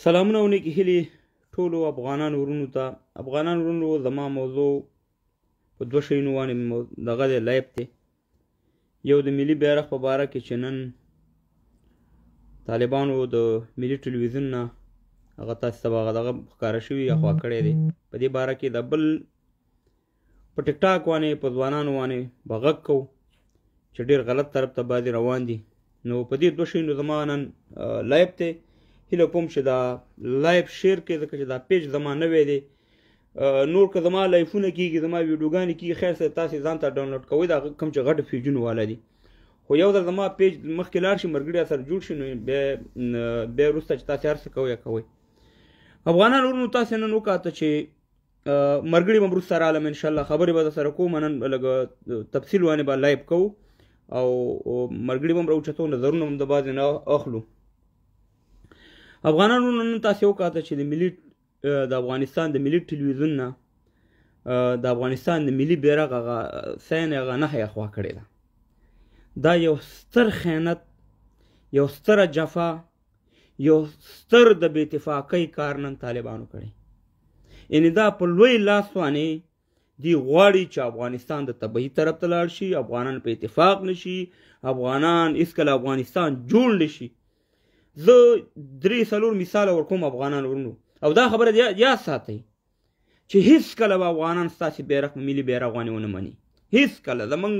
سلامونه او نیکې هیلې ټولو افغانانو ورونو ته. افغانان ورونو زما موضوع په دوه شیونو باندې دغه دی لایف دی. یو د ملي بیرغ په باره کې چې نن طالبانو د ملي ټلویزیون نه هغه تاسو ته به دغه ښکاره شوي یا خوا کړی دی، په دې باره کې د بل په ټیک ټاک باندې په ځوانانو باندې به غږ کوو چې ډېر غلط طرف ته باندې روان دي. نو په دې دوه شیونو زما نن لایف دی. هیله کوم چې دا لایف شیر کړئ ځکه چې دا پیج زما نوی دی. نور که زما لایفونه کېږي، زما ویډیوګانې کېږي، خیر سره تاسې ځان ته ډاونلوډ کوئ دا کوم چې غټ پیجونو والا دي. خو یو ځل زما پیج مخکې لاړ شي، ملګري سره جوړ شي، نو بیا وروسته چې تاسې هر څه کوئ یا کوئ. افغانان ورونو تاسې نن وکاته چې ملګري به وروسته رالم انشاءالله، خبرې به درسره کوم، نن لږ تفصیل باندې به لایف کوو او ملګري به هم راوچتو، نظرونه هم د بعضې نه اخلو. افغانانو نن تاسې وکاته چې د افغانستان د ملي ټلویزیون نه د افغانستان د ملي بیرغ هغه ساین هغه نښه یې خوا کړې ده. دا یو ستر خیانت، یو ستره جفا، یو ستر د بې اتفاقۍ کار نن طالبانو کړی. یعنې دا په لوی لاس باندې دی غواړي چې افغانستان د تباهي طرف ته لاړ شي، افغانان په اتفاق نشي، افغانان هېڅکله افغانستان جوړ نشي. زه 3-4 مثاله ورکوم افغانان ورونو، او دا خبره یاد ساتئ چې هېڅکله به افغانان ستاسې بیرغ ملي بیرغ باندې ونه مني. هېڅکله زموږ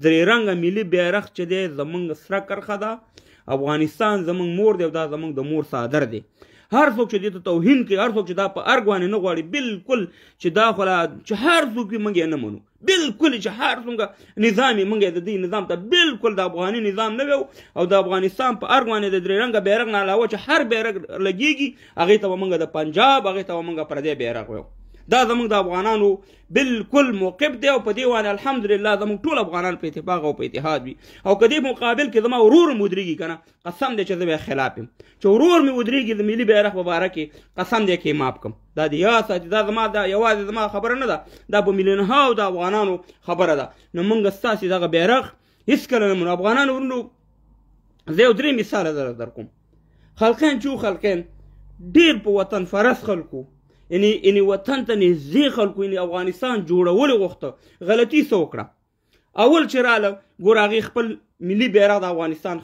درې رنګه ملي بیرغ چې دی زموږ سره کرښه ده. افغانستان زموږ مور دی او دا زموږ د مور څادر دی. هر څوک چې دې ته توهین کوي، هر څوک چې دا په ارګ باندې نه غواړي، بالکل چې دا خو چې هر څوک وي موږ یې نه منو، بالکل چې هر څومره نظام یې موږ یې د دې نظام ته بالکل د افغاني نظام نه وي. او د افغانستان په ارګ باندې د درې رنګه بیرغ نه علاوه چې هر بیرغ لګېږي هغې ته به موږ د پنجاب، هغې ته به موږ پردی بیرغ ویو. دا زموږ د افغانانو بالکل موقف دی او په دې باندې الحمدلله زموږ ټول افغانان په اتفاق او په اتحاد وي. او که دې مقابل کې زما ورور مې ودرېږي که نه، قسم دی چې زه به یې خلاف یم. چې ورور مې ودرېږي د ملي بیرغ په باره کې، قسم دی کې ماف کړم. دا د یاد ساتي، دا زما دا یوازې زما خبره نه ده، دا په میلیونهاو د افغانانو خبره ده. نو موږ ستاسې دغه بیرغ هېڅکله نه منو. افغانانو ورونو زه یو 3 مثاله در کوم. خلقین چې خلقین ډېر په وطن فرس خلکو، یعنی وطن ته نږدې خلکو، یعنی افغانستان جوړول غوښته، غلطي څه وکړه؟ اول چې راله ګوره هغې خپل ملي بیرغ د افغانستان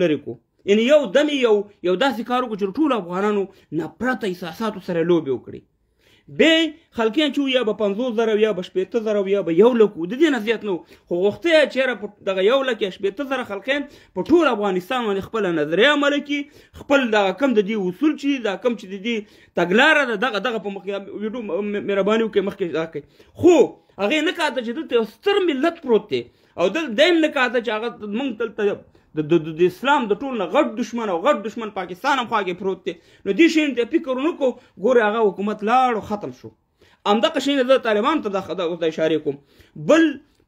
لرې کړو. یعنی یو دم یو داسې کار وکړو چې ټولو افغانانو نفرت احساساتو سره لوبې وکړي. بیا خلقیان چې یا به 50,000 یا به 80,000 یا به 100,000 د دې نه زیات نه و، خو غوښته یې چېرې په دغه 100,000 یا 80,000 خلقیان په ټول افغانستان باندې خپله نظریه عمله کړي، خپل دغه کم د دې اصول چې دا کم چې د دې تګلاره ده دغه په مخکې ویډیو مهرباني وکړئ مخکې دا کوي. خو هغې نه کاته چې دلته یو ستر ملت پروت دی او دا یې نه کاته چې هغه موږ دلته د اسلام د ټول نه غټ دشمن او غټ دشمن پاکستان هم خوا کې پروت دی. نو دې شي ته فکر ونه کړو، ګورې هغه حکومت لاړ او ختم شو. همدغه شی نه زه طالبانو ته د اشارې کوم. بل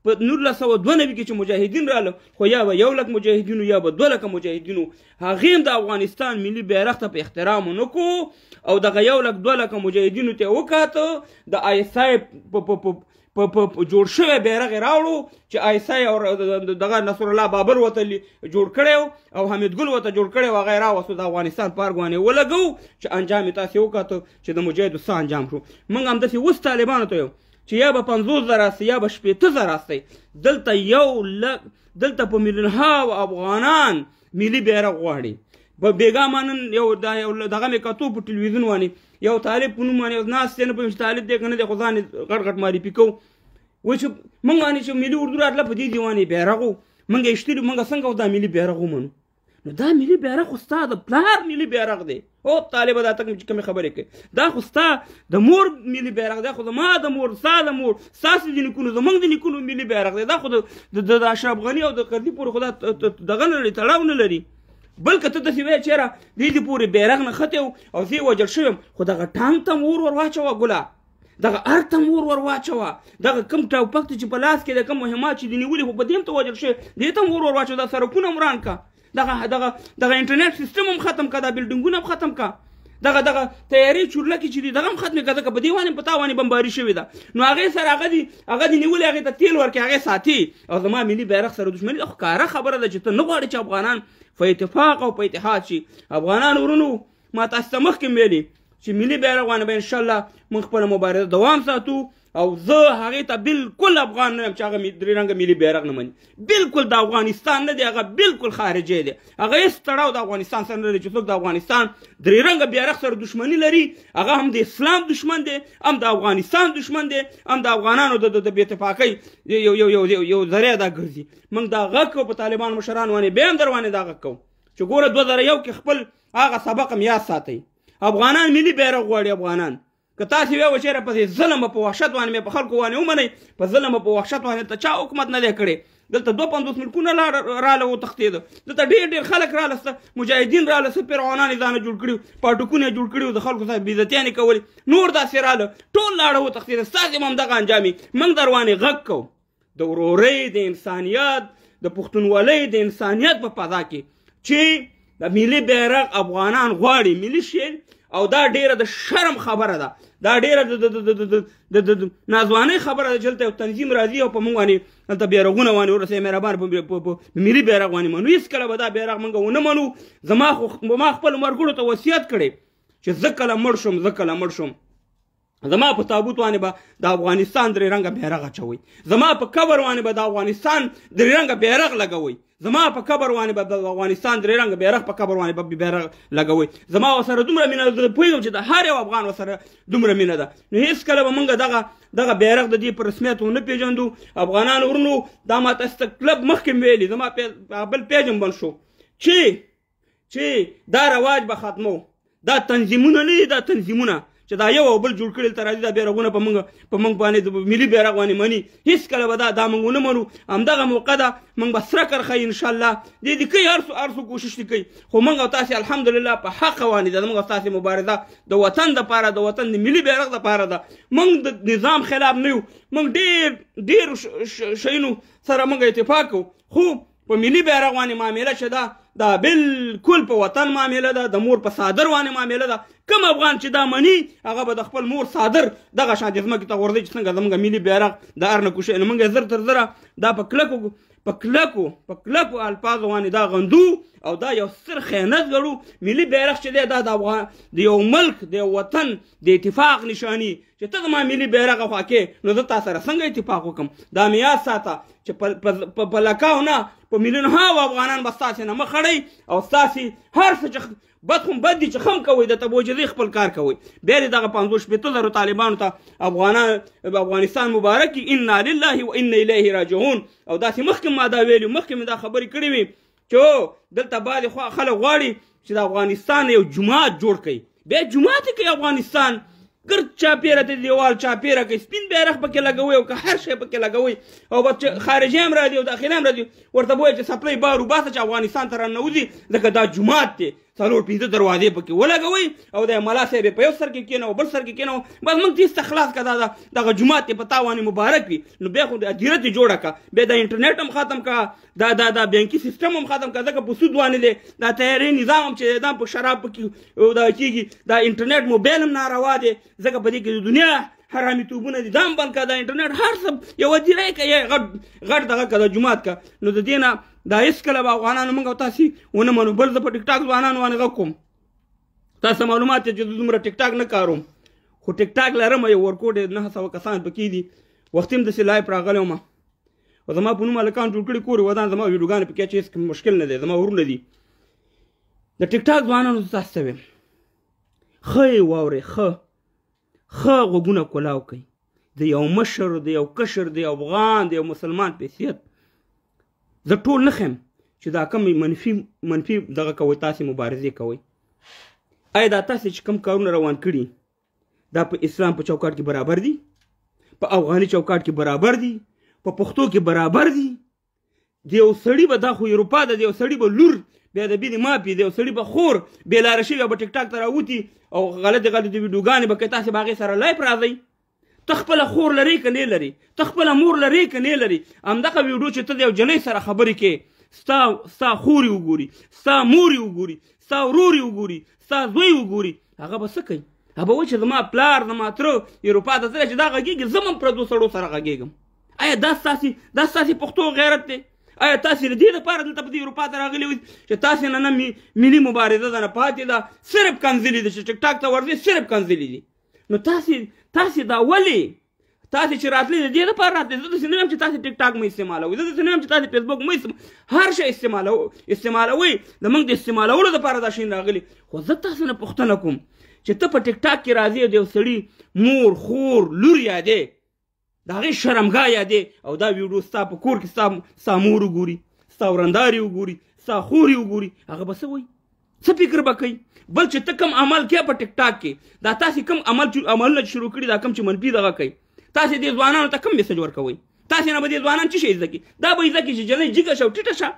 په 1992 کې چې مجاهدین راله، خو یا به 100,000 مجاهدینو یا به 200,000 مجاهدینو، هغې هم د افغانستان ملي بیرغ ته په احترام ونه کړو او دغه 100,000-200,000 مجاهدینو ته یې وکاته د ISI په جوړ شوی بیرغ یې راوړو چې ISI او دغه نصر الله بابر ورته جوړ کړی او حمید ګل ورته جوړ کړی و، هغه یې راوستو د افغانستان په ارګ باندې ولګوو چې انجام یې تاسې وکاته چې د مجاهدو څه انجام شو. موږ همداسې اوس طالبانو ته یو چې یا به 50,000 راسئ یا به 80,000 راسئ، دلته په میلیونهاو افغانان ملي بیرغ غواړي. په بېګا مانن یو دغه مې کتو په ټلویزیون باندې یو طالب په نوم باندې ناست دی، نه پوهېږم چې طالب دی که نه دی، خو ځان یې غټ معرفي کوو. وایي چې موږ باندې چې ملي اردو راتله په دې دیوانې بیرغ و، موږ یې ایشتلي، موږ څنګه دا ملي بیرغ ومنو؟ نو دا ملي بیرغ خو ستا د پلار ملي بیرغ دی. او طالبه دا ته چې کومې خبرې کوي، دا خو ستا د مور ملي بیرغ دی، خو زما د مور، ستا د مور، ستاسې د نیکونو، زموږ د نیکونو ملي بیرغ دی. دا خو د اشرف غني او د قردي پورې خو دا دغه نه لري، تړاو نه لري. بل که ته داسې وایې چېرې دې پورې بیرغ نه ختې او زه وژل شویم، خو دغه ټانک ته ور واچوه ګله، دغه ار ته ور واچوه، دغه کوم ټوپک ته چې په لاس کې د کوم مهمات چې دې نیولي خو په دې هم ته وژل شوی، دې ته هم ور واچوه، دا سړکونه هم وران کړه، دغه انټرنیټ سیسټم هم ختم کړه، دا بلډینګونه هم ختم کړه، دغه تیارې چورلکې چې دي دغه هم ختمې کړه، ځکه په دې باندې په تا باندې بمباري شوې ده. نو هغې سره هغه دې نیولې، هغې ته تیل ورکړي، هغې ساتي، او زما ملي بیرغ سره دښمني ده. خو ښکاره خبره ده چې ته نه غواړې چې افغانان په اتفاق او په اتحاد شي. افغانان ورونو ما تاسو ته مخکې ویلي چې ملي بیرغ باندې به انشاءالله موږ خپله مبارزه دوام ساتو او زه هغې ته بالکل افغان نه یم چې هغه درې رنګه ملي بیرغ نه مني بالکل د افغانستان نه دی هغه بالکل خارجي دی هغه هېڅ تړاو د افغانستان سره نه لري چې څوک د افغانستان درې رنګه بیرغ سره دښمني لري هغه هم د اسلام دښمن دی هم د افغانستان دښمن دی هم د افغانانو د بې اتفاقۍ یو ذریعه دا ګرځي موږ دا غږ کوو په طالبان مشران باندې بیا هم در باندې دا غږ کوو چې ګوره 2001 کې خپل هغه سبق هم یاد ساتئ افغانان ملي بیرغ غواړي افغانان که تاسې ویې چېرې پسې ظلم په وحشت باندې مې په خلکو باندې ومنئ په ظلم په وحشت باندې ته چا حکومت نه دی کړی دلته 52 ملکونه راله وتښتېده دلته ډېر خلک راله سته مجاهدین راله څه فرعونان یې ځانه جوړ کړي پاټکونه یې جوړ کړي د خلکو سره بېعزتیانې کولې نور داسې راله ټول لاړه وتښتېده ستاسې هم همدغه انجام وي موږ در باندې غږ کوو د ورورۍ د انسانیت د پښتونولۍ د انسانیت په فضا کې چې د ملي بیرغ افغانان غواړي ملي شی او دا ډیره د شرم خبره ده دا ډیره د نازوانۍ خبره ده چې هلته یو تنظیم راځي او په موږ باندې هلته بیرغونه باندې ورسوي مهربان په ملي بیرغ باندې منو هېڅکله به دا بیرغ موږ ونه منو ما خپل مرګړو ته وصیت کړی چې زه کله مړ شم زما په تابوت باندې به د افغانستان درې رنګه بیرغ اچوئ زما په قبر باندې به د افغانستان درې رنګه بیرغ لګوئ زما په قبر باندې به د افغانستان درې رنګه بیرغ په قبر باندې به بیرغ لګوئ زما ورسره دومره مینه ده پوهېږم چې د هر یو افغان ورسره دومره مینه ده نو هېڅکله به موږ دغه بیرغ د دې په رسمیت ونه پېژندو افغانان ورونو دا ما تاسو ته کلب مخکې ویلي زما بل پیج هم بند شو چې دا رواج به ختمو دا تنظیمونه نه دي دا تنظیمونه چې دا یو او بل جوړ کړي ته راځي دا بیرغونه په موږ باندې د ملي بیرغ باندې مني هېڅکله به دا موږ ونه منو همدغه موقع ده موږ به سره کرښه انشاءالله دې کوي هر څو کوشش دې کوي خو موږ او تاسې الحمدلله په حق باندې ده موږ او تاسې مبارزه د وطن دپاره د وطن د ملي بیرغ دپاره ده موږ د نظام خلاف نه یو موږ ډېر شیونو سره موږ اتفاق کوو خو په ملي بیرغ باندې معامله چې دا بالکل په وطن معامله ده د مور په صادر باندې معامله ده کوم افغان چې دا مني هغه به د خپل مور صادر دغه شان ځمکې ته غورځوي چې څنګه زموږ ملي بیرغ د هر نه کوشي نو موږ زر تر زره دا په کلکو الفاظو باندې دا غندو او دا یو ستر خیانت ګڼو ملي بیرغ چې دی دا د یو ملک د یو وطن د اتفاق نشاني چې ته زما ملي بیرغ خوا کې نو زه تا سره څنګه اتفاق وکړم دا مې یاد ساته چې په لکاو نه په میلیونهاو افغانان به ستاسې نه مخ اړئ او ستاسې هر څه چې بد خو بد دي چې خم کوئ د تبوجدي خپل کار کوئ بیا دې دغه 50-60 طالبانو ته افغانستان مبارک کي انا لله و انا الیه راجعون او داسې مخکې ما دا ویلي مخکې مې دا خبرې کړې وي چې دلته بعضې خلک غواړي چې د افغانستان یو جومات جوړ کړي بیا جومات یې کوي افغانستان ګرد چاپیره د دیوال چاپیره کوي سپین بیرغ پکې لګوي او که هر شی پکې لګوي او بس خارجي هم راځي او داخلي هم راځي ورته به وایي چې سپلۍ بار وباسه چې افغانستان ته راننوځي ځکه دا جومات دی 4-5 دروازې پکې ولګوئ او د ملا صاحب په یو سر کې کېنو بل سر کې کېنو بس موږ دې استخلاص کړه دغه جومات په تا باندې مبارک وي نو بیا خو د اجرت جوړه کړه بیا د انټرنیټ هم ختم کړه دا بانکي سیستم هم ختم کړه ځکه په سود باندې دی دا تیاري نظام هم چې دا په شراب پکې دا کېږي دا انټرنیټ موبایل هم ناروا دی ځکه په دې کې د دنیا حرامي توبونه دي دام بند کړه دا انټرنیټ هر څه یوه دیرۍ که غټ دغه که دا جومات که نو د دې نه دا هېڅکله به افغانانو موږ او تاسې ونه منو بل زه په ټیک ټاک ځوانانو باندې غږ کوم تاسو معلومات دی چې زه دومره ټیک ټاک نه کاروم خو ټیک ټاک لرم یو ورکوټ 900 کسان پکې دي وختي هم داسې لایف راغلی وم او زما په نوم هلکان جوړ کړي کور ودان زما ویډیوګانې پکې چې هېڅ مشکل نه دی زما ورونه دي د ټیک ټاک ځوانانو زه تاسو ته وایم ښه یې واورئ ښه غوږونه کولاو کوئ د یو مشر د یو کشر د یو افغان د یو مسلمان په حیثیت زه ټول نه ښیم چې دا کوم منفي دغه کوئ تاسې مبارزې کوئ آیا دا تاسې چې کوم کارونه روان کړي دا په اسلام په چوکاټ کې برابر دي په افغاني چوکاټ کې برابر دي په پښتو کې برابر دي د یو سړي به دا خو اروپا ده د یو سړي به لور بیا د بینې ماپي د یو سړي به خور بېلاره شوي به ټیک ټاک ته راوتي او غلطې ویډیوګانې به کوي تاسې به هغې سره لایف راځئ ته خپله خور لرې که نه لرې ته خپله مور لرې که نه لرې همدغه ویډیو چې ته د یو جنۍ سره خبرې کوې ستا خور یې وګوري ستا مور یې وګوري ستا ورور یې وګوري ستا زوی وګوري هغه به څه کوي هغه به وایي چې زما پلار زما تره اروپا ته تللی چې دا غږېږي زه هم پردو سړو سره غږېږم آیا دا ستاسې پښتو غیرت دی آیا تاسې د دې دپاره دلته په دې اروپا ته راغلي وئ چې تاسې نه ملي مبارزه ده نه پاتې ده صرف کنځلې ده چې ټیک ټاک ته ورځئ صرف کنځلې دي نو تاسې دا ولې تاسې چې راتلئ د دې دپاره راتلئ زه داسې نه یم چې تاسې ټیک ټاک مې استعمالوئ زه داسې نه یم چې تاسې فیسبوک مې هر شی استعمالوئ زموږ د استعمالولو دپاره دا شین راغلي خو زه تاسو نه پوښتنه کوم چې ته په ټیک ټاک کې راځې او د یو سړي مور خور لور یادې د هغې شرمګاه یادې او دا ویډیو ستا په کور کې ستا مور وګوري ستا ورندارې وګوري ستا خورې وګوري هغه به څه وایي څه فکر به کوي بل چې ته کوم عمل کوې په ټیک ټاک کې دا تاسې کوم عملونه شروع کړي دا کوم چې منفي دغه کوي تاسې دې ځوانانو ته کوم میسج ورکوئ تاسې نه به دې ځوانان څه شی زده کړي دا به یې زده کړي چې جلۍ جګه شه او ټیټه شه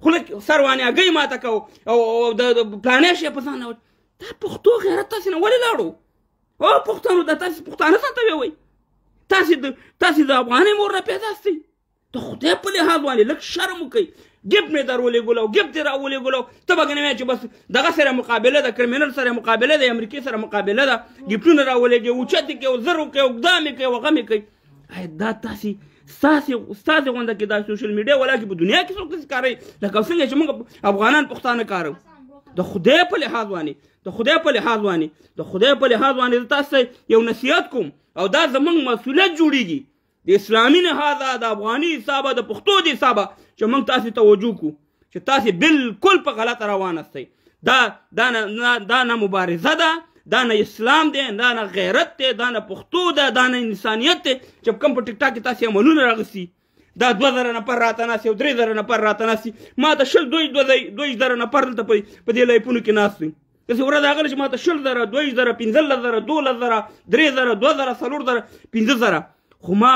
خوله سر وانې هګۍ ماته کو او د پلانې شی په ځان دا پښتو غیرت تاسې نه ولې لاړو او پښتانو دا تاسې پښتانه ساتوي وایي تاسې د افغانۍ مور نه پیدا ستئ د خدای په لحاظ باندې لږ شرم وکئ ګیفټ مې در ولېږلو ګیفټ دې را ولېږلو ته به ګڼې چې بس دغه سره مقابله ده کرمینل سره مقابله ده امریکې سره مقابله ده ګیفټونه را ولېږي اوچت یې کوي زر کوي اقدام یې کوي او غم یې کوي دا ستاسې غونډه کې دا سوشل میډیا ولاکې په دنیا کې څوک داسې کاروي لکه څنګه چې موږ افغانان پښتانه کاروو د خدای په لحاظ باندې د خدای په لحاظ باندې تاسو یو نصیحت کوم او دا زموږ مسؤلیت جوړیږي د اسلامي نهاده د افغاني حسابه د پښتو د حسابه چې موږ تاسې توجه کړو چې تاسې بالکل په غلطه روان استئ دا نه مبارزه ده دا نه اسلام دی دا نه غیرت دی دا نه پښتو ده دا نه انسانیت دی چې کوم په ټیک ټاک کې تاسې عملونه راغستي دا 2000 نفر راته ناست او 3000 نفر راته ناست ما ته 22 نفر دلته په دې لایفونو کې ناست دي داسې ورځ راغله چې ما ته 10,000 20,000 15,000 12,000 3,000 2,000 4,000 15,000 خو ما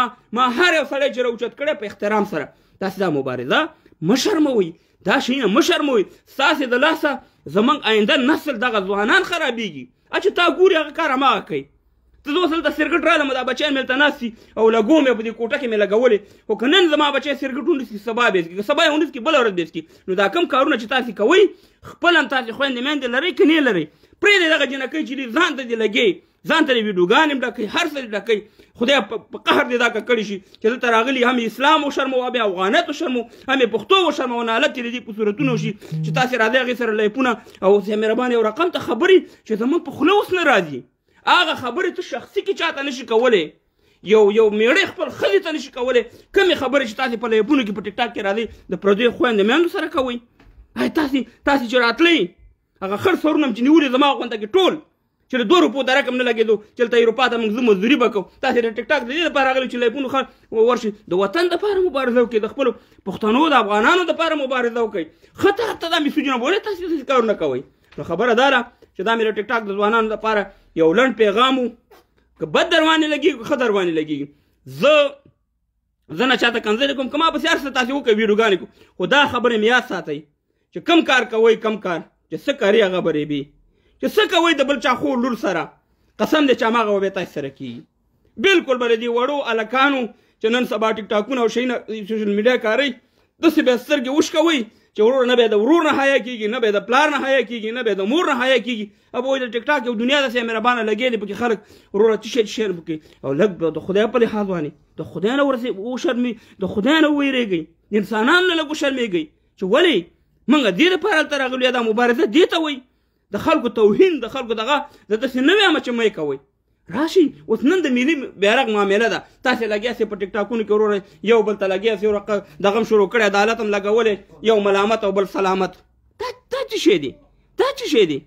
هر یو سړی چې راوچت کړی په احترام سره تاسې دا مبارزه مه شرموئ دا شیونه مه شرموئ ستاسې د لاسه زموږ آینده نسل دغه ځوانان خرابېږي چې تا ګوري هغه کار هماغه کوي ته زه اوس هلته سرګټ رالم دا بچیان مې هلته ناست دي او لګوم یې په دې کوټه کې مې لګولې خو که نن زما بچی سرګټ ونیسي سبا به یې څکي سبا یې ونیسکي بله ورځ به یې څکي نو دا کوم کارونه چې تاسې کوئ خپل هم تاسې خویندې میندې لرئ که نه لرئ پرېږدئ دغه جنکۍ چې دي ځان ته دې لګوي ځان ته دې ویډیوګانې هم ډکوي هر څه دې ډکوي خدای په قهر دې دا کړی شي چې دلته راغلي هم اسلام وشرمو هم افغانیت وشرمو هم پښتو وشرمو نالت دې دې په صورتونو شي چې تاسې راځئ هغې سره لیپونه او مهربانې یو رقم ته خبرې چې زموږ په خوله اوس نه راځي هغه خبرې ته شخصي کې چاته نشي کولی یو میړی خپل ښځې ته نشي کولی کومې خبرې چې تاسې په لیپونو کې په ټیک ټاک کې راځئ د پردیو خویندې میندو سره کوئ تاسې چې راتلئ هغه خړ سرونه چې نیولي زما غونډه کې ټول چې د 2 روپو د رقم نه لګېدو چې هلته اروپا ته موږ زه مزدوري به کوو تاسې د ټیک ټاک د دې دپاره راغلي چې لیپونو ورشي د وطن دپاره مبارزه وکړئ د خپلو پښتنو د افغانانو دپاره مبارزه وکړئ ښه ته دا میسجونه به ولې تاسې داسې کارونه کوئ نو خبره دا ده چې دا مې د ټیک ټاک د ځوانانو دپاره یو لنډ پیغام و که بد در باندې لګېږي که ښه در باندې لګېږي زه نه چاته کنځلې کوم که ما پسې هر څه تاسې وکړئ ویډیوګانې کوم خو دا خبرې مې یاد ساتئ چې کم کار کوئ کم کار چې څه کاري هغه به ریبي چې څه کوئ د بل چا خور لور سره قسم دی چې هماغه به بیا تاسې سره کېږي بلکل به د دې وړو هلکانو چې نن سبا ټیک ټاکونه او شیونه سوشل میډیا کاروي داسې بیا سترګې وشکوئ چې ورور نه به د ورور نه حیا کېږي نه به د پلار نه حیا کېږي نه به د مور نه حیا کېږي اب وایي د ټیک ټاک یو دنیا داسې مهربانه لګېدې پکې خلک وروره څه شی شیر وکړي او لږ د خدای په لحاظ باندې د خدای نه وشرمي د خدای نه وویرېږئ د انسانانو نه لږ وشرمېږئ چې ولې موږ دې دپاره هلته راغلو یا دا مبارزه دې ته وایي د خلکو توهین د خلکو دغه د داسې نه وایم چې مه یې کوئ راشي اوس نن د ملي بیرغ معامله ده تاسې لګیاستئ په ټیک ټاکونو کې وروره یو بل ته لګیاستئ دغه هم شروع کړی عدالت هم لګولی یو ملامت او بل سلامت دا څه شی دی دا څه شی دی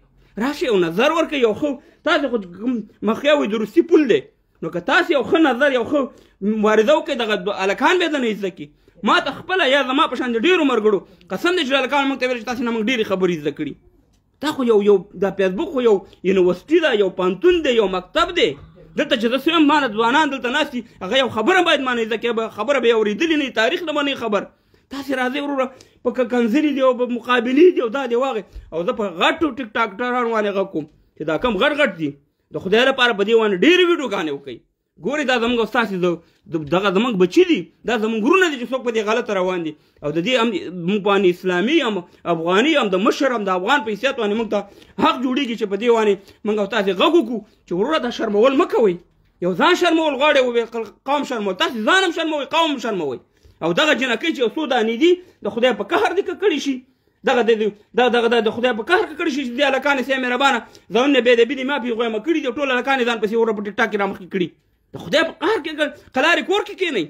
راشي یو نظر ورکړئ یو ښه تاسې خو مخیا وایي د روسي پول دی نو که تاسې یو ښه نظر یو ښه مبارزه وکړئ دغه هلکان به نه زده کړي ما ته خپله یا زما په شان د ډېرو ملګرو قسم دی چې هلکان موږ ته ویل چې تاسې نه موږ ډېرې خبرې زده کړي دا خو یو د فیسبوک خو یو یونیورسټي ده یو پوهنتون دی یو مکتب دی دلته چې زه سویم ما نه ځوانان دلته ناست دي هغه یو خبره باید ما نه زده کړي خبره به یې اورېدلې نه تاریخ نه به نه خبر تاسې راځئ وروره په کنځلې دي او په مقابلې دي او دا دی واغې او زه په غټو ټیک ټاکټرانو باندې غږ کوم چې دا کم غټ غټ دي د خدای لپاره په دې باندې ډېرې ویډیوګانې وکړئ ګورئ دا زموږ او ستاسې دغه زموږ بچي دي دا زموږ ورونه دي چې څوک په دې غلطه روان دي او د دې هم موږ باندې اسلامي هم افغاني هم د مشر هم د افغان په حیثیت باندې موږ ته حق جوړېږي چې په دې باندې موږ او تاسې غږ وکړو چې وروره دا شرمول مه کوئ یو ځان شرمول غواړئ قوم شرمول تاسې ځان هم شرموئ قوم هم شرموئ او دغه جنکۍ چې یو څو دانې دي د خدای په قهر دې کړي شي دغه د خدای په قهر کړي شي چې دې هلکانې سې مهربانه ځانونه بېدبي دي ما پې غویمه کړي دي ټول هلکانې ځان پسې وره په ټیک ټاک کې رامخکې کړي د خدای په قهر کې قلارې کور کې کښېنئ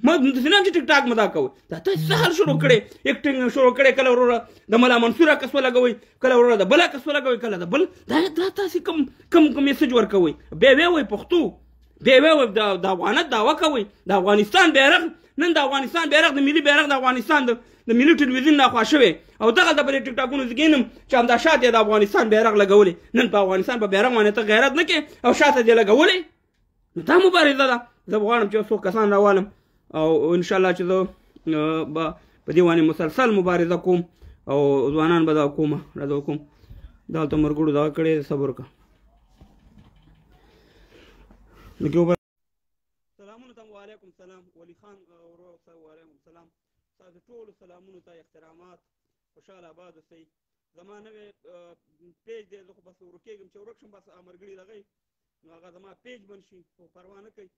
ما داسې نه یم چې ټیک ټاک مه دا کوئ دا تاسې څه حال شروع کړی ایکټینګ شروع کړی کله وروره د ملا منصور عکس ولګوئ کله وروره د بل عکس ولګوئ کله د بل دا تاسې کم میسج ورکوئ بیا ویې وایئ پښتو بیا ویې وایئ د افغانیت دعوه کوئ د افغانستان بیرغ نن د افغانستان بیرغ د ملي بیرغ د افغانستان د ملي ټلویزیون نه خوا شوی او دغه د بلې ټیک ټاکونو زه کښېنم چې همدا شاته یې د افغانستان بیرغ لګولی نن په افغانستان په بیرغ باندې ته غیرت نه کې او شاته دې لګولی نو دا مبارزه ده زه غواړم چې څو کسان راوالم او انشاءالله چې زه به په دې باندې مسلسل مبارزه کوم او ځوانان به دا کوم دا کوم دا هلته مرګړو دغه کړی صبر وکړه سلامونه ته وعلیکم سلام ولی خان ورور صاحب وعلیکم سلام ستاسو ټولو سلامونو ته احترامات خوشحاله آباد اوسئ زما نوی پیج دی زه خو بس ورکېږم چې ورک شم بس مرګړي دغی نو هغه زما پیج بند شي خو پروا نه کوي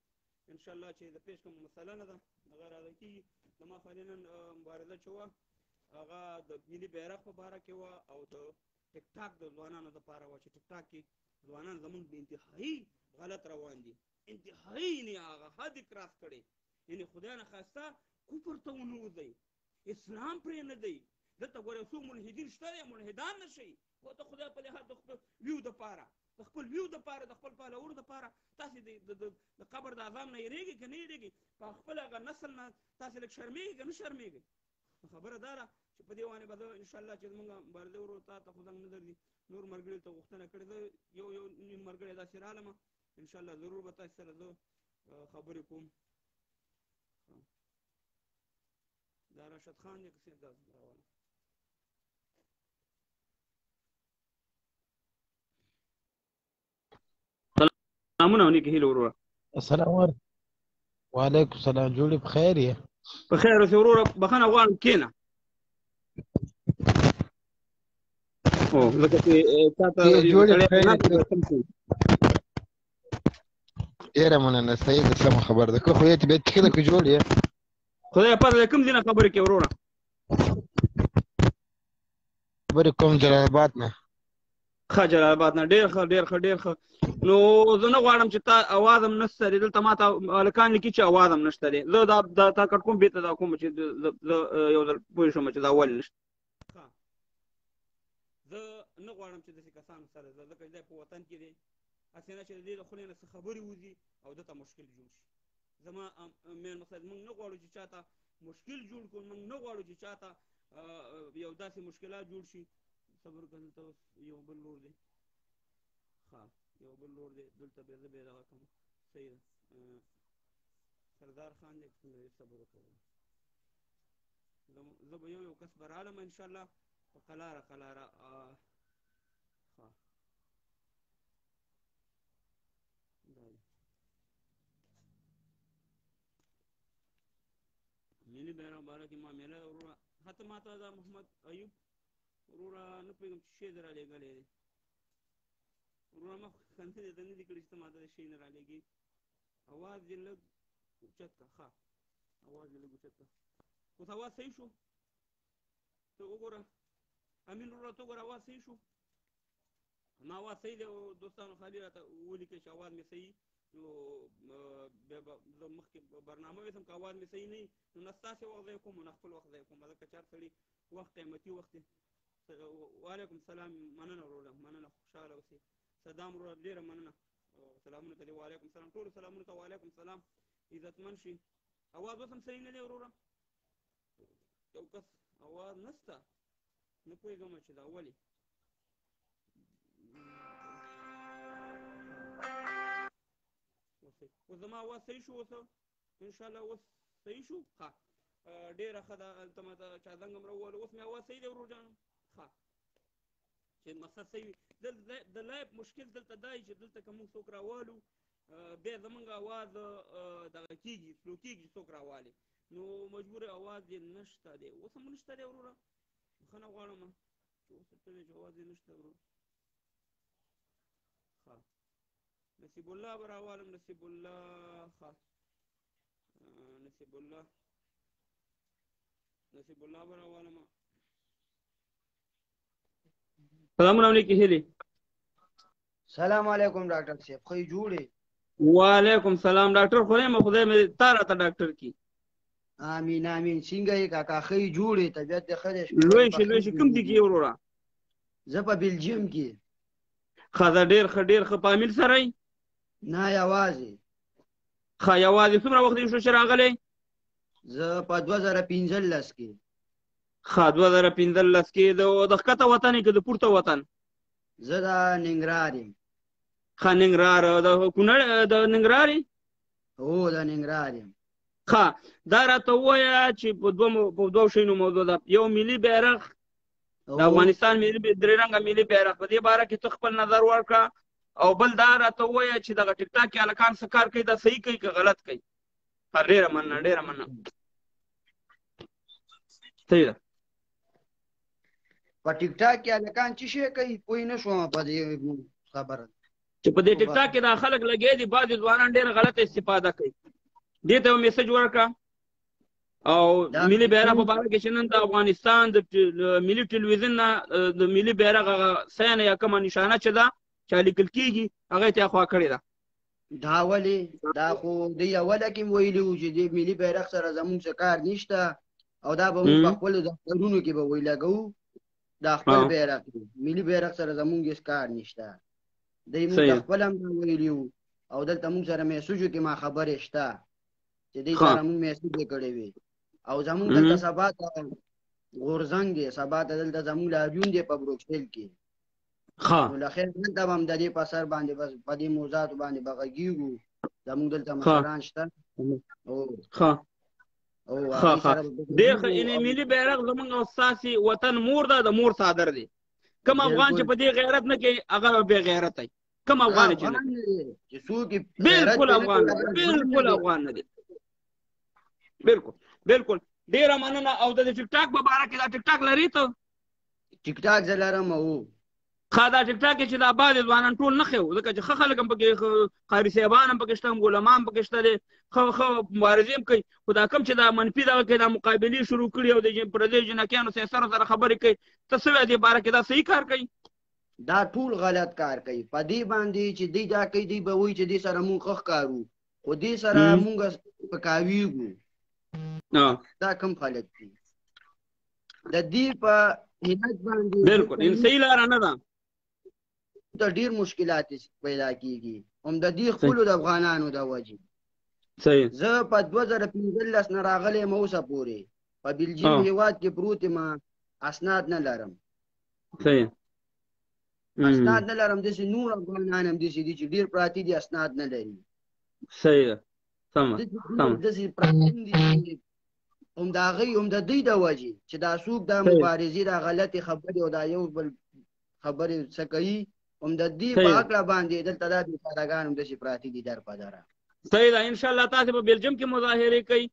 انشاءالله چې د پیج کوم مسله نه ده هغه راځه کېږي زما خالي نن مبارزه چې وه هغه د ملي بیرغ په باره کې وه او د ټیک ټاک د ځوانانو دپاره وه چې ټیک ټاک کې ځوانان زمونږ د انتهایي غلط روان دي انتهایي یعنې هغه حد کراس کړی یعنې خدای نه خواسته کفر ته ونوځئ اسلام پرې نه دی دلته ګوره یو څو ملحدین شته دی ملحدان نه شئ خو ته خدای په لحاظ د خپل ویو دپاره د خپل ویو دپاره د خپل فالوور دپاره تاسې د قبر د عذاب نه یېرېږئ که نه یېرېږئ په خپل هغه نسل نه تاسې لږ شرمېږئ که نه شرمېږئ خبره دا ده چې په دې باندې به زه انشاءالله چې زمونږ مبارزه ورور تا ته خو زنګ نه درځي نور ملګري ته غوښتنه کړې زه یو نیم ملګری داسې رالمه انشاءالله ضرور به تاسې سره زه خبرې کوم دا راشد خان دی که څه دا راوالم سلامونه ونیکې هیله وروره السلام علیکم وعلیکم السلام جوړې په خیر یې په خیر اوسې وروره بخښنه غواړم کښېنه او ځکه چې چاته ډېره مننه صحیح ده سمه خبره ده که خو یې طبیعت ښه ده که جوړ یې خدای پاک د کوم ځای نه خبرې کوې وروره خبرې کوم جلال آباد نه ښه جلال آباد نه ډېر ښه ډېر ښه ډېر ښه نو زه نه غواړم چې تا اواز هم نشته دی دلته ما ته هلکان لیکي چې اواز هم نشته دی زه دا تا کټ کوم بېرته دا کوم چې زه یو ځل پوه شم چې دا ولې نشته زه نه غواړم چې داسې کسانو سره زه ځکه دی په وطن کې دی هسې نه چې د دې د خولې نه څه خبرې وځي او دته مشکل جوړ شي زما مین مقصد موږ نه غواړو چې چاته مشکل جوړ کړو موږ نه غواړو چې چاته یو داسې مشکلات جوړ شي صبر وکړه دلته یو بل لور دی ښه یو بل لور دی دلته بیا زه بیا دغه کوم صحیح ده سردار خان دی صبر وکړه زه به یو کس به رالم انشاءالله په قلاره ښه ملي بیرغ باره کې ما میله وروره حتی ما ته دا محمد ایوب وروره نه پوهېږم چې شی دې رالېږلی دی وروره ما خندلې ده نه دي کړي چې ته ما ته د شی نه رالېږي اواز دې لږ اوچت کړه ښه اواز دې لږ اوچت کړه اوس اواز صحیح شو ته وګوره امین وروره ته وګوره اواز صحیح شو ما اواز صحیح دی دوستانو خالي راته ولیکئ چې اواز مې صحیح نو بیا به زه مخکې برنامه ویسم که اواز مې صحیح نه وي نو نه ستاسې وخت ضایع کوم نه خپل وخت ضایع کوم ځکه چې هر سړي وخت قیمتي وخت دی وعلیکم سلام مننه وروره مننه خوشحاله اوسئ صدام وروره ډېره مننه سلامونه ته دې وعلیکم سلام ټولو سلامونو ته وعلیکم سلام عزتمن شي اواز اوس هم صحیح نه دی وروره یو کس اواز نشته نه پوهېږم چې دا ولې اوس زما اواز صحیح شو اوس انشاءالله اوس صحیح شو ښه ډېره ښه ده هلته ما ته چا زنګ هم راووهلو اوس مې اواز صحیح دی ورور جانم ښه چې مقصد صحیح وي د لایف مشکل دلته دا چې دلته که موږ څوک راوالو بیا زمونږ اواز دغه کېږي سلو کېږي څوک راوالي نو مجبور اواز یې نشته دی اوس هم نشته دی وروره بخښنه غواړم چې اوس ته دی چې اواز یې نشته ورور ښه نصیب الله به راوالم نصیب الله ښه نصیب الله نصیب الله به راولمه. سلامونه علیکم هیلې. سلام علیکم ډاکټر صاحب خی جوړې. وعلیکم سلام ډاکټر خوریم خدای مې تا راته ډاکټر کی. امین امین. څنګه یې کاکا خی جوړې طبیعت دې ښه دی؟ لوی شي کوم دي کې وروره؟ زه په بلجیم کې. ښه دا ډېر ښه په امیر سره یې؟ نه یوازې. ښه یوازې څومره وخت دې شو چې راغلی؟ زه په 2015 کې. ښه 2015 کې د ښکته وطن یې که د پورته وطن؟ زه د ننګرهار یم. ښه ننګرهار د کونړ د ننګرهار یې؟ هو د ننګرهار یم. ښه دا راته ووایه چې په دوو شیانو موضوع ده. یو ملي بیرغ د افغانستان درې رنګه ملي بیرغ په دې باره کې ته خپل نظر ورکړه، او بل دا راته ووایه چې دغه ټیک ټاک کې هلکان څه کار کوي دا صحیح کوي که غلط کوي؟ ډېره مننه. صحیح ده. په ټیک ټاک کې هلکان څه شی کوي پوه نه شوم په دې خبره چې په دې ټیک ټاک کې دا خلک لګیا دي، بعضې ځوانان ډېره غلطه استفاده کوي. دې ته یو میسج ورکړه. او ملي بیرغ په باره کې چې نن د افغانستان د ملي ټلویزیون نه د ملي بیرغ هغه سین یا کومه نشانه چې ده چې لیکل کېږي هغه یې خوا کړې ده. دا ولې؟ دا خو دوی اوله کې ویلي وو چې د ملي بیرغ سره زموږ څه کار نشته، او دا به موږ په خپلو دفترونو کې به وی لګوو دا خپل بیرغ دی، ملي بیرغ سره زموږ هېڅ کار نشته. دوی موږ ته خپل هم دا ویلي وو، او دلته موږ سره میسجو کې ما خبرې شته چې دوی سره موږ میسج یې کړی وي. او زموږ دلته سبا ته غورځنګ دی، سبا ته دلته زموږ لاریون دی په بروکسل کې. نو له خیر دلته به هم د دې په سر باندې بس په دې موضوعاتو باندې به غږېږو. زموږ دلته مشران شته. ډېر ښه. یعنې ملي بیرغ زموږ او ستاسې وطن مور ده، د مور څادر دی. کوم افغان چې په دې غیرت نه کوي هغه بې غیرته دی. کوم افغان چې نه بالکل افغان نه دی. بالکل ډېره مننه. او د ټیک ټاک په باره کې دا ټیک ټاک لري ته؟ ټیک ټاک زه لرم. ښه دا ټیک ټاک چې دا بعضې ځوانان ټول نه ښه، ځکه چې ښه خلک هم پکې قاري صاحبان هم پکې شته، علما هم پکې شته دی، ښه مبارزې هم کوي. خو دا کوم چې دا منفي دغه کوي دا مقابلې شروع کړي او د پردیو جنکیانو سیاسرو سره خبرې کوي، ته څه وایې دې باره کې دا صحیح کار کوي؟ دا ټول غلط کار کوي. په دې باندې چې دوی دا کوي دوی به وایي چې دې سره مونږ ښه ښکارو، خو دې سره مونږ پکاویږو. دا کوم خلک دي؟ د دې په همت باندې بالکل صحیح لاره نه ده. ته ډېر مشکلات پیدا کېږي، هم د دې خپلو د افغانانو د وجې. زه په 2015 نه راغلی یم اوسه پورې په بلجیم هېواد کې پروت یم، اسناد نه لرم. اسناد نه لرم. داسې نور افغانان هم داسې دي چې ډېر پراته دي اسناد نه لري. صحیح ده. داسې پراته دي هم د هغوی هم د دوی د وجې چې دا څوک دا مبارزې دا غلطې خبرې او دا یو بل خبرې څه کوي، هم د دې په هکله باندې دلته دا بېچارهګان هم داسې پراته دي در په دره. صحیح ده. انشاءالله تاسې په بلجیم کې مظاهرې کوئ،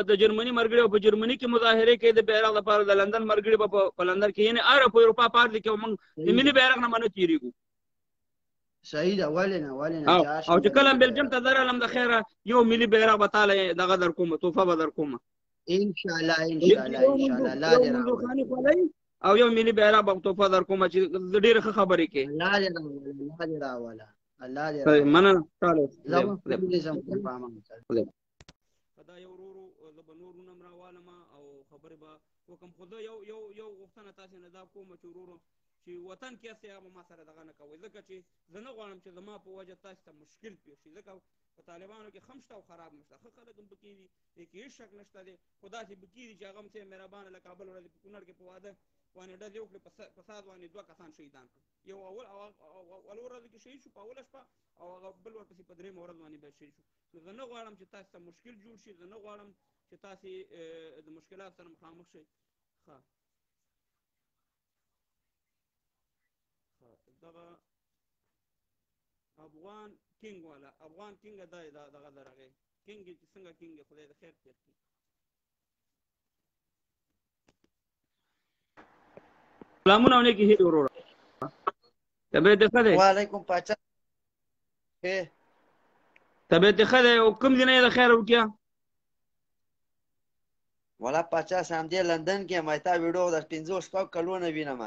د جرمني ملګري په جرمني کې مظاهرې کوي د بیرغ لپاره، د لندن ملګري په لندن کې، یعنې هر په اروپا پار دي کې موږ د ملي بیرغ نه نه تېرېږو. صحیح ده. ولې نه او چې کله بلجیم ته درغلم د خیره یو ملي بیرغ به تاله دغه در کومه تحفه به در کومه انشاءالله. الله دې راولي. او یو ملي بیرغ به تحفه در کومه چې ډېرې ښه خبرې کوي. الله دې راوله. مننه. دا یو ورورو زه به نور نوم راوالمه او خبرې به وکړم، خو زه یو غوښتنه تاسې نه دا کوم چې ورورو چې وطن کې هسې هغه ما سره دغه نه کوئ، ځکه چې زه نه غواړم چې زما په وجه تاسې ته مشکل پېښ شي، ځکه په طالبانو کې ښه شته او خراب هم شته، ښه خلک هم پکې دي، دې کې هېڅ شک نشته دی، خو داسې پکې دي چې هغه هم څه مهربانه لکه بل ورځ په کونړ کې په واده باندې ډزې وکړې، فساد باندې 2 کسان شهیدان کړل، یو اول ورځ کې شهید شو په اوله شپه، او هغه بل ورپسې په 3مه ورځ باندې بیا شهید شو. نو زه نه غواړم چې تاسې ته مشکل جوړ شي، زه نه غواړم چې تاسې د مشکلات سره مخامخ شئ. ښه دغه افغان کینګ والا افغان کینګ دغه درغې کینګ چې څنګه کینګ خدای د خیر تیر کړي. سلامونه علیکم هی وروره. طبیعت ښه دی؟ وعلیکم پاچا. طبیعت ښه دی؟ او کوم ځای نه د خیر روغتیا؟ ولا پاچا سم دی لندن کې ما تا ویډیو د 50 شپږ کلونه وینم.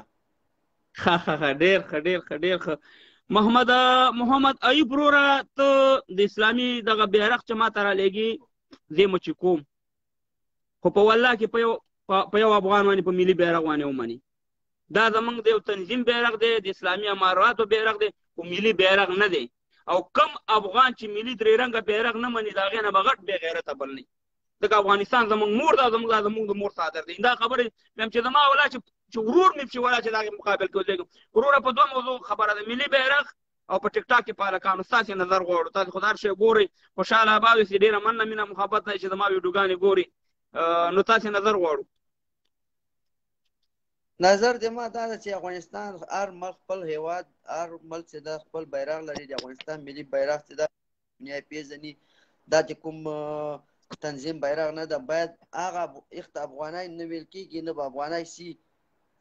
ښه ډېر ښه ډېر ښه ډېر ښه. محمد ایوب وروره ته د اسلامي دغه بیرغ چې ما ته رالیږي زه مو چې کوم خو په والله کې په یو افغان باندې په ملي بیرغ باندې ومني. دا زمونږ د یو تنظیم بیرغ دی، د اسلامي اماراتو بیرغ دی، خو ملي بیرغ نه دی. او کم افغان چې ملي درې رنګه بیرغ نه مني د هغې نه به غټ بې غیرته بل نه وي. ځکه افغانستان زمونږ مور ده، زمونږ د مور څادر دی. دا خبرې ویم چې زما ولا چې ورور مې پسې ولا چې د هغې مقابل کې ودرېږم. وروره په دوه موضوع خبره ده، ملي بیرغ او په ټیک ټاک کې په هلکانو. ستاسې نظر غواړو، تاسې خو دا هر شی ګورئ، خوشحاله آباد اوسئ، ډېره مننه مینه محبت نه چې زما ویډیوګانې ګورئ. نو تاسې نظر غواړو. نظر د ما دا ده چې افغانستان هر ملک خپل هیواد، هر ملک چې دا خپل بیرغ لري. د افغانستان ملي بیرغ چې دا دنیا پیژني، دا چې کوم تنظیم بیرغ نه ده، باید هغه اخت افغانای نه ویل کېږي، نه به افغانای سي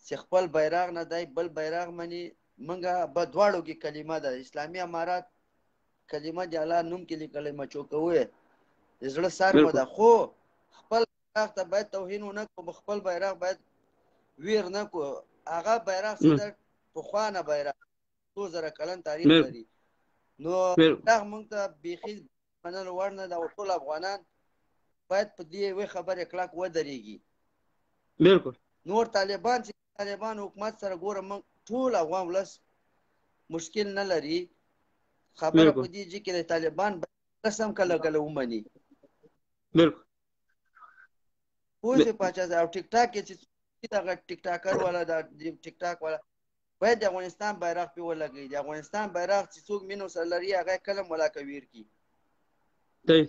چې خپل بیرغ نه دی بل بیرغ مني. منګه به دواړو کې کلمه ده، اسلامي امارات کلمه د الله نوم کې لیکلی مچوکوي د زړه سرمه ده، خو خپل بیرغ ته باید توهین ونه کړو، خپل بیرغ باید ویر نه کو. هغه بیرغ چې د پخوانه بیرغ 2000 کلن تاریخ لري، نو بیرغ موږ ته بیخي منلو وړ نه ده. او ټول افغانان باید په دې یوې خبرې کلک ودرېږي. بالکل. نور طالبان چې طالبان حکومت سره ګوره، موږ ټول افغان ولس مشکل نه لري. خبره په دې چې د طالبان قسم کله کله ومني. بالکل. پوه شئ پاچا صاحب. او ټیک ټاک کې چې دغه ټیک ټاکر والا د ټیک ټاک والا باید د افغانستان بیرغ پې ولګوي. د افغانستان بیرغ چې څوک مینو سره لري هغه کله ملاکه ویر کړي.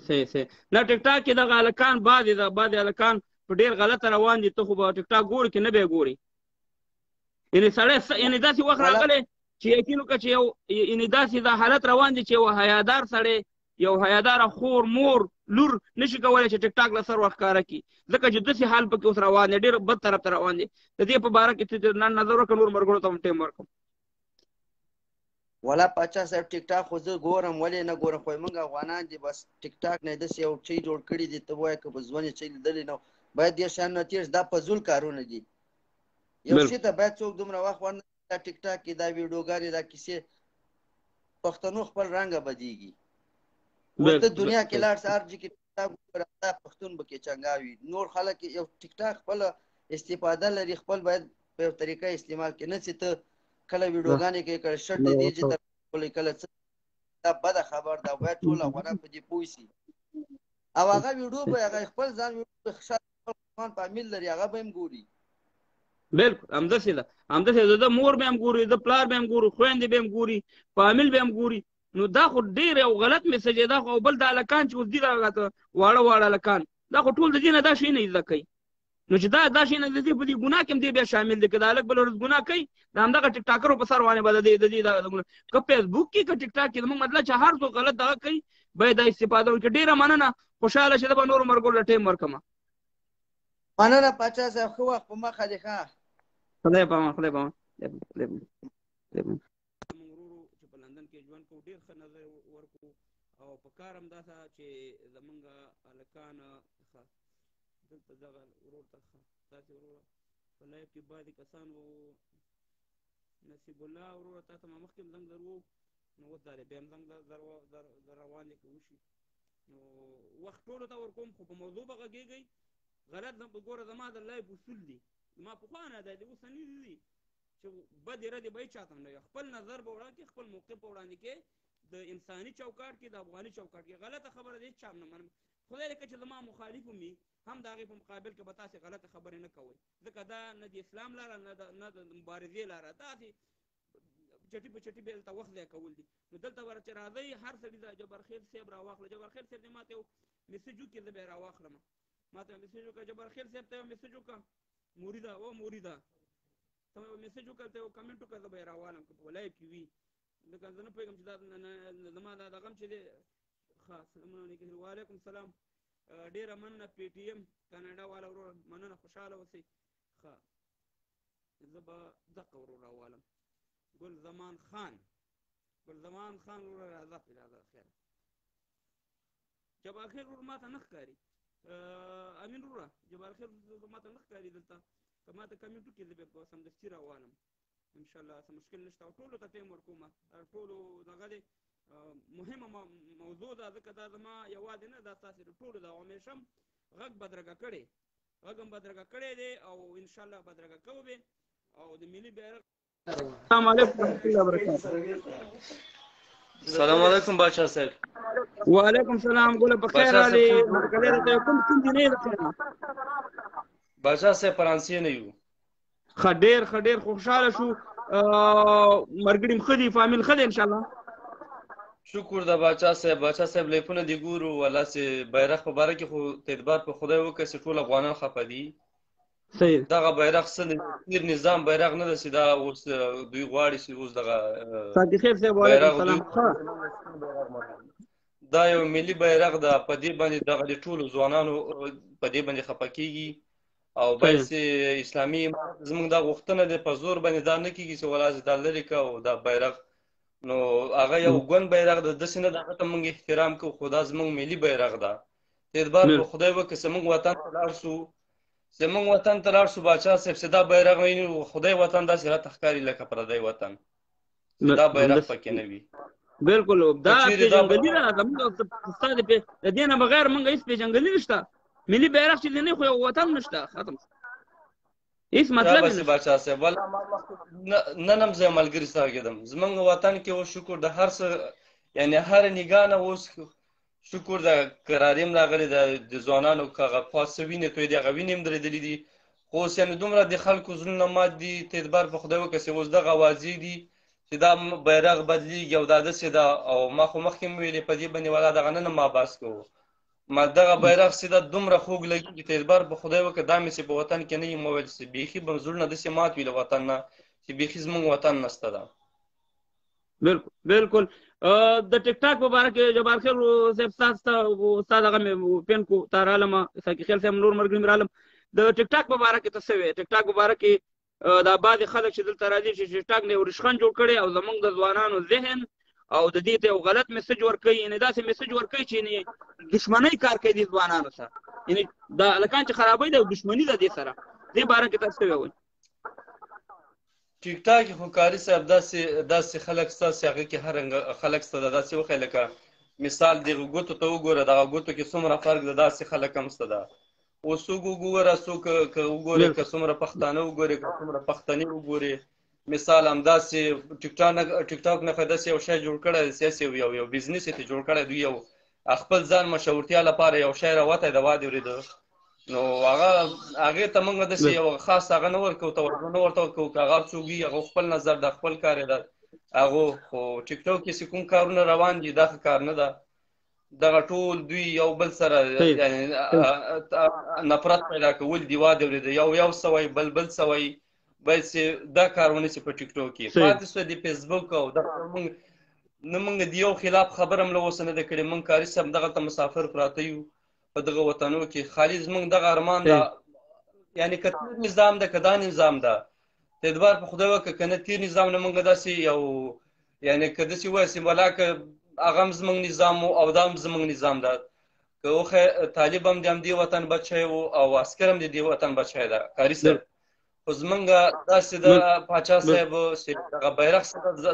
صحیح. نه ټیک ټاک کې دغه هلکان بعضې هلکان په ډېر غلطه روان دي. ته خو به ټیک ټاک ګورې که نه به یې ګورې. یعنې سړی یعنې داسې وخت راغلی چې یقین وکړه چې یعنې داسې دا حالت روان دي چې یو حیادار سړی، یو حیاداره خور، مور، لور نشي کولی چې ټیک ټاک له سر ورښکاره کړي، ځکه چې داسې حال پکې اوس روان دی، ډېر بد طرف ته روان دی. د دې په باره کې نظر وکړه، نور ملګرو ته هم ټایم ورکړم. ولا پاچا صاحب ټیک ټاک خو زه ګورم، ولې نه ګورم، خو موږ افغانان دي بس ټیک ټاک نه داسې یو شی جوړ کړي دي. ته وایې که په ژوند یې شی لیدلی نه باید دې شیان نه تېر. دا فضول کارونه دي. یو شي ته باید څوک دومره وخت ورنه. دا ټیک ټاک کې دا ویډیوګانې دا کیسې پښتنو خپل رنګه بدیږي. ورته دنیا کې لاړ سه هر ځای کې ټیک ټاک وګوره، دا پښتون به کې چنګاوي. نور خلک یو ټیک ټاک خپله استفاده لري، خپل باید په یو طریقه استعمال کړي، نه چې ته کله ویډیوګانې کې کله شرط دی چې درکولی کله څه. دا بده خبر ده. باید ټول افغانان په دې پوه شي. او هغه ویډیو به هغه خپل ځان خپل فامیل لري هغه به هم ګوري. بالکل همداسې ده. د مور به هم ګوري، د پلار به هم ګوري، خویندې به هم ګوري، فامیل به هم ګوري. نو دا خو ډېر یو غلط میسج دی. دا خو بل د هلکان چې اوس دي واړه هلکان، دا خو ټول د دې نه دا شی نه زده کوي. نو چې دا شی نه د دې په دې ګناه کې هم دی بیا شامل دی. که د هلک بله ورځ ګناه کوي د همدغه ټیک ټاکرو په سر باندې به د دې که فیسبوک کې که ټیک ټاک کې زموږ مطلب چې هر څوک غلط دغه کوي باید دا استفاده وکړي. ډېره مننه، خوشحاله شه. زه به نورو ملګرو له ټایم ورکړم. مننه پاچا صاحب، ښه وخت په مخه دی. ښه خدای پامان. موږ ورورو چې په لندن کې ژوند کوو ډېر ښه نظر ورکړو. او په کار همداسه چې زمونږ هلکان دلته دغه ورور ته تاسې وروره په لایف کې بعضې کسان وو، نصیب الله وروره تا ته ما مخکې هم زنګ در وو، نو اوس دا دی بیا هم زنګ در روان دی که وشي. نو وخت ټولو ته ورکوم، خو په موضوع به غږېږئ. غلط ګوره زما د لایف اصول دي، زما پخوا نه دی، د اوسني نه دي چې بدې ردې به هېڅ چا ته هم نه وي. خپل نظر به وړاندې کړي، خپل موقف به وړاندې کړي د انساني چوکاټ کې، د افغاني چوکاټ کې. غلطه خبره د هېڅ چا هم نه منم. خدای دې کړي چې زما مخالف هم وي، هم د هغې په مقابل کې به تاسې غلطه خبرې نه کوئ، ځکه دا نه د اسلام لاره نه د مبارزې لاره، داسې چټي په چټي به دلته وخت ضایع کول دي. نو دلته به چې راځئ هر سړي د جبارخیل صاحب راواخله. جبارخیل صاحب دې ما ته یو میسج وکړي، زه به یې راواخلم. ما ته میسج وکړه جبارخیل صاحب ته یو میسج وکړه، مریده او مریده ته یو میسج وکړه، ته یو کمنټ وکړه، زه به یې راوالم که په لایف کې وي. ځکه زه نه پوهېږم چې دا زما دا دغه هم چې دی. ښه سلامونه علیکم. وعلیکم السلام. ډېره مننه پی ټي ایم کاناډا والا وروره، مننه، خوشحاله اوسئ. ښه زه به دقه ورور راوالم. ګل زمان خان وروره راځه، راځه خیر. جبارخیل ورور ما ته نه ښکاري. امین وروره جبار خیر ما ته نه ښکاري دلته که ما ته کمنټ وکړي زه بیا په سمدستي راوالم انشاءالله څه مشکل نشته او ټولو ته ټایم ورکوم ټولو دغه دی مهمه موضوع ده ځکه دا زما یوازې نه دا ستاسې د ټولو ده او همیشه هم غږ بدرګه کړی غږ هم بدرګه کړی دی او انشاءالله بدرګه کوو به او د ملي بیرغ السلام علیکم ورحمة الله وبرکاته. السلام علیکم بادشاہ صاحب. وعلیکم السلام ګوله په خیر راغلې مرکزي ته کوم دینه ده بادشاہ صاحب فرانسې نه یو ښه ډېر خوشحاله شو مرګړي مخدي فامیل خدي ان شاء الله شکر د بادشاہ صاحب لیپونه دی ګورو والله سي بیرغ په باره کې خو اعتبار په خدای وکړي چې ټول افغانان خپه دي صحیح دغه بیرغ څه تیر نظام بیرغ نه ده چې دا اوس دوی غواړي چې اوس دغه ساتي خیر صاحب وعلیکم السلام دا یو ملي بیرغ ده په دې باندې دغه د ټولو ځوانانو په دې باندې خپه کیږي او باید چې اسلامي زموږ دا غوښتنه ده په زور باندې دا نه کیږي چې ولازم دا لري که او دا بیرغ نو هغه یو ګوند بیرغ ده داسې نه ده هغه ته موږ احترام کوو خو دا زموږ ملي بیرغ ده اعتبار په خدای وکړي چې موږ وطن ته لاړ شو بادشاہ صاحب چې دا بیرغ وینو خدای وطن داسې راته ښکاري لکه پردی وطن دا بیرغ پکې نه وي بالکل دا پیژنګلي ده زموږ ستا د دې نه بغیر موږ هېڅ پیژنګلي نشته ملي بیرغ چې نه خو یو وطن نشته ختم هیڅ مطلب نه بادشاہ صاحب والله ما نن هم زه ملګري سره کېدم زموږ وطن کې اوس شکر د هر څه یعنی هر نګاه نه اوس شکر د قراري هم راغلی د ځوانانو که هغه پاس څه وینې توی دي هغه وینې هم درېدلي دي خو اوس یعنې دومره د خلکو زړونه مات دي ته اعتبار په خدای وکړه چې اوس دغه اوازې دي چې دا بیرغ بدلېږي او دا داسې ده او ما خو مخکې مې ویلې په دې باندې والا دغه نن ما بحث کوو ما دغه بیرغ چې دا دومره خوږ لګېږي ته اعتبار په خدای وکړه دا مې چې په وطن کې نه یم وویل چې بیخي به زړونه داسې مات وي له وطن نه چې بیخي زموږ وطن نشته ده بالکل د ټیک ټاک په باره کې جبار خیر صاحب ستا دغه مې پین کو تا رالم ساقي خیل صاحب نور ملګري مې رالم د ټیک ټاک په باره کې ته څه وایې ټیک ټاک په باره کې دا بعضې خلک چې دلته راځي چې ټیک ټاک نه یو رشخند جوړ کړی او زموږ د ځوانانو ذهن او د دې ته یو غلط میسج ورکوي یعنې داسې میسج ورکوي چې دښمنۍ کار کوي دې ځوانانو سره یعنې دا هلکان چې خرابوي ده دښمني ده دې سره دې باره کې تاسو څه وایئ ټیک ټاک خو کاري صاحب داسې خلک ستاسې هغه کې هر خلک سته ده داسې وښیي لکه مثال دغه ګوتو ته وګوره دغه ګوتو کې څومره فرق ده داسې خلک هم سته ده اوس څوک وګوره څوک که وګورې که څومره پښتانه وګورې که څومره پښتنې وګورې مثال همداسې ټیک ټاک نه داسې یو شی جوړ کړی دی سیاسي یو بزنس یې جوړ کړی دوی یو خپل ځان مشهورتیا لپاره یو شی راوتی د وادي ورېده نو هغې ته موږ داسې یو خاص هغه نه ورکوو توجه نه ورته ورکوو که هغه څوک وي هغه خپل نظر ده خپل کار یې ده هغو خو ټیک ټاک کې چې کوم کارونه روان دي دا ښه کار نه ده دغه ټول دوی یو بل سره نفرت پیدا کول دي وادي ورېده یو څه وایي بل څه وایي باید چې دا کار ونشي په ټیک ټاک کې پاتې شوه د فیسبوک او دغه نه موږ د یو خلاف خبره هم له اوسه نه ده کړې موږ کاري صاحب دغلته مسافر پراته یو په دغه وطنو کې خالي زموږ دغه ارمان ده یعنې که تیر نظام ده که دا نظام ده اعتبار په خدای وکړه که نه تیر نظام نه موږ داسې یو یعنې که داسې ووایسي ولا که هغه هم زموږ نظام و او دا هم زموږ نظام ده که وښیه طالب هم د همدې وطن بچی و او عسکر هم د دې وطن بچی ده کاري صاحب خو زموږ داسې د پاچا صاحب چې دغه بیرغ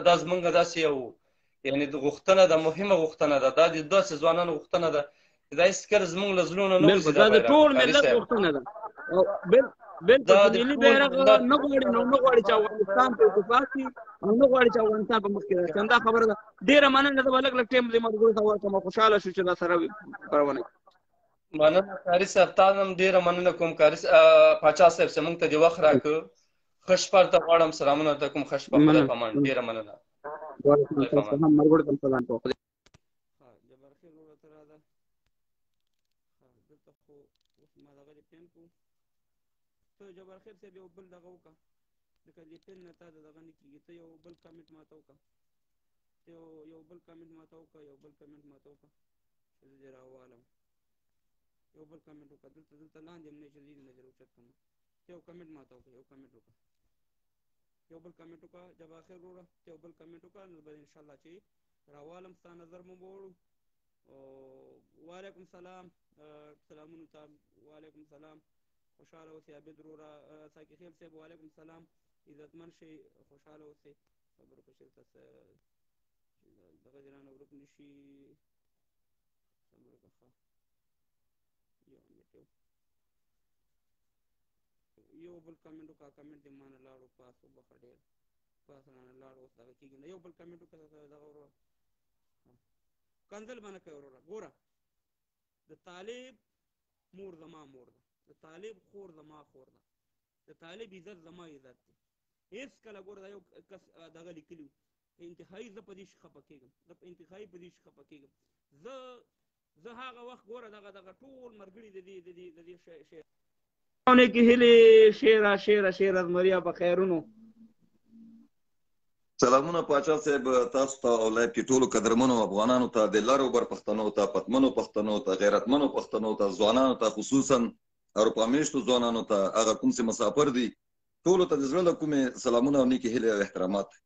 دا زموږ داسې یو یعنې غوښتنه ده مهمه غوښتنه ده دا د داسې ځوانانو غوښتنه ده دا هېڅکله زموږ له زړونو نه وځي دا د ټول ملت غوښتنه ده بالکل ملي بیرغ نه غواړي نو نه غواړي چې افغانستان په اتفاق شي او نه غواړي چې افغانستان په مخکې راشي همدا خبره ده ډېره مننه ده به لږ ټایم دې ملګرو ته ورکړم خوشحاله شو چې دا سره پرونه مننه کاري صاحب تا هم ډېره مننه کوم کاري پاچا صاحب چې موږ ته دې وخت راکړه ښه شپه درته غواړم سلامونه درته کوم ښه شپه خدای په امان ډېره مننه ملګرو ته سلام کوم جبار خیر وروره ته راځه دلته خو اوس ما دغه دې پین کړو ته جبار خیر صاحب یو بل دغه وکړه لکه دې پین نه تا د دغه نه کېږي ته یو بل کامنټ ماته وکړه یو بل کامنټ ماته وکړه چې زه دې راوالم یو بل کامنټ وکړه دلته لاندې هم نه چې زه دې نظر اوچت کړم یو کامنټ ماته وکړه یو بل کامنټ وکړه جبار خیر وروره یو بل کامنټ وکړه نو به انشاءالله چې راوالم ستا نظر مو به وړو وعلیکم سلام سلامونو ته وعلیکم سلام خوشحاله اوسئ عابد وروره ساقي خیل صاحب وعلیکم سلام عزتمن شئ خوشحاله اوسئ خبرو په چېرته دغه دې رانه ورک نه شي خبرو که ښه یو بل کمنټ وکړه کمنټ دې ما نه لاړو پاس وبخښه ډېر پاس رانه لاړو اوس دغه کېږي نه یو بل کمنټ وکړه دغه وروره کنځل به نه کوې وروره ګوره د طالب مور زما مور ده د طالب خور زما خور ده د طالب عزت زما عزت دی هېڅکله ګوره دا یو کس دغه لیکلي انتهایي زه په دې شي خفه کېږم زه انتهایي په دې شي خفه کېږم زه هغه وخت ګوره دغه ټول ملګري د دې شی کې هیلې شیره زمریا په خیرونو سلامونه پاچا صاحب تاسو ته او لایب کې ټولو قدرمنو افغانانو ته د لارو بر پښتنو ته پتمنو پښتنو ته غیرتمنو پښتنو ته ځوانانو ته خصوصا اروپا میشتو ځوانانو ته هغه کوم چې مسافر دي ټولو ته د زړه له کومې سلامونه او نیکې هیلې او احترامات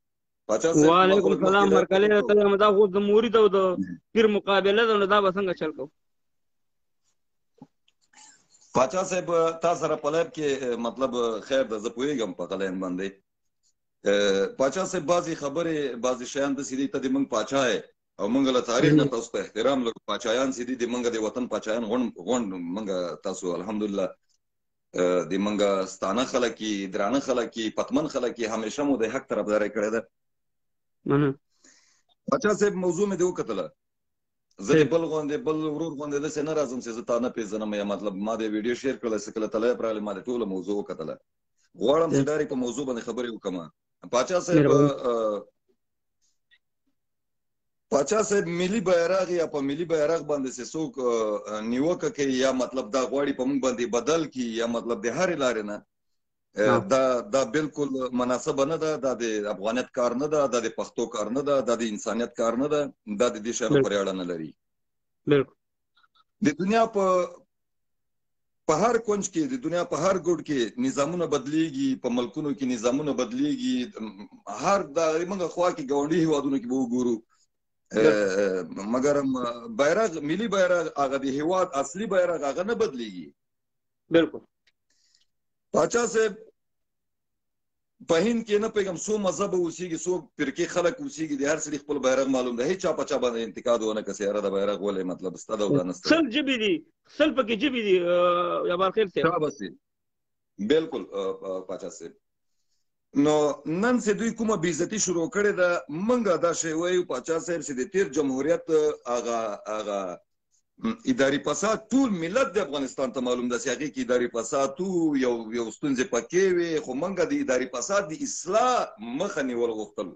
پاچا صاحب وعلیکم سلام هرکلی ته دا خو د مورید او د پیر مقابله ده نو دا به څنګه چل کوو پاچا صاحب تا سره په لایب کې مطلب خیر ده زه پوهېږم په غلین باندې پاچا صاحب بعضې خبرې بعضې شیان داسې دي ته د موږ پاچا یې او موږ له تاریخ نه تاسو ته احترام لرو پاچایان چې دي د موږ د وطن پاچایان غونډ موږ تاسو الحمدلله د موږ ستانه خلک یي درانه خلک یي پتمن خلک یي همیشه مو د حق طرفداري کړې ده پاچا صاحب موضوع مې دې وکتله زه د بل ورور غوندې داسې نه راځم چې زه تا نه پېژنم یا مطلب ما د ویډیو شیر کړله چې کله طلایب راغلی ما د ټوله موضوع وکتله غواړم چې ډایرکټ په موضوع باندې خبرې وکړم پاچا صاحب ملي بیرغ یا په ملي بیرغ باندې چې څوک نیوکه کوي یا مطلب دا غواړي په موږ باندې بدل کړي یا مطلب د هرې لارې نه دا بالکل مناسبه نه ده دا د افغانیت کار نه ده دا د پښتو کار نه ده دا د انسانیت کار نه ده دا د دې شیانو پورې اړه نه لري د دنیا په هر کونج کې د دنیا په هر ګوټ کې نظامونه بدلیږي په ملکونو کې نظامونه بدلیږي هر د موږ خوا کې ګاونډي هیوادونو کې به وګورو مګر بیرغ ملي بیرغ هغه د هیواد اصلي بیرغ هغه نه بدلیږي بالکل پاچا صاحب په هند کې نه پیغام څو مذهب اوسېږي څو فرقې خلک اوسېږي د هر سړي خپل بیرغ معلوم ده هیڅ چا په چا باندې انتقاد ونه کړي یاره د بیرغ ولې مطلب ستا ده او دا نسته سل ژبې دي سل پکې ژبې دي جبار خیل صاحب بالکل پاچا صاحب نو نن چې دوی کومه بېعزتي شروع کړې ده موږ دا شی وایو پاچا صاحب چې د تیر جمهوریت هغه اداري فساد ټول ملت د افغانستان ته معلوم ده چې هغې کې اداري فساد یو ستونزې پکې وې خو موږ د اداري فساد د اصلاح مخه نیول غوښتل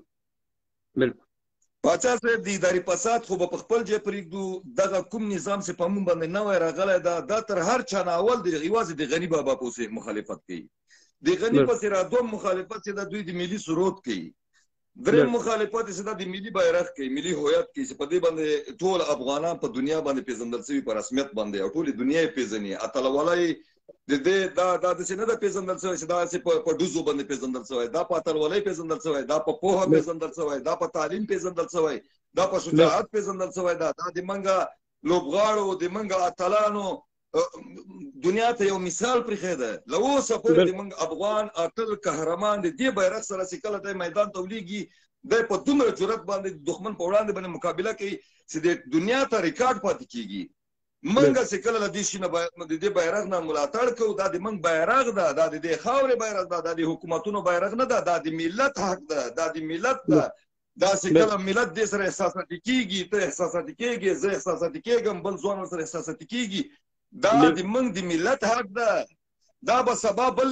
پاچا صاحب د اداري فساد خو به په خپل ځای پرېږدو دغه کوم نظام چې په موږ باندې نوی راغلی دا تر هر چا نه اول یوازې د غني بابا پسې مخالفت کوي د غني پسې را دوم مخالفت چې د دوی د ملي سرود کوي دریم مخالفت چې د ملي بیرغ کوي ملي هویت کوي چې په دې باندې ټول افغانان په دنیا باندې پیژندل شوي په رسمیت باندې او ټولې دنیا یې پیژني اتلولۍ د دې دا داسې نه ده پیژندل شوی چې داسې په ډوزو باندې پیژندل شوی دا په اتلولۍ پیژندل شوی دا په پوهه پیژندل شوی دا په تعلیم پیژندل شوی دا په شجاعت پیژندل شوی دا د موږ لوبغاړو د موږ اتلانو دنیا ته یو مثال پرېښی ده له اوسه پورې د موږ افغان اتل قهرمان د دې بیرغ سره چې کله دی میدان ته ولیږي دی په دومره جرأت باندې د دښمن په وړاندې باندې مقابله کوي چې د دنیا ته ریکارډ پاتې کېږي موږ چې کله له دې شي نه د دې بیرغ نه ملاتړ کوو دا د موږ بیرغ ده دا د دې خاورې بیرغ ده دا د حکومتونو بیرغ نه ده دا د ملت حق ده دا د ملت ده دا چې کله ملت دې سره احساساتي کېږي ته احساساتي کېږي زه احساساتي کېږم بل ځوان ورسره احساساتي کېږي دا د موږ د ملت حق ده دا به سبا بل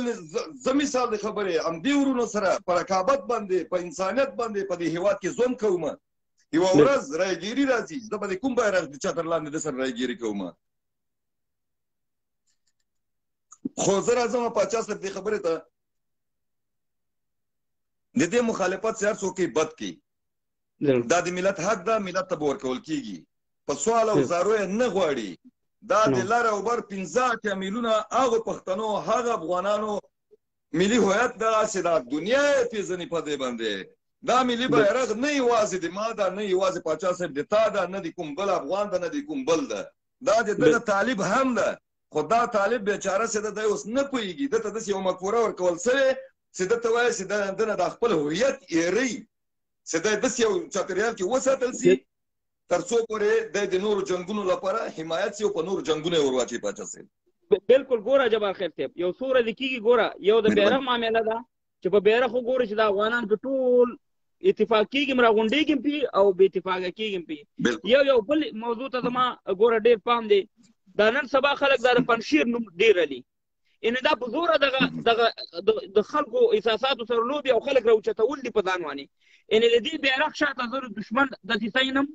زه مثال د خبرې همدې ورونو سره په رقابت باندې په انسانیت باندې په دې هېواد کې ژوند کوم یوه ورځ رایګیري راځي زه به د کوم بیرغ د چتر لاندې د سره رایګیري کوم خو زه راځم پاچا صاحب دې خبرې ته د دې مخالفت چې هر څوک یې بد کوي دا د ملت حق ده ملت ته به ورکول کېږي په سوال او زارو یې نه غواړي دا د لر او بر 15 میلیونه هغو پښتنو هغه افغانانو ملي هویت ده چې دا دنیا یې پېژني په دې باندې دا ملي بیرغ نه یوازې د ما ده، نه یوازې پاچا صاحب د تا ده، نه د کوم بل افغان ده، نه د کوم بل ده، دا د دغه طالب هم ده. خو دا طالب بیچاره چې ده دی اوس نه پوهېږي، ده ته داسې یو مفکوره ورکول سوې چې ده ته وایي چې ده نه د خپل هویت ایرئ، چې دی داسې یو چاپېریال کې وساتل سي تر څو پورې دی د نورو جنګونو لپاره حمایت سي او په نورو جنګونو یې ور واچوي پاچا صاحب. بالکل ګوره جبار خیر صاحب، یو څو ورځې کېږي ګوره یو د بیرغ معامله ده چې په بیرغ خو ګوره چې د افغانان په ټول اتفاق کېږي راغونډېږي پې او بې اتفاقه کېږي پې. یو بل موضوع ته زما ګوره ډېر پام دی، دا نن سبا خلک دا د پنجشیر نوم ډېر علي، یعنې دا په زوره دغه د خلکو احساساتو سره لوبې او خلک راوچتول دي په ځان باندې. یعنې د دې بیرغ شاته زه دښمن دسیسه ینم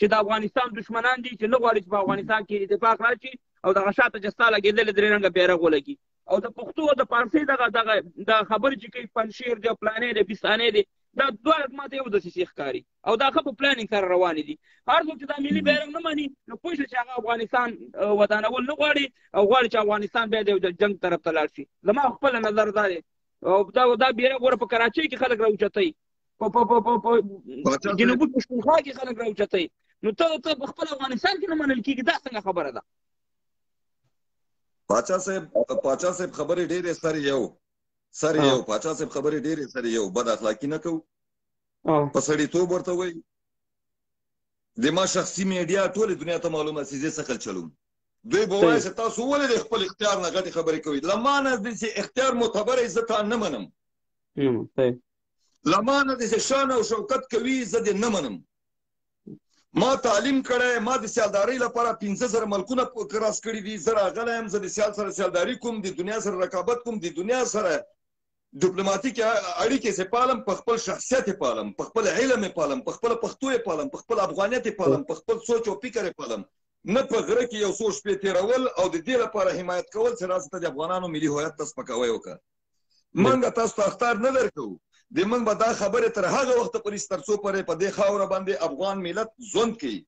چې د افغانستان دښمنان دي چې نه غواړي چې په افغانستان کې اتفاق راشي او دغه شاته چې ستا لګېدلې درې رنګه بیرغ ولګي. او د پښتو او د پارسۍ دغه خبرې چې کوي پنجشیر دی، پلانې دی، بستانې دی، دا دواړه ماته یو دسیسې ښکاري او دا ښه په پلانینګ سره روانې دي. هر څوک چې دا ملي بیرغ نه مني نو پوه شه چې هغه افغانستان ودانول نه غواړي او غواړي چې افغانستان بیا د جنګ طرف ته لاړ شي. زما خپله نظر دا دی. او دا بیرغ ګوره په کراچۍ کې خلک راوچتوي، په جنوبي پښتونخوا کې خلک راوچتوي، نو ته په خپل افغانستان کې نه منل کېږي، دا څنګه خبره ده؟ پاچا صاحب خبرې ډېرې سر یو پاچا صاحب خبرې ډېرې سر یو بد اخلاقي نه کوو، په سړیتوب ورته وایي. د ما شخصي میډیا ټولې دنیا ته معلومه چې زه څه چلوم. دوی به وایي چې تاسو ولې د خپل اختیار نه غټې خبرې کوئ. له ما نه داسې اختیار معتبره زه تا نه منم، له ما نه داسې شان او شوکت کوي زه دې نه منم. ما تعلیم کړی، ما د سیالدارۍ لپاره 15,000 ملکونه کراس کړي دي، زه راغلی یم، زه د سیال سره سیالداري کوم، د دنیا سره رقابت کوم، د دنیا سره ډیپلوماټیک اړیکې یې پالم، په خپل شخصیت یې پالم، په خپل علم یې پالم، په خپله پښتو یې پالم، په خپل افغانیت یې پالم، په خپل سوچ او فکر یې پالم، نه په غره کې یو څو شپې تېرول او د دې لپاره حمایت کول چې راځه ته د افغانانو ملي هویت ته سپکاوی وکړه. موږ تاسو ته اخطار نه درکوو، د موږ به دا خبرې تر هغه وخته پورې تر څو پورې په دې خاوره باندې افغان ملت ژوند کوي.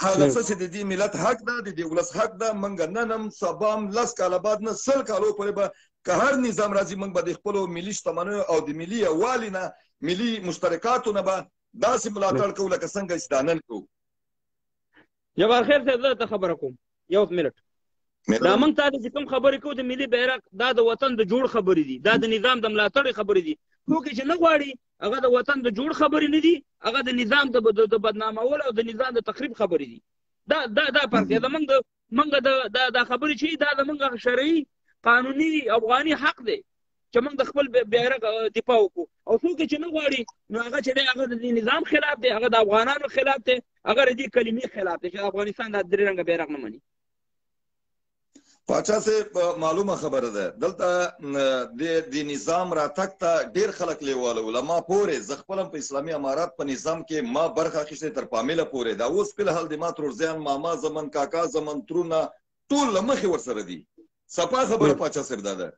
هغه څه چې د دې ملت حق ده، د دې ولس حق ده، موږ نن هم سبا هم 10 کاله بعد نه 100 کالو پورې به که هر نظام راځي موږ به د خپلو ملي شتمنیو او د ملي یووالي نه، ملي مشترکاتو نه به داسې ملاتړ کوو لکه څنګه چې دا نن کوو. جبار خیر صاحب زه ته خبره کوم یو منټ. دا موږ ته چې کوم خبرې کوو د ملي بیرغ، دا د وطن د جوړ خبرې دي، دا د نظام د ملاتړ خبرې دي. څوک چې نه غواړي هغه د وطن د جوړ خبرې نه دي، هغه د نظام د بدنامول او د نظام د تخریب خبرې دي. دا فرق دی. موږ دا خبرې چې دا زموږ شرعي قانوني افغاني حق دی چې موږ د خپل بیرغ دفاع وکړو. او څوک چې نه غواړي نو هغه چې دی هغه د نظام خلاف دی، هغه د افغانانو خلاف دی، هغه د دې کلمې خلاف دی چې افغانستان د درې رنګه بیرغ نه مني. پاچا صاحب معلومه خبره ده، دلته د نظام راتګ ته ډېر خلک لیواله وو. له ما پورې زه خپل هم په اسلامي امارات په نظام کې ما برخه اخیستې تر پامله پورې. دا اوس فلحال د ما ترورزیان ماما زمن کاکا زمن ترونه ټول له مخې ورسره دي. صفا خبره پاچا صاحب دا ده،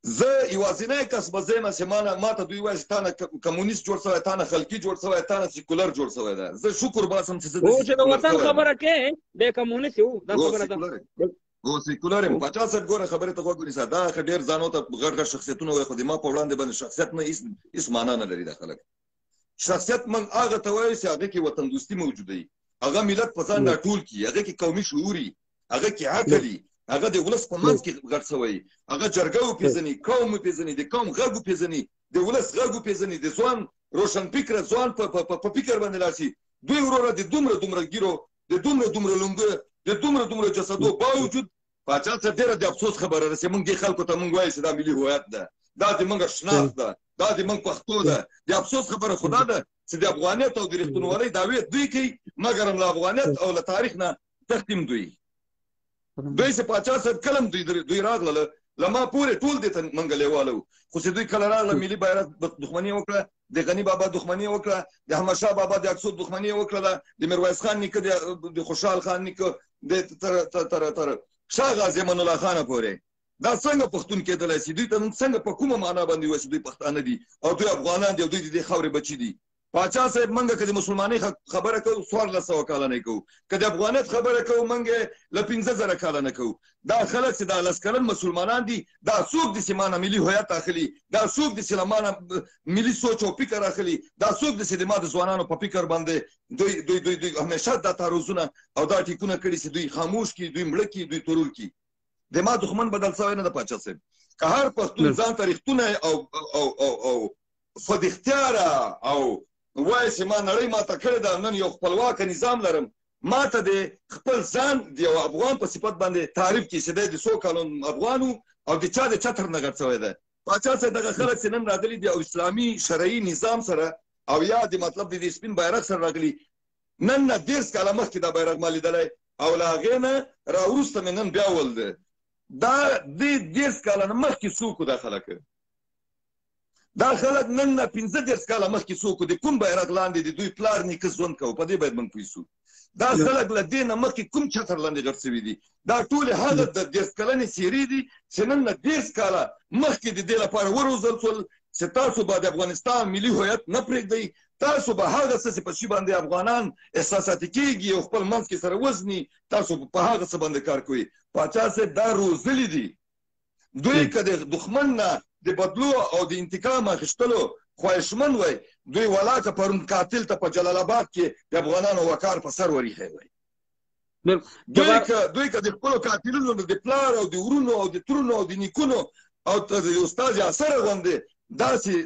زه یوازینی کس به زه یم چې ما ته دوی وایي چې تا نه کمونیست جوړ شوی، تا نه خلقي جوړ شوی، تا نه سیکولر جوړ شوی ده. زه شکر باسم چې زه د وطن خبره کوې د کمونیست یو، دا خبره ده او سیکولر یم. پاچا صاحب ګوره خبرې ته غوږ ونیسه، دا ډېر ځانو ته غټ غټ شخصیتونه وایي، خو د ما په وړاندې باندې شخصیت نه هېڅ معنا نه لري. دا خلک شخصیت موږ هغه ته وایو چې هغه کې وطن دوستي موجوده وي، هغه ملت په ځان راټول کړي، هغه کې قومي شعور وي، هغه کې عقل وي، هغه د ولس په منځ کې غټ شوی، هغه جرګه وپېژني، قوم وپېژني، د قوم غږ وپېژني، د ولس غږ وپېژني، د ځوان روشن فکره ځوان په فکر باندې لاړ شي. دوی وروره د دومره ګیرو، د دومره لونګه، د دومره جسدو باوجود پاچا صاحب ډېره د افسوس خبره ده چې موږ دې خلکو ته موږ وایو چې دا ملي هویت ده، دا د موږ شناخت ده، دا د موږ پښتو ده. د افسوس خبره خو دا ده چې د افغانیت او د رښتونولۍ دعوې دوی کوي، مګر هم له افغانیت او له تاریخ نه تختیم دوی چې پاچا صاحب کلم دوی راغله له ما پورې ټول دې ته موږ لیواله وو، خو چې دوی کله راغله ملي بیرغ دښمني وکړه، د غني بابا دښمني وکړه، د احمدشاه بابا د اکسود دښمني وکړه، د میرویس خان نیکه د خوشحال خان نیکه تر شاه غازي امان الله خان پورې. دا څنګه پښتون کېدلی شي؟ دوی ته څنګه په کومه معنا باندې وایي چې دوی پښتانه دي او دوی افغانان دي او دوی د دې خاورې بچي دي؟ پاچا صاحب منګه که د مسلمانۍ خبره کوو 1400 کاله نه کوو، که د افغانیت خبره کوو منګه له 15,000 کاله نه کوو. دا خلک چې دا لس کلن مسلمانان دي، دا څوک دي چې مانه ملي هویت اخلي، دا څوک دي چې له مانه ملي سوچ او فکر اخلي، دا څوک دي چې د ما د ځوانانو په فکر باندې دوی همیشه دا تعرضونه او دا ټیکونه کړي چې دوی خاموش کړي، دوی مړه کړي، دوی تورول کړي. د ما دښمن بدل شوی نه د پاچا صاحب. که هر پښتون ځان ته رښتونه او خود اختیاره او وایي چې ما نړۍ ماته کړې ده، نن یو خپلواکه نظام لرم، ما ته د خپل ځان د یو افغان په صفت باندې تعریف کړي چې دی د 100 کالو افغان او د چا د چتر نه ګډ شوی دی. پاچا صاحب دغه خلک چې نن راغلي دي او اسلامي شرعي نظام سره او یا د مطلب د سپین بیرغ سره راغلي، نن نه 10 کاله مخکې دا بیرغ ما لیدلی او له هغې نه راوروسته مې نن بیا ولده. دا د 10 کاله نه مخکې څوک دا خلک؟ دا خلک نن نه 15 کاله مخکې څوک د کوم بیرغ لاندې د دوی پلار نیکه ژوند کوو؟ په دې باید موږ پوه شو. دا خلک له دې نه مخکې کوم چتر لاندې ګډ شوي دي؟ دا ټولې هغه د 10 کلنې څېرې دي چې نن نه 10 کاله مخکې د دې لپاره وروزل شول چې تاسو به د افغانستان ملي هویت نه پرېږدئ، تاسو به هغه څه چې په شي باندې افغانان احساساتي کېږي او خپل منځ کې سره وزني، تاسو په هغه څه باندې کار کوئ. پاچا صاحب دا روزلي دي دوی که د دښمن نه د بدلو او د انتقام اخیستلو خواهشمند وای، دوی ولاکه پرون قاتل ته په جلال آباد کې د افغانانو وقار په سر وریښی وای. دوی که د خپلو قاتلونو د پلار او د ورونو او د ترونو او د نیکونو او د استاد یاسر غوندې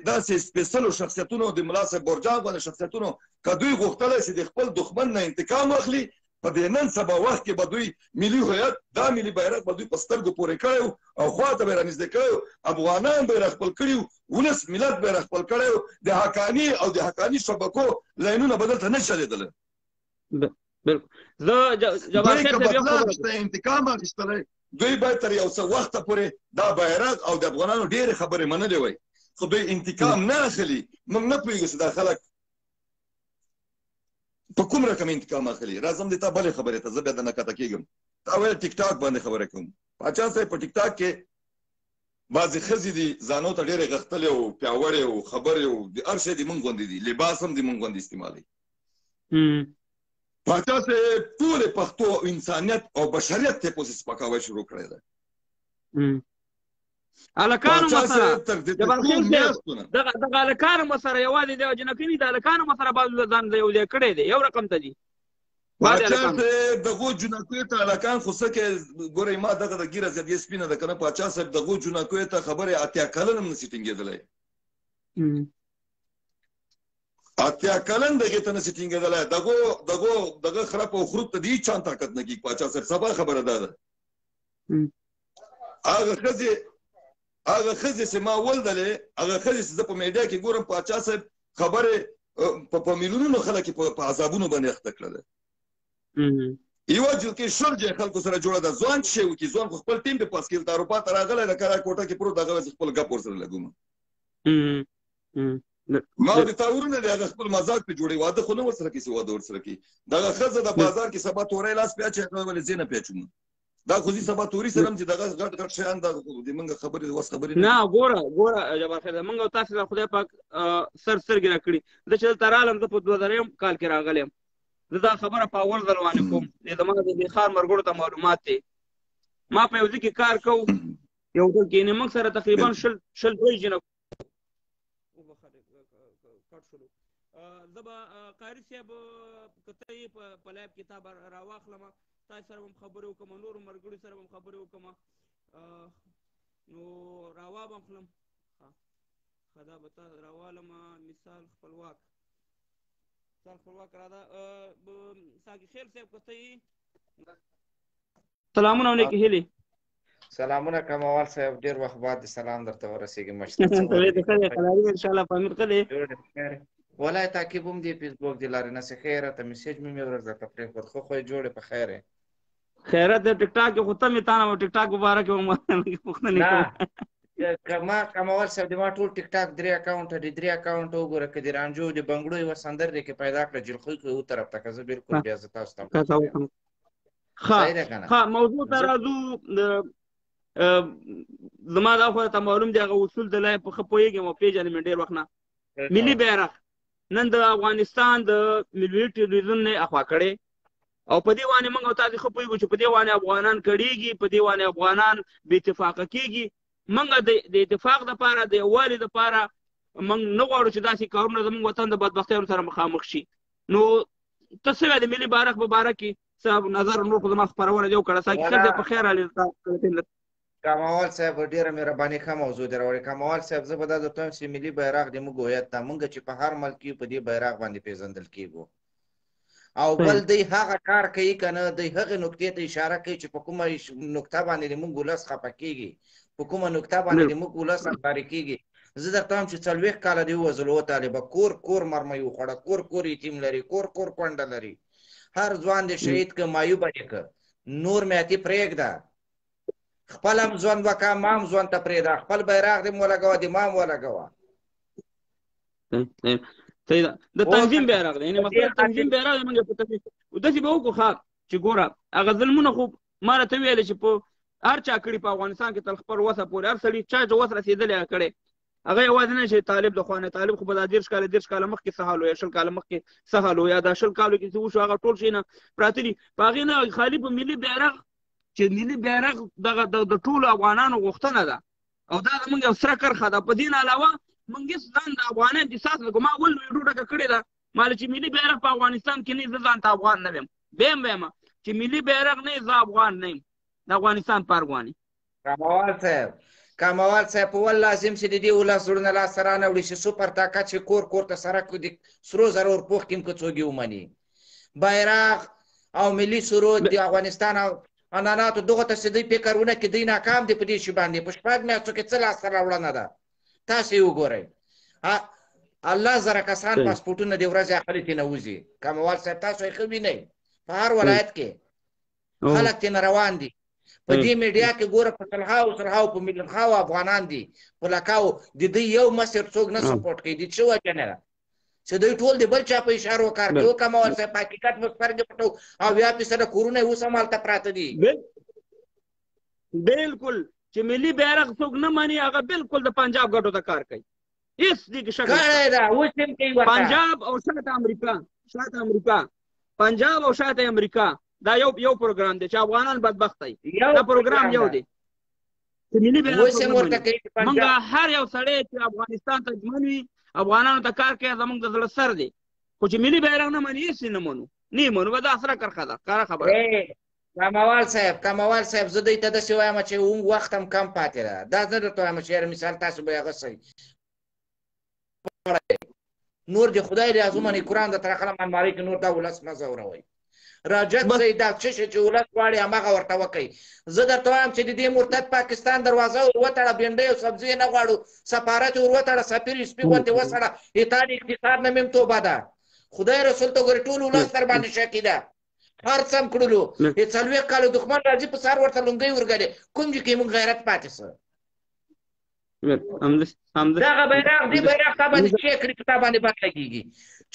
داسې سپېڅلو شخصیتونو د ملا صاحب برجان غوندې شخصیتونو که دوی غوښتلی چې د خپل دښمن نه انتقام اخلي، په دې نن سبا وخت کې به دوی ملي هویت دا ملي بیرغ به دوی په سترګو پورې کړی او خوا ته به یې رانږدې کړی، افغانان به یې راخپل کړي، ولس ملت به یې راخپل کړی، د حقاني او د حقاني شبکو لاینونه به دلته نه چلېدله. دوی که بدله اخیسته انتقام اخیستلی، دوی باید تر یو څه وخته پورې دا بیرغ او د افغانانو ډېرې خبرې منلې وای، خو دوی انتقام نه اخلي. موږ نه پوهېږو چې دا خلک په کوم رقم انتقام اخلي. راځم د تا بلې خبرې ته، زه بیا د نه کته کېږم. تا ویل ټیک ټاک باندې خبره کوم. پاچا صاحب په ټیک ټاک کې بعضې ښځې دي ځانو ته ډېرې غښتلې او پیاوړې او خبرې او د هر شی د موږ غوندې دي، لباس هم د موږ غوندې استعمالوي. پاچا صاحب ټولې پښتو انسانیت او بشریت ته پسې سپکاوی شروع کړی دی. الکانو مسره دغه الکانو مسره یوازې د جنکینی د الکانو مسره بعضو ځان یو ځای کړی دی، یو رقم ته دي. پاچا صاحب دغو جنکیو ته الکان خو څه کې ګورئ ما دغه د ګیره زیاتې سپینه ده که نه، پاچا صاحب دغو جنکیو ته خبرې 80 کلن هم نسي ټینګېدلی، 80 کلن دغې ته نسي ټینګېدلی. دغه خرپ او خروب ته د هېڅ چا طاقت نه کېږي. پاچا صاحب سبا خبره دا ده هغه ښځې چې ما ولدلې، هغه ښځې چې زه په میډیا کې ګورم، پاچا صاحب خبرې په میلیونونو خلک په عذابونو باندې اخته کړله. یوه جلکې شل جای خلکو سره جوړه ده، ځوان څه شی وکړي؟ ځوان خو خپل ټیم په پاس کې د اروپا ته راغلی د کرا کوټه کې پروت، هغه خپل ګپ ورسره لګوم. ما د تا ورونه دی هغه خپل مذاق پې جوړوي، واده خو نه ورسره کوي چې واده ورسره کوي. دغه ښځه د بازار کې سبا توری لاس پیاچي، هغه ولې زه نه پیاچوم؟ دا خو زه سبا توري سره هم چې دغه غټ غټ شیان د موږ خبرې وس خبرې نه. ګوره جبار خیر موږ او تاسو خدای پاک سترګې راکړي. زه چې دلته رالم زه په 2000 کال کې راغلی یم، زه دا خبره په اول ځل باندې کوم. زما د ښار مرګړو ته معلومات دی. ما په یو ځای کې کار کوو، یو ځل کې موږ سره تقریبا شل دوی جنه کټ شولو. زه به قاري صاحب که ته یې په لایب کتاب راواخلم، تاسو سره هم خبرې وکړم، نورو ملګرو سره هم خبرې وکړم، نو راوا به خلم خدا به تا راوالم. مثال خپلواک را ده ساقي خیر صاحب که ته یې. سلامونه علیکم هیلې. سلامونه کمال صاحب، ډېر وخت بعد سلام درته ورسېږي. مشته انشاءالله په امیر ښه دی. والله تعقیب هم دی فیسبوک دی لارې نه خیره ته میسیج مې ورځ درته پرېښود، خو خو یې جوړې په خیر یې. خیرت دی ټیک ټاک کې خو ته مې تا نه ټیک ټاک مبارک پوښتنه نه ما کمال صاحب د ما ټول ټیک ټاک 3 اکاونټ دي، 3 اکاونټ وګوره که د رانجو د بنګړو یوه سندر دی کې پیدا کړه جلخوی که یو طرف ته که زه بلکل بیا زه تاسو ته ښه موضوع ته راځو. زما دا خو ته معلوم دی هغه اصول د لایف په ښه پوهېږم او پېژنم ډېر وخت نه. ملي بیرغ نن د افغانستان د ملي ټلویزیون نه اخوا کړی او په دې باندې موږ او تاسو ښه پوهېږو چې په دې باندې افغانان کړېږي، په دې باندې افغانان بې اتفاقه کېږي. موږ د اتفاق دپاره د یووالي دپاره موږ نه غواړو چې داسې کارونه زموږ وطن د بدبختیانو سره مخامخ شي. نو ته څه وایې د ملي بیرغ په باره کې څه نظر نور خو زما خپرونه دې وکړه ساقي صاحب په خیر راغلی. کاموال صاحب ډیره مهرباني ښه موضوع دې راوړې. کاموال صاحب زه به دا درته وایم چې ملي بیرغ د موږ هویت ده، موږ چې په هر ملک کې په دې بیرغ باندې پېژندل کېږو. او بل دی هغه کار کوي که نه، دی هغې نکتې ته اشاره کوي چې په کومه نکته باندې د موږ ولس خفه کېږي، په کومه نکته باندې د موږ ولس همکاري کېږي. زه درته وایم چې 40 کاله دې ووژلو وطالبه، کور کور مرمۍ وخوړه، کور کور یتیم لري، کور کور کونډه لري، هر ځوان دې شهید که معیوبه دې که، نور میاتي پرېږده، خپل هم ژوند وکړه، ما هم ژوند ته پرېږده، خپل بیرغ دې م ولګوه، د ما هم ولګوه. د تنظیم بیرغ دی، یعنې مثلا تنظیم بیرغ دی، موږ په تنظیم داسې به وکړو ښه چې ګوره هغه ظلمونه خو ما راته ویلې چې په هر چا کړي په افغانستان کې تر خپل وسه پورې، هر سړي چا چې وس رسېدلی هغه کړی. هغه یوازې نه چې طالب د خوا نه، طالب خو په دا 30 کاله مخکې څه حال و یا 20 کاله مخکې څه حال و یا دا 20 کالو کې څه وشو، هغه ټول شیونه پراته دي. په هغې نه خالي په ملي بیرغ چې ملي بیرغ دغه د ټولو افغانانو غوښتنه ده او دا زموږ یو سره کرښه ده. په دې نه علاوه موږ هېڅ ځان د افغانۍ احساس نه کوو. ما اول یو ډوډه کړې ده ماله چې ملي بیرغ په افغانستان کې نه زه ځان ته افغان نه ویم، بیا هم وایم چې ملي بیرغ نه زه افغان نه یم د افغانستان په ارګواني. کاموال صاحب په ول لازم چې د دې ولس زړونه لاسته رانه وړي چې سوپر طاقت چې کور کور ته سړک د سرو زرو ورپوښ کې هم که څوک یې ومني. بیرغ او ملي سرود د افغانستان او عنعناتو دغه ته چې دوی فکر ونه کړي دوی ناکام دي په دې شي باندې. په 6 میاشتو کې څه لاسته راوړنه ده تاسو یې وګورئ. الله زره کسان پاسپورټونه د ورځې اخري ترې نه وځي. کاموال صاحب تاسو یې ښه وینئ په هر ولایت کې خلک ترې روان دي. په دې میډیا کې ګوره په سلهاو په میلیونخاو افغانان دي، په لکاو د دوی یو مصر څوک نه سپورټ کوي. د څه وجه نه ده چې دوی ټول د بل چا په اشارو کار کوي. کاموال صاحب په حقیقت موږ سترګې پټو او بیا پې سره کورونه یې اوس هم هلته پراته دي. بلکل چې ملي بیرغ څوک نه مني هغه بلکل د پنجاب ګټو ته کار کوي. هېڅ دې کې شک نشته. پنجاب او شاته امریکا پنجاب او شاته امریکا دا یو پروګرام دی چې افغانان بدبخت دی. دا پروګرام یو دی چې ملي بیرغ موږ هر یو سړی چې افغانستان ته ژمن وي افغانانو ته کار کوي زموږ د زړه سر دی. خو چې ملي بیرغ نه مني هېڅ نه منو به دا سره کرښه ده ښکاره خبره. کاموال صاحب زه دوی ته داسې وایم چې وخت هم کم پاتې ده. دا زه درته وایم چې یاره مثال تاسو به یې اغوسئ نور د خدای د ازمنې قرآن د طرقه منمارۍ کې نور دا ولس مه ځوروئ. راجد صاحب دا څه شی چې ولس غواړي هماغه ورته وکئ. زه درته وایم چې د دې مرتد پاکستان دروازه ور وتړه، بینډۍ او سبزي یې نه غواړو، سفارت ور وتړه، سفیر سپي غوندې وسړه، اتحاد اقتصاد نه مې توبه ده. خدای رسول ته ګورې ټول ولس در باندې شکي ده. هر څه هم کړلو 40 کاله دښمن راځي په سهار ورته لونګۍ ورګلې کوم ځای کې موږ غیرت پاتې څه. دغه بیرغ دې بیرغ تا باندې چې کړي په تا باندې بد لګېږي.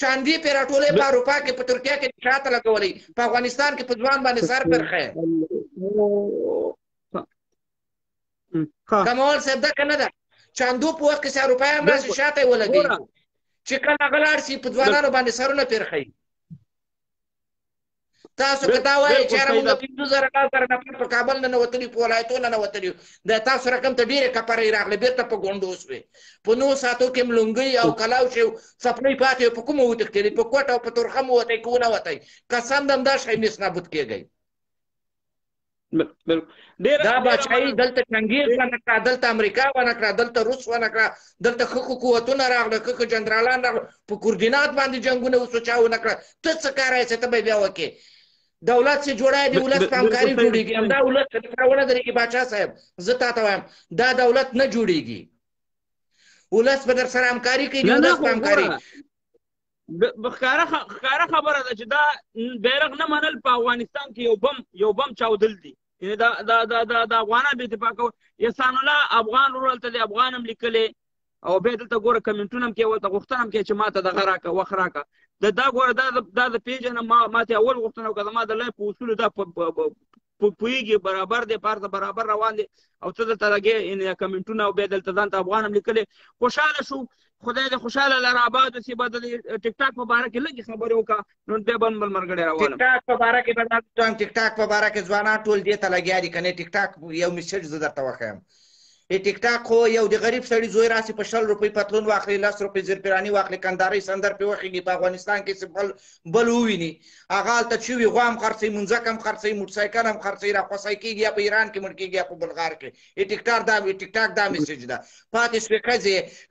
چاندي پې راټولې په اروپا کې په ترکیه کې شاته لګولئ، په افغانستان کې په ځوان باندې سر پرخی. کمال صاحب دا که نه ده چاندو په وخت کې چې اروپایان راشي شاته یې ولګوي چې کله هغه لاړ شي په ځوانانو باندې سرونه پرخی. تاسو که دا وایئ چې یاره موږ 50,000 نفر په کابل ننوتلي په ولایتو ننوتلي د تاسو رقم ته ډېرې کپرۍ راغلې بېرته په ګونډو وسوې. په 9 ساعتو کې ملونګۍ او کلاو شي څپلۍ پاتې په کومه وتښتېدې په کوټه او په تورخم ووتئ که ونه وتئ قسم دم دا شی مس نابود کېږئ. دا بادشاهي دلته چنګیز ونه کړه، دلته امریکا ونه کړه، دلته روس ونه کړه، دلته ښه قوتونه راغله، ښه جنرالان راغله، په کوردینات باندې جنګونه وسو چا ونه کړه. ته څه کار یې چې ته به بیا وکړې. دولت چې جوړای دی ولس په همکاري جوړېږي. همدا ولس چې سره ونه درېږي باچا صاحب زه تا ته وایم دا دولت نه جوړېږي. ولس به در سره همکاري کوي ولس په همکاري. ښکاره خبره ده چې دا بیرغ نه منل په افغانستان کې یو بم چاودل دي. یعنې د افغانان بې اتفاقه احسان الله افغان ورور هلته دی افغان هم لیکلی او بیا دلته ګوره کمنټونه هم کوي ورته غوښتنه هم کوي چې ما ته دغه راکړه وخت راکړه. دا ګوره دا د پېژنم ما ته اول غوښتنه وکړه زما د لای په اصولو دا پوهېږي برابر دی پار ته برابر روان دی او ته دلته لګې کمنټونه او بیا دلته ځان ته افغان هم لیکلی. خوشحاله شو خدای دې خوشحاله لره آباد وسي به د ټیک ټاک په باره کې لږې خبرې وکړه نو بیا به بل ملګری راولم. ټیک ټاک په باره کې به دا ټیک ټاک په باره کې ځوانان ټول دې ته لګیا دي که نه. ټیک ټاک یو میسج زه درته وښیم. ټیک ټاک خو یو د غریب سړي زوی راسي په 100 روپۍ پتلون واخلي 10 روپۍ زیرپیراني واخلي کندارۍ سندر پې وخېږي په افغانستان کې چې بل وویني هغه هلته چې وي غوا هم خرڅوي منځک هم خرڅوي موټرسایکل هم خرڅوي راخوسی کېږي یا په ایران کې مړ کېږي یا په بلغار کې. ټیک ټاک دا میسج ده. پاتې شوې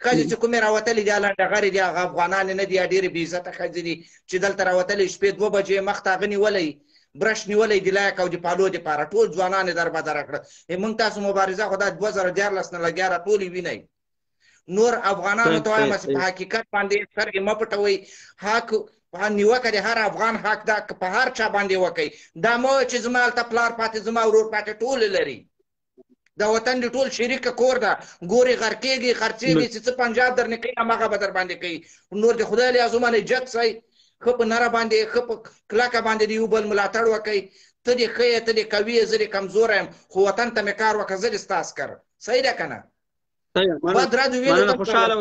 ښځې چې کومې راوتلې دي لنډغرې دي هغه افغانان نه دي ډېرې بې عزته ښځې دي چې دلته راوتلې شپې 2 بجې مخ ته هغه نیولی برش نیولی د لایق او د پالو دپاره ټول ځوانان یې دربدره کړه. موږ تاسو مبارزه خو دا 2014 نه لګیا را ټولې وینئ. نور افغانانو ته وایم چې په حقیقت باندې سترګې مه پټوئ. حق نیوکه د هر افغان حق ده که په هر چا باندې وکئ. دا مه وایئ چې زما هلته پلار پاتې زما ورور پاتې ټول لري. د وطن د ټول شریکه کور ده. ګورې غر کېږي خرڅېږي چې څه پنجاب درنه کوي هماغه به در باندې کوي. نور د خدای لیازمانه جت سئ ښه په نره باندې ښه په کلکه باندې د یو بل ملاتړ وکئ. ته دې ښه یې ته دې قوي یې زه دې کمزوره یم خو وطن ته مې کار وکړه زه دې ستا عسکر. صحیح ده که نه؟ بد رد ویلو خوشحاله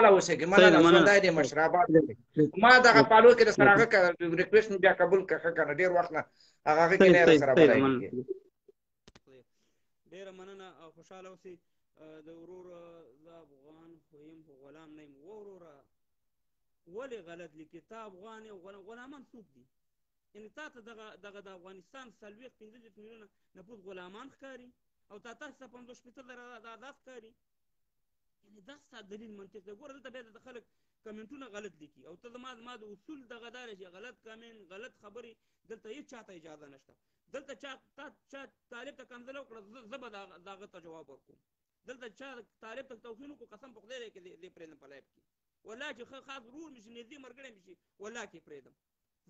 اوسېږي. مننه ژوندی دې مشر آباد ما دغه پالو کې د سره هغه ریکویسټ مې بیا قبول کړه ښه که نه ډېر وخت نه هغه کې نه سره بلای ډېره مننه او خوشحاله اوسئ. د ورور زه افغان خو یم خو غلام نه یم. وروره ولې غلط لیکي ته افغان یې غلامان څوک دي؟ یعنې تا ته دغه د افغانستان 40-50 میلیونه نفوس غلامان ښکاري او تاسو ته 50-60 زره دا ښکاري. یعنې دا ستا دلیل منطق دی. ګوره دلته بیا د خلک کمنټونه غلط لیکي او ته زما د اصول دغه دا دی چې غلط کمنټ غلط خبرې دلته هېڅ چا ته اجازه نشته. دلته چا طالب ته کنځله وکړه زه به د هغه ته جواب ورکوم. دلته چا طالب ته توهین وکړو قسم په خدای دی کې دې پرېږدم په لایف کې والله چې خاص ورور مې شي نږدې ملګری مې شي والله کې پرېږدم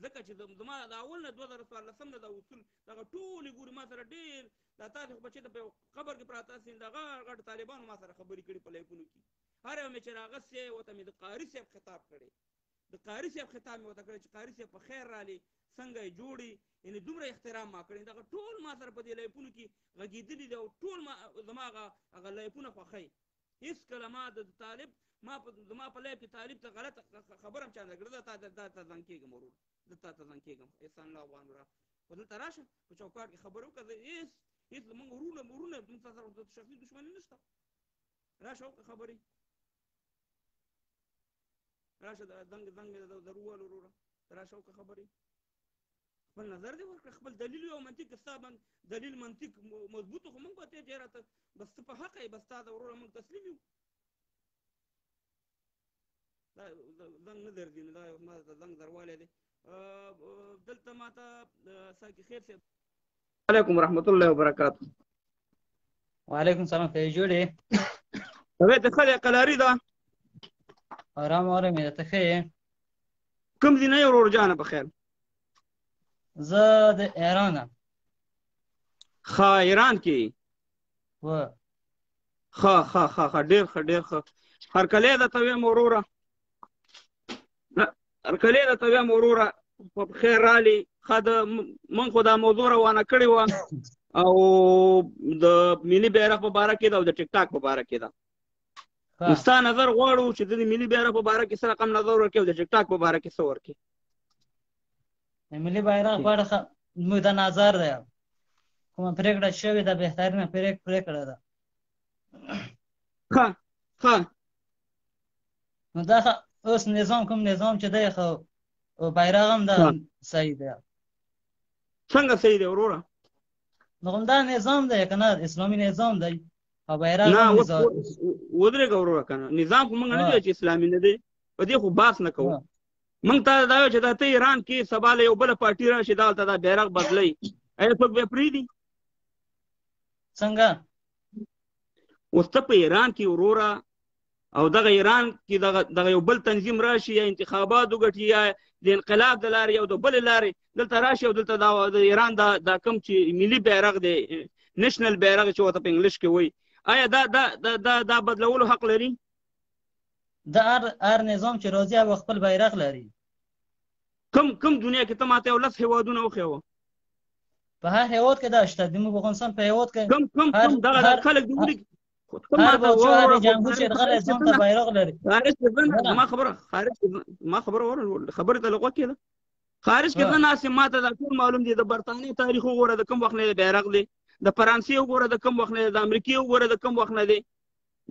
ځکه چې زما د اول نه 2014 نه دا اصول دغه ټولې ګوري ما سره ډېر دا تاسې خو بچې ته په قبر کې پراته سي د غټ طالبانو ما سره خبرې کړي په لایفونو کې. هر یو مې چې راغسې ورته مې د قاري صاحب خطاب کړی. د قاري صاحب خطاب مې ورته کړی چې قاري صاحب په خیر رالې څنګه یې جوړي یعنې دومره احترام ما کړی. دغه ټول ما سره په دې لایفونو کې غږېدلي دي او ټول زما هغه لایفونه خوښوي. هېڅکله ما د طالب زما په لایف کې طالب ته غلطه خبره هم چا نه کړې. دا ته زنګ کېږم ورور زه تا ته زنګ کېږم احسان الله افغان ورا خو دلته راشه په چوکاټ کې خبرې وکړه. هېڅ زموږ ورونه موږ تا سره شخصي دښمني نشته. راشه وکړه خبرې راشه زنګ مې در ووهل وروره راشه وکړه خبرې خپل نظر دې ورکړه خپل دلیل او منطق که ستا دلیل منطق مضبوط خو موږ به ته چې راته بس ته په حقه یې بس تا د وروره موږ تسلیم یو. دا زنګ نه درځي نو دا ما ته زنګ دروالی دی. دلته ما ته ساقي خیر صاحب علیکم ورحمت الله وبرکاتو. وعلیکم السلام ته جوړ یې؟ طبیعت ښه دی قلاري ده ارام ارامې ده ته ښه یې؟ کوم ځای نه یې ورور جانه په خیر؟ زه د ایران یم. ښه ایران کې ښه ډېر ښه هرکلی درته ویم وروره هرکلی درته ویم وروره په خیر رالي ښه د موږ خو دا موضوع روانه کړې وه او د ملي بیرغ په باره کې ده او د ټیک ټاک په باره کې ده. نو ستا نظر غواړو چې د ملي بیرغ په باره کې څه رقم نظر ورکړي او د ټیک ټاک په باره کې څه ورکړي. د ملي بیرغ په اړه زموږ د نظر دی کومه پرېکړه شوې ده بهترینه پرېکړه ده. ښه نو دا اوس نظام کوم نظام چې دی خو بیرغ هم دا صحیح دی. څنګه صحیح دی وروره؟ نو همدا نظام دی که نه اسلامي نظام دی او بیرغ نه ودرېږه وروره که نه نظام خو موږ نه دی چې اسلامي نه دی په دې خو بحث نه کوو. موږ ته دا وایو چې دا ته ایران کې سبا له یو بله پارټي راشي دا هلته دا بیرغ بدلوي ایا څوک بیا پرېږدي؟ څنګه اوس ته په ایران کې وروره او دغه ایران کې دغه یو بل تنظیم راشي یا انتخابات وګټي یا د انقلاب د لارې یا د بلې لارې دلته راشي او دلته د ایران دا کوم چې ملي بیرغ دی نیشنل بیرغ چې ورته په انګلیش کې وایي آیا دا بدلولو حق لري؟ دا هر نظام چې راځي هغه خپل بیرغ لري. کوم دنیا کې ته ماته یو 10 هېوادونه وښیوه په هر هېواد کې دا شته. زموږ افغانستان په هېواد کې کوم دغه خلک دې هر بادشاه هر جمهور چې غل ځان ته بیرغ لري خارج کې ما خبره خبره ته لغوه کېده خارج کې نه ناسې ماته دا ټول معلوم دي د برتانیې تاریخ وګوره د کوم وخت نه بیرغ دی د فرانسې وګوره د کوم وخت نه د امریکې وګوره د کوم وخت نه دی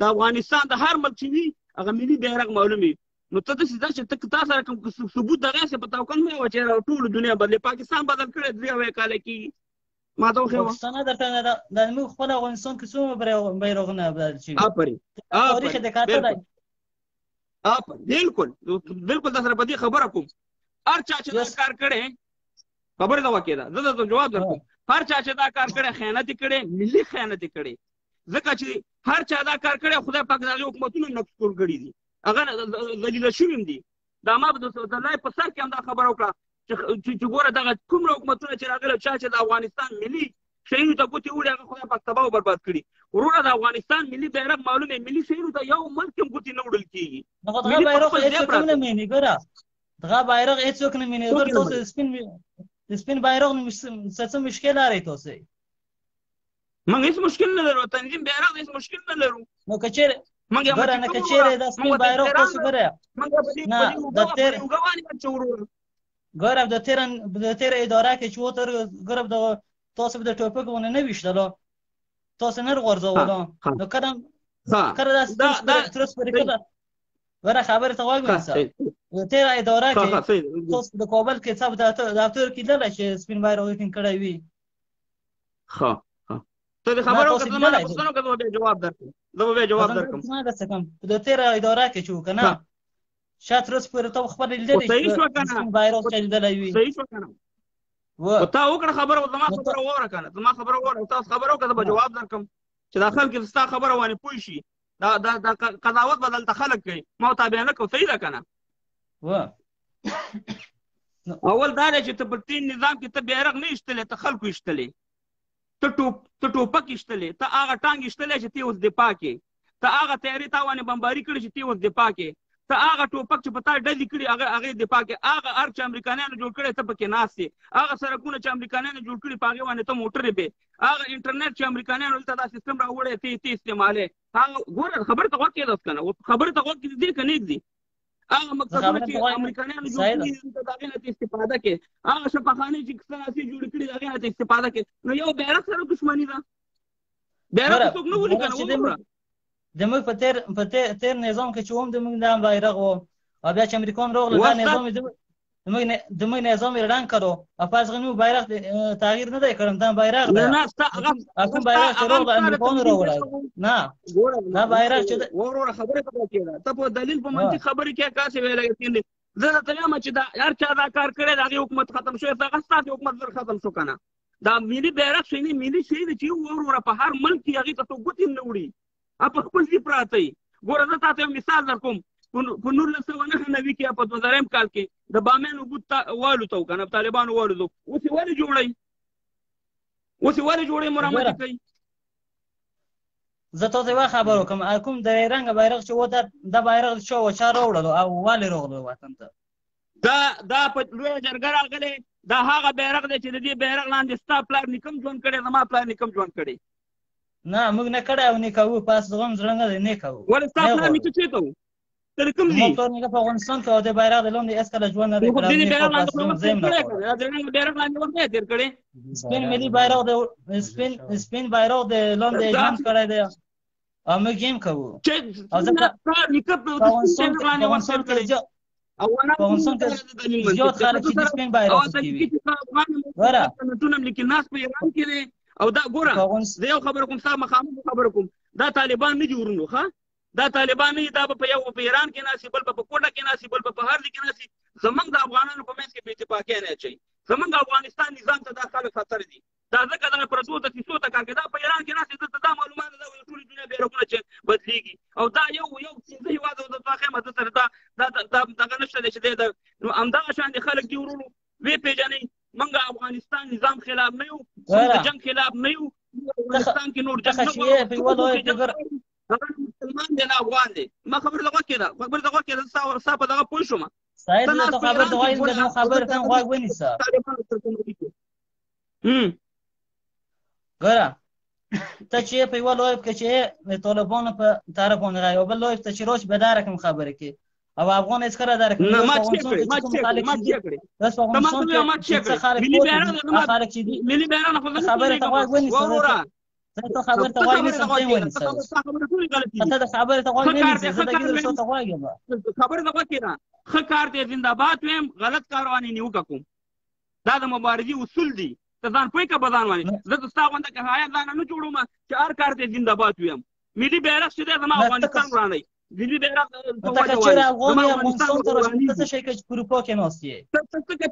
د افغانستان د هر ملک چې وي هغه ملي بیرغ معلوم وي نو ته داسې دا چې تا سره کوم ثبوت دغه څه په توکل مې وه چې ټول دنیا بدلې پاکستان بدل کړی 3 اویا کاله کېږي ما ته وښیه پاکستان درته د موږ خپل افغانستان کې څومره بیرغونه بدل شوي تاریخ د کاته دی بالکل در سره په دې خبره کوم هر چا چې دا کار کړی خبره ته وکړه زه درته جواب درکوم هر چا چې دا کار کړی خیانت یې کړی ملي خیانت یې کړی ځکه چې هر چا دا کار کړی خدای پاک د هغې حکومتونه نقص کول کړي دي هغه ذلیله شوي هم دي دا ما د لای په سر کې هم دا خبره وکړه چې ګوره دغه کومره حکومتونه چې راغلي چا چې د افغانستان ملي شیانو ته ګوتې وړي هغه خدای پاک تباه او برباد کړي وروره د افغانستان ملي بیرغ معلوم دی ملي شیانو ته یو ملک هم ګوتې نه وړل کېږي دغه بیرغ هېڅوک هم نه مینې ګوره دغه بیرغ هېڅوک نه مینې ګوره تاسو د سپین بیرغ څه مشکل لرئ تاسو موږ هېڅ مشکل نه لرو تنظیم بیرغ هېڅ مشکل نه لرو نو که چېرې ګوره نه که چېرې دا سپین بیرغ تاسو ګوره نه د تېر ګوره د تېره اداره کې چې وتر ګوره تاسو به د ټوپک ونه نه ویشتلو تاسو نه غورځولو نو کله داسې ترس پورې کله ګوره خبرې ته غوږ ونیسه د تېره اداره کې تاسو د کابل کې څه دفتر کېدلی چې سپین بیرغ یې ټینګ کړی وي ته د خبرو که زما نه پوښتنه وکړه زه به بیا جواب درکړم د تېره اداره کې چې و که نه شاید تر اوسه پورې ته خپله لیدلی سپین بیرغ چا لیدلی وي صحیح شوه که نه تا وکړه خبره زما خبره واوره که نه زما خبره واوره تاسو خبره وکړه زه به جواب درکړم چې دا خلک ستا خبره باندې پوه شي دا قضاوت به دلته خلک کوي ما تابع نه کوم صحیح ده که نه اول دا دی چې ته په ټین نظام کې ته بیرغ نه ایستلی ته خلکو ایستلی ته ټوپک ایستلی ته هغه ټانګ ایستلی چې ته اوس دفاع کې ته هغه تیارې تا باندې بمباري کړې چې ته اوس دفاع کې ته هغه ټوپک چې په تا ډلې کړي هغې دفاع کې هغه ارګ چې امریکایانو جوړ کړی ته پکې ناست یې هغه سړکونه چې امریکایانو جوړ کړي په هغې باندې ته موټرې بې هغه انټرنیټ چې امریکایانو دلته دا سیستم راوړی ته استعمالې هغه ګوره خبرې ته غوږ کېږداس که نه خبرې ته غوږ کېږدې که نه ږدي هغه مکتبونه چې امریکایانو جوړ کړي د هغې نه ته استفاده کې هغه شفاخانې چې ستناسې جوړې کړي د هغې نه ته استفاده کې نو یو بیرغ سره دښمني ده بیرغ څوک نه ولي که نه وګوره زموږ په تېر نظام کې چې هم زموږ دا بیرغ و او بیا چې امریکایان راغلل دا نظام زموږ نظام یې ړنګ کړو او په هغې زموږ بیرغ تغییر نه دی کړی دا بیرغ دی کوم بیرغ چې راغله امریکایانو راوړی نه دا بیرغ چې وروره خبرې ته وکړه ته په دلیل په منطق خبرې کې کاسې ویلی کېږي زه درته وایم چې دا هر چا دا کار کړی د هغې حکومت ختم شوی هغه ستاسې حکومت زر ختم شو که نه دا ملي بیرغ شی نه ملي شی دی چې وروره په هر ملک کې هغې ته څوک ګوتې نه وړي په خپل ځای پراته وي ګوره زه تاته یو مثال درکوم په 1999 کې په 2000 کال کې د بامیانو بوت والوتو که نه طالبانو والوتو اوس یې ولې جوړوي مرامت یې کوي زه تاسو یوه خبره وکړم کوم درې رنګه بیرغ چې و دا بیرغ چا راوړلو او ولې راغلو وطن ته دا په لویه جرګه راغلی دا هغه بیرغ دی چې د دې بیرغ لاندې ستا پلار نیکم ژوند کړی زما پلار نیکم ژوند کړی نه موږ نه کړی او نه کوو پاس زغم زړه نه دی نه کوو ولې ستا پلار نیکه چېرته و ته د کوم ځي زما پلار نیکه په افغانستان کې او د بیرغ د لاندې هېڅکله ژوند نه دی کړی بیرغ لاندې وخت نه تېر کړی سپین ملي بیرغ سپین بیرغ د لاندې ژوند کړی دی او موږ یې هم کوو او ځکه په افغانستان کې زیات خلک چې د سپین بیرغ خوښوي ګوره او دا ګوره زه یو خبره کوم ستا مخامخ خبره کوم دا طالبان نه دي ورونو ښه دا طالبان نه دي دا به په ایران کې ناستي بل به په کوټه کې ناستي بل به په هر ځای کې ناستي زموږ د افغانانو په منځ کې بې اتفاقي نه اچوي زموږ افغانستان نظام ته دا خلک خطر دي دا ځکه دا پردو ته کیسو ته کار کوي دا په ایران کې ناستي دلته دا معلومات ده ټولې دنیا بیرغونه چې بدلېږي او دا یو پنځه هېواد د خیمه ده سره دغه نشته دی چې دی نو همدغه شان دي خلک دي ورونو ویې پېژنئ موږ افغانستان نظام خلاف نه یو موږ د جنګ خلاف نه یو افغانستان کې نور جنګ مسلمان دی نه افغان دی ما خبره ته غوږ کېده ستا په دغه پوه شوم صحیح ده ته خبر ته وایي نو خبره ته غوږ ونیسه ګوره ته چې په یوه لایف کې چې طالبانو په طرف باندې غږ او بل لایف ته چې راش به دا رقم خبرې کوي او افغان هیڅ کله دا رقم نه ما چی کړی بس افغانستان کې خلک چې دي ملي بیرغ خبره ته غوږ ونیسه ته خبره ته غوږ نیسه ته ونیسه ته د خبره ته غوږ ونیسه زه د ګیدر شو ته غوږ یم خبره ته غوږ کړه ښه کار دی زنده‌باد ویم غلط کارواني نیوکه کوم دا د مبارزې اصول دي ته ځان پوه که به ځان وانې زه د ستا غونده که حیا ځانه نه جوړوم چې هر کار دی زنده‌باد ویم ملي بیرغ چې دی زما افغانستان ورانی ملي بیرغ ته که چېرې افغان یې افغانستان ته راشي ته څه شی کوې چې په اروپا کې ناست یې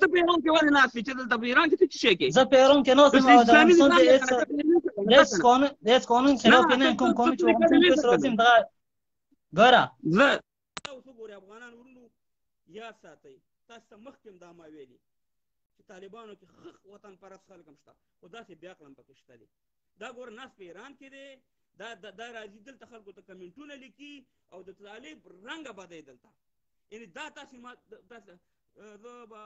ته په ایران کې ولې ناست یې چې دلته په ایران کې ته څه شی کوې زه په ایران کې ناست یم او د افغانستان د هېڅ قانون خلاف یې نه یم کوم قانون چې افغانستان کې اوس راځي دغه ګوره زه اوس وګورئ افغانان ورونو یاد ساتئ تاسو ته مخکې هم دا ما ویلي چې طالبانو کې ښه وطن پرست خلک هم شته خو داسې بیا کړم پکې شته دي دا ګوره ناست په ایران کې دی دا راځي دلته خلکو ته کمنټونه لیکي او د طالب رنګه بدی دلته یعنی دا تاسې ما زه به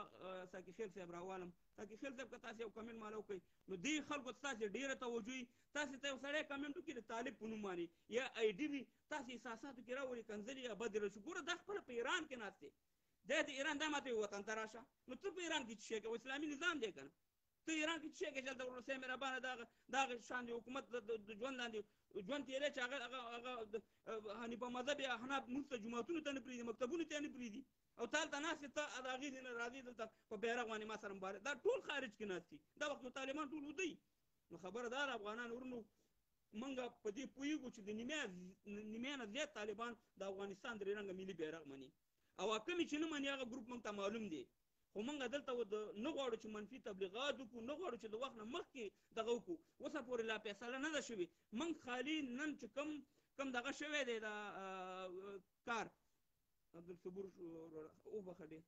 ساقي خیل صاحب راوالم ساقي خیل صاحب که تاسې یو کمنټ ماله وکړئ نو دې خلکو ته تاسې ډېره توجه وي تاسې ته یو سړی کمنټ وکړي د طالب په نوم باندې یا آی ډي وي تاسې احساساتو کې راولي کنځلې یا بدې راشي ګوره دا خپله په ایران کې ناست دی دا د ایران دا ماته وطن ته راشه نو ته په ایران کې څه شی کوې اسلامي نظام دی که نه ته ایران کې څه شی کوې چې هلته روسیه مهربانه دغه شان د حکومت د ژوند لاندې ژوند تېری چې هغه حنیفه مذهب یا احناف مونځ ته جوماتونو ته نه پرېږدي مکتبونو ته یې نه پرېږدي او تا هلته ناست یې ته د هغې ځای نه راځې دلته په بیرغ باندې ما سره مبارک دا ټول خارج کې ناست دي دا وخت نو طالبان ټول ودی نو خبره دا ده افغانان ورونو موږ په دې پوهېږو چې د نیمې نه زیات طالبان د افغانستان درې رنګه ملي بیرغ مني او کمې چې نه مني هغه ګروپ موږ ته معلوم دی خو موږ دلته نه غواړو چې منفي تبلیغات وکړو نه غواړو چې د وخت نه مخکې دغه وکړو اوسه پورې لا فیصله نه ده شوې موږ خالي نن چې کم دغه شوی دی دا کار عبدالصبور وبخښه ډېر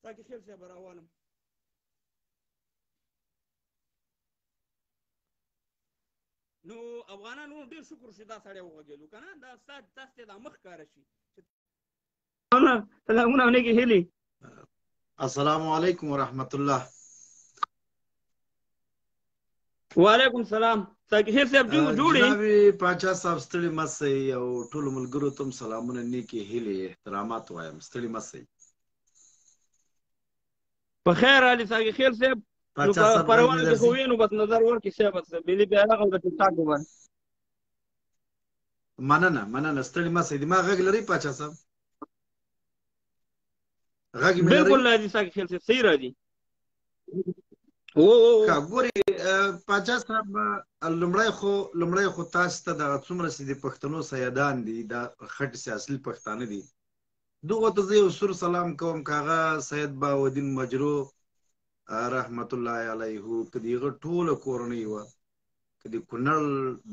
ساقي خیل صاحب راوالم نو افغانانو ډېر شکر چې دا سړی وغږېدو که نه دا تاسو ته دا مخ ښکاره شي سلامونه او نیکې هیلې السلام علیکم ورحمت الله وعلیکم السلام ساقي خیل صاحب جوړې جناب پاچا صاحب ستړي مه سئ او ټولو ملګرو ته هم سلامونه نیکې هیلې احترامات وایم ستړي مه سئ په خیر علي ساقي خیل صاحب نو که پروانه کې خو وینو بس نظر ورکړي صاحب بس ملي بیرغ او د ټیک ټاک باندې مننه ستړي مه سئ دماغ غږ لري پاچا صاحب غږ مې بالکل راځي ساقي خیل صاحب صحیح راځي ګورې پاچا صاحب لومړی خو تاسو ته دغه څومره چې د پښتنو سیدان دي دا خټ اصلي پښتانه دي دغو ته زه یو سور سلام کوم که هغه سید بهاءالدین مجرو رحمت الله علیه که د هغه ټوله کورنۍ وه که د کونړ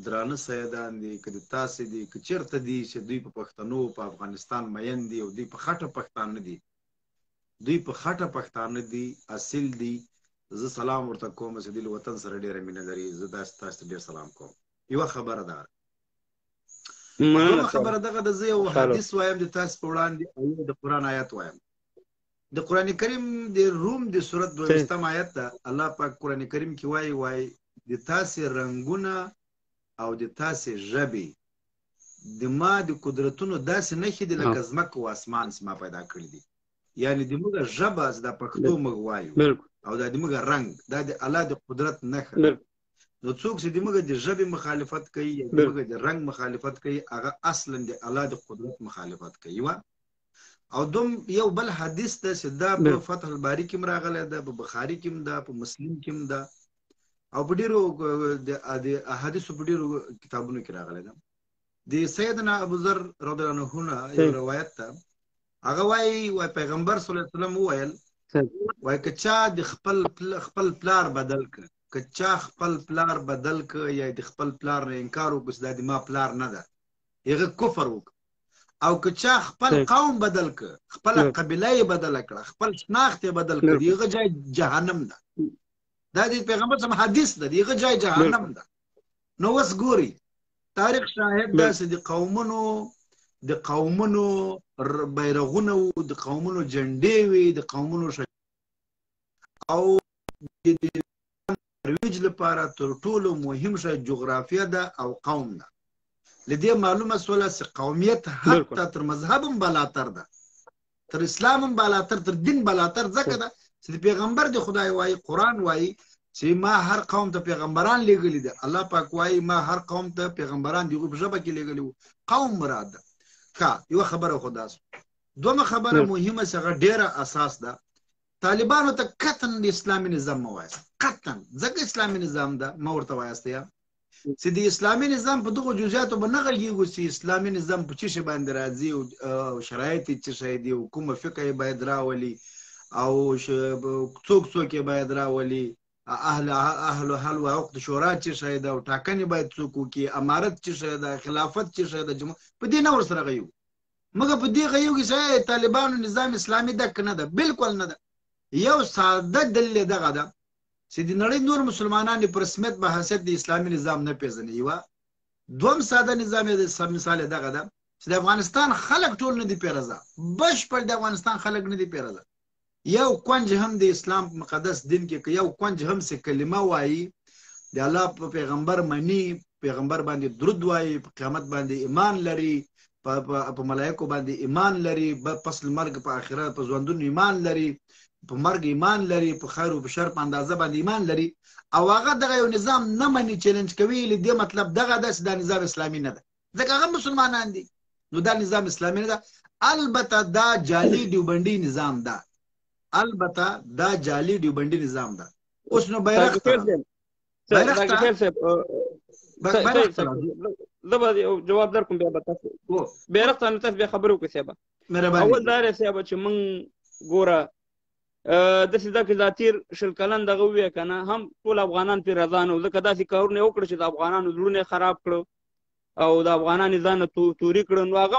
درانه سیدان دي که د تاسې دي که چېرته دي چې دوی په پښتنو په افغانستان مین دي او دوی په خټه پښتانه دي اصل دي زه سلام ورته کوم چې دوی له وطن سره ډېره مینه لري زه داسې تاسو ته ډېر سلام کوم یوه خبره ده دویمه خبره دغه ده زه یو حدیث وایم د تاسو په وړاندې او یو د قرآن آیت وایم د قرآن کریم د روم د سورت 20 آیت ده الله پاک قرآن کریم کې وایي د تاسې رنګونه او د تاسې ژبې د ما د قدرتونو داسې نښې دي لکه ځمکه او اسمان چې ما پیدا کړي دي یعنی د موږ ژبه د پښتو موږ وایو او دا د موږ رنګ دا د الله د قدرت نښه ده نو څوک چې د موږ د ژبې مخالفت کوي یا د موږ د رنګ مخالفت کوي هغه اصلا د الله د قدرت مخالفت کوي او دوم یو بل حدیث ده چې دا په فتح الباری کې راغلی ده په بخاري کې ده په مسلم کې ده او په ډېرو د احادیثو په ډېرو کتابونو کې راغلی ده د سیدنا ابوذر رضی الله عنه نه یو روایت ده هغه وایي پیغمبر صلی الله علیه وسلم وویل وایي که چا د خپل پلار بدل کړ که چا خپل پلار بدل کړ یا د خپل پلار نه انکار وکړ چې دا د ما پلار نه ده هغه کفر وکړ او که چا خپل قوم بدل کړ خپله قبیله یې بدله کړه خپل شناخت یې بدل کړ د هغه ځای جهنم ده دا د پیغمبر صلی حدیث ده د هغه ځای جهنم ده نو اوس ګوري تاریخ شاهد ده چې د قومونو بیرغونه وو د قومونو جنډې وي د قومونو او ترویج لپاره تر ټولو مهم شی جغرافیه ده او قوم ده. لدې معلومه سوله چې قومیت حتی تر مذهب هم بالاتر ده، تر اسلام هم بالاتر، تر دین بالاتر. ځکه ده چې پیغمبر د خدای وایي، قرآن وایي چې ما هر قوم ته پیغمبران لېږلي دي. الله پاک وایي ما هر قوم ته پیغمبران د هغوی په ژبه کې لېږلي وو. قوم مراد ده. یوه خبره خو دا سوه. دومره خبره مهمه چې هغه ډېره اساس ده. طالبانو ته قطعا د اسلامي نظام مه وایاست، قطعا، ځکه اسلامي نظام ده مه ورته وایاست یا چې د اسلامي نظام په دغو جزئیاتو به نه غږېږو چې اسلامي نظام په څه شي باندې راځي او شرایط یې څه شی دي او کومه فقه یې باید راولي او څوک یې باید راولي، اهل حل و عقد شورا څه شی ده او ټاکنې باید څوک وکړي، امارت څه شی ده، خلافت څه شی ده، په دې نه ورسره غږېږو. مګر په دې غږېږو چې طالبانو نظام اسلامي ده که نه ده؟ بالکل نه ده. یو ساده دلیل دغه ده چې د نړۍ نور مسلمانان په رسمیت په حیثیت د اسلامي نظام نه پیژني. یوه دوم ساده نظام یې مثال یې دغه ده چې د افغانستان خلک ټول نه دي پیرزه، بشپړ د افغانستان خلک نه دي پیرزه. یو کونج هم د اسلام مقدس دین کې یو کونج هم چې کلمه وایي، د الله په پیغمبر مني، پیغمبر باندې درود وایي، په قیامت باندې ایمان لري، په ملایکو باندې ایمان لري، پس مرګ په آخرت په ژوندون ایمان لري، په مرګ ایمان لري، په خیر او په شر په اندازه باندې ایمان لري، او هغه دغه یو نظام نه مني، چیلنج کوي. له دې مطلب دغه ده چې دا نظام اسلامي نه ده، ځکه هغه مسلمانان دي. نو دا نظام اسلامي نه ده. البته دا جعلي دیوبندي نظام ده، البته دا جعلي دیوبندي نظام ده. اوس نو بیرغ زه به جواب درکوم، بیا به تاسو بیرغ ته تاسو بیا خبرې وکړئ صاحبه. اول دا دی صاحبه چې موږ ګوره داسې ده که دا تېر شل کلن دغه ووایه که نه، هم ټول افغانان پرې رضا نه وو، ځکه داسې کارونه یې وکړه چې د افغانانو زړونه یې خراب کړه او د افغانان یې ځان توري کړه. نو هغه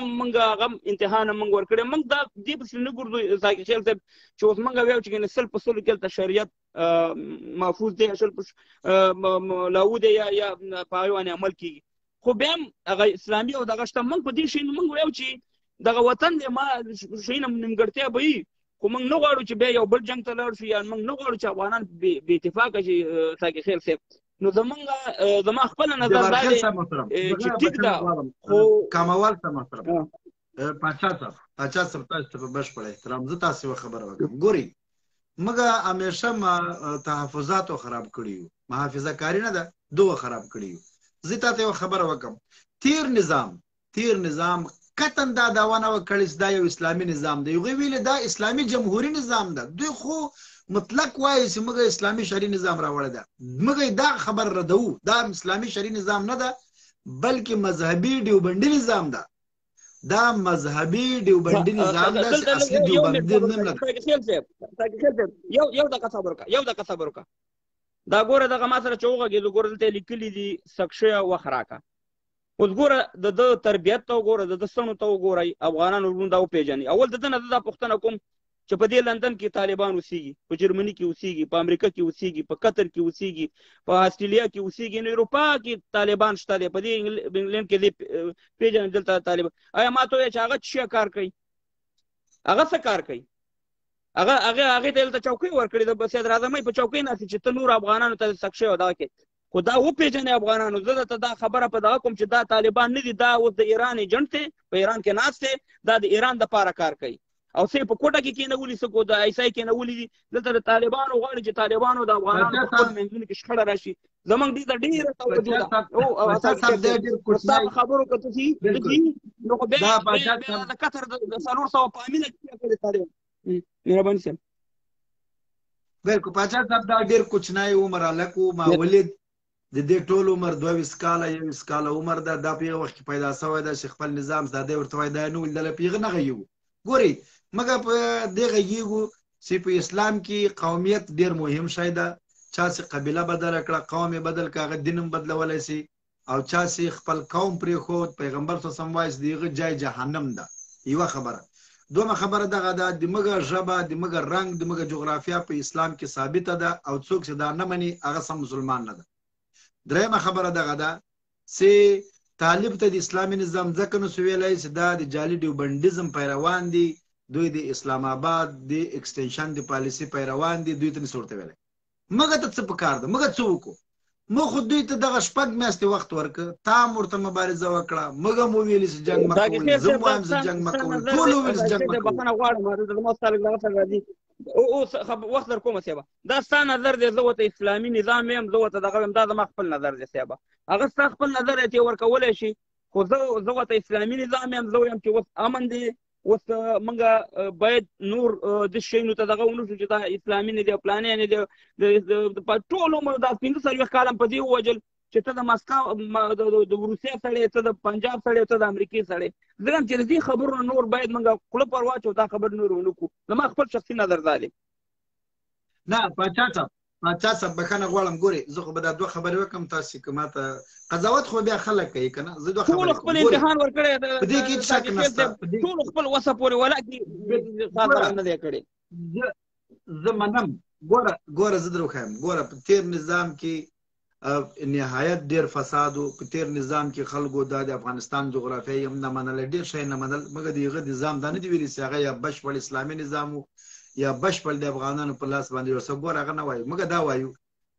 هغه امتحان موږ ورکړی. موږ دا دې پسې نه ګرځو ساقي خیل صاحب چې اوس موږ وایو چې ګنې 100 په 100 کې هلته شریعت محفوظ دی، 100 لاو دی یا په هغې باندې عمل کېږي، خو بیا هم هغه اسلامي او دغه شته. موږ په دې شي موږ وایو چې دغه وطن دی، ما شي نه نیمګړتیا به وي، خو موږ نه غواړو چې بیا یو بل جنګ ته لاړ شو، یا موږ نه غواړو چې افغانان بې اتفاقه شي. ساقي خیل صاحب نو زما خپله نظر دا دی چې ټیک ده، خو کاموال صاحب محترم، پاچا صاحب تاسو ته په بشپړ احترام زه تاسو یوه خبره وکړم. ګورئ موږ همیشه تحفظاتو خراب کړي یو، محافظه کاري نه ده، دوه خراب کړي یو. زه تاته یوه خبره وکړم. تیر نظام قطعا دا دعوا نه وکړي چې دا یو اسلامي نظام دی. هغوی ویلې دا اسلامي جمهوري نظام ده. دوی خو مطلق وایي چې موږ اسلامي شرعي نظام راوړی ده. موږ دا خبر ردوو، دا اسلامي شرعي نظام نه ده بلکې مذهبي دیوبندي نظام ده. دا مذهبي دیوبندي نظام ده چې اصلي دیوبندي نظام نه ده. یو دقیقه صبر وکړه. دا ګوره دغه ما سره چې وغږېدو، ګوره دلته یې لیکلي دي سقشه وخت راکړه. اوس ګوره د ده تربیت ته وګوره، د ده څڼو ته وګورئ، افغانانو ورونو دا وپېژنئ. اول د ده نه دا پوښتنه کوم چې په دې لندن کې طالبان اوسېږي، په جرمني کې اوسېږي، په امریکا کې اوسېږي، په قطر کې اوسېږي، په استرالیا کې اوسېږي، نو اروپا کې طالبان شته دی، په دې انګلینډ کې دې پېژنئ دلته طالبان. آیا ما ته ووایه چې هغه څه کار کوي؟ هغه څه کار کوي؟ هغې ته دلته چوکۍ ورکړې ده، صدر اعظمۍ په چوکۍ ناستې چې ته نور افغانانو ته سقشه او دغه کې، خو دا وپېژنئ افغانانو. زه درته دا خبره په دغه کوم چې دا طالبان نه دي، دا اوس د ایران ایجنټ دی، په ایران کې ناست دی، دا د ایران دپاره کار کوي. او څه په کوټه کې کېنولي، څه د ایسای کېنولي دي. دلته د طالبانو غواړي چې طالبانو د افغانانو په خپلو منځونو کې شخړه راشي. زموږ دې ته ډېره توجه ده. ستا په خبرو که څه شي نو خو بیا د قطر د 400 په امینه کې کړې طالبان. مهرباني صاحب بالکل پاچا صاحب دا ډېر کوچنی عمر هلک و، ماولد د دې ټول عمر 22 کاله 21 کاله عمر ده. دا په هغه وخت کې پیدا شوی ده چې خپل نظام دا دی ورته وایي دا نه ولیدله، په هغه نه غږېږو. ګورئ موږ په دې غږېږو چې په اسلام کې قومیت ډېر مهم شی ده. چا چې قبیله بدله کړه، قوم یې بدل کړه، هغه دین هم بدلولی شي. او چا چې خپل قوم پرېښود، پیغمبر صلی الله علیه وسلم وایي چې د هغه ځای جهنم ده. یوه خبره. دومره خبره دغه ده د موږ ژبه، د موږ رنګ، د موږ جغرافیه په اسلام کې ثابته ده، او څوک چې دا نه مني هغه سم مسلمان نه ده. درېیمه خبره دغه ده چې طالب ته د اسلامي نظام ځکه نسو ویلی چې دا د جعلي دیوبندیزم پیروان دي، دوی د اسلام آباد د اکسټنشن د پالیسي پیروان دي، دوی ته نسو ورته ویلی. موږ ته څه پکار ده، موږ څه وکړو؟ موږ خو دوی ته دغه 6 میاشتې وخت ورکړه، تا هم ورته مبارزه وکړه، موږ هم وویلې چې جنګ مه کوئ، زه هم وایم چې جنګ مه کوئ، ټول وویل چې جنګ مه کوئ. بخښنه غواړم زما ستا لږ دغه سره راځي، اوس وخت در کومه صاحبه، دا ستا نظر دی، زه ورته اسلامي نظام یم، زه ورته دغه یم، دا زما خپل نظر دی صاحبه. هغه ستا خپل نظر دی چې ورکولی شي، خو زه ورته اسلامي نظام یم، زه وایم چې اوس امن دی، اوس موږ باید نور د شیانو ته دغه ونه شو چې دا اسلامي نه دی او پلانې نه دی. په ټول عمر دا 15 کال په دې ووجل چې ته د مسکو د روسیې سړی، ته د پنجاب سړی، ته د امریکې سړی. زه وایم چې د دې خبرو نور باید موږ خوله پر واچو، دا خبر نور ونه کړو. زما خپل شخصي نظر دا دی. نه پاچا صاحب بخښنه غواړم، ګورې زه خو به دا 2 خبرې وکړم، تاسې که ماته قضاوت خو بیا خلک کوي که نه، زه 2 خبرې ټول خپل امتحان ورکړی، په دې کې هېڅ شک نشته، ټول خپل وسه پورې ولکې نه دی کړی. زه منم، ګوره زه در وښیم، ګوره په تېر نظام کې نهایت ډېر فساد و، په تېر نظام کې خلکو دا د افغانستان جغرافیه هم نه منله، ډېر شی نه منل، مګر د هغه نظام دا نه دي ویلي چې هغه یا بشپړ اسلامي نظام و یا بشپړ د افغانانو په لاس باندې ورسه. ګوره هغه نه وایو، موږ دا وایو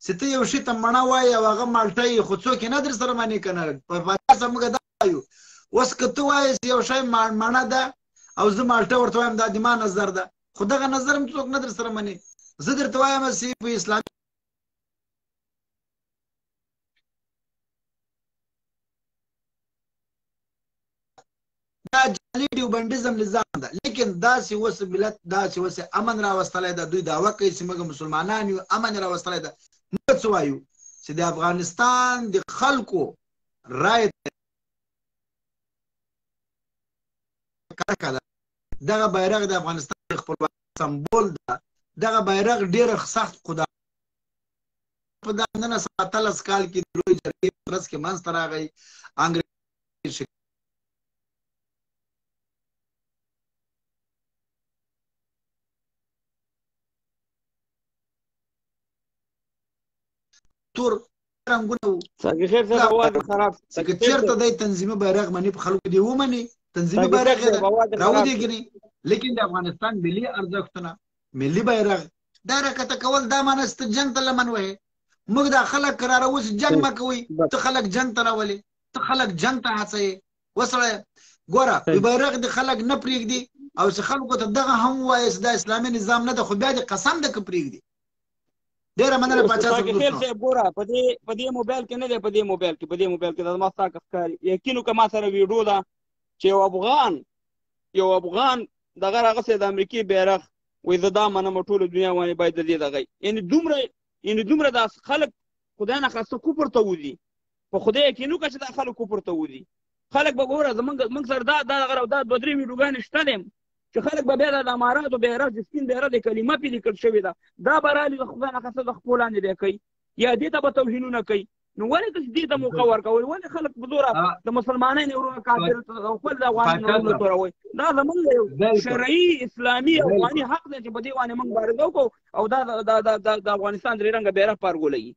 چې ته یو شي ته مڼه وایې او هغه مالټه یې، خو څوک یې نه در سره منې که نه. په پاچا صاحب موږ دا وایو، اوس که ته وایې چې یو شی مڼه ده او زه مالټه ورته وایم، دا د ما نظر ده، خو دغه نظر هم څوک نه در سره منې. زه درته وایم چې په اسلامي دا جعلي دیوبندیزم نظام ده، لیکن داسې اوس ملت داسې اوس امن راوستلی ده، دوی دعوه کوي چې موږ مسلمانان یو، امن راوستلی ده. موږ څه وایو چې د افغانستان د خلکو رایې دغه بیرغ د افغانستان د خپلواکۍ سمبول ده، دغه بیرغ ډېر سخت خدا په دا 1917 کال کې د لویې جرګې په ورځ کې منځته راغی. انګریز تور رنګونه وو، که چېرته دی تنظیمي بیرغ مني، په خلکو دې ومني تنظیمي بیرغ یې ده راودېږي، لیکن د افغانستان ملي ارزښتونه، ملي بیرغ دا راکته کول، دا معنی چې ته جنګ ته لمن وهې. موږ دا خلک قراروو چې جنګ مه کوئ، ته خلک جنګ ته راولې، ته خلک جنګ ته هڅوې. وسړیه ګوره بیرغ دې خلک نه پرېږدي او چې خلکو ته دغه هم ووایې چې دا اسلامي نظام نه ده، خو بیا دې قسم ده که پرېږدي. ډېره مننه پاچا صاحب. ګوره په دې موبایل کې نه دی، په دې موبایل کې دا زما ستا ښکاري، یقین وکړه ما سره ویډیو ده چې یو افغان دغه راغسې د امریکې بیرغ وایي زه دا منم ټوله دنیا باندې باید د دې دغه یعنې دومره دا خلک خدای نه خواسته کفر ته وځي. په خدای یقین وکړه چې دا خلک کفر ته وځي. خلک به ګوره زموږ سره دا 2-3 ویډیوګانې شته دي چې خلک به بیا د اماراتو بیرغ د سپین بیرغ د کلمه پې لیکل شوې ده، دا به رالي د خدای نه خواسته د خپلو لاندې دی کوي، یا دې ته به توهینونه کوي. نو ولې که دې ته موقع ورکول، ولې خلک په زوره د مسلمانانو ورونه کافر خپل د افغانانو ورونه توروي؟ دا زموږ یو شرعي اسلامي افغاني حق دی چې په دې باندې موږ مبارزه وکړو او دا د افغانستان درې رنګه بیرغ پارګولوي.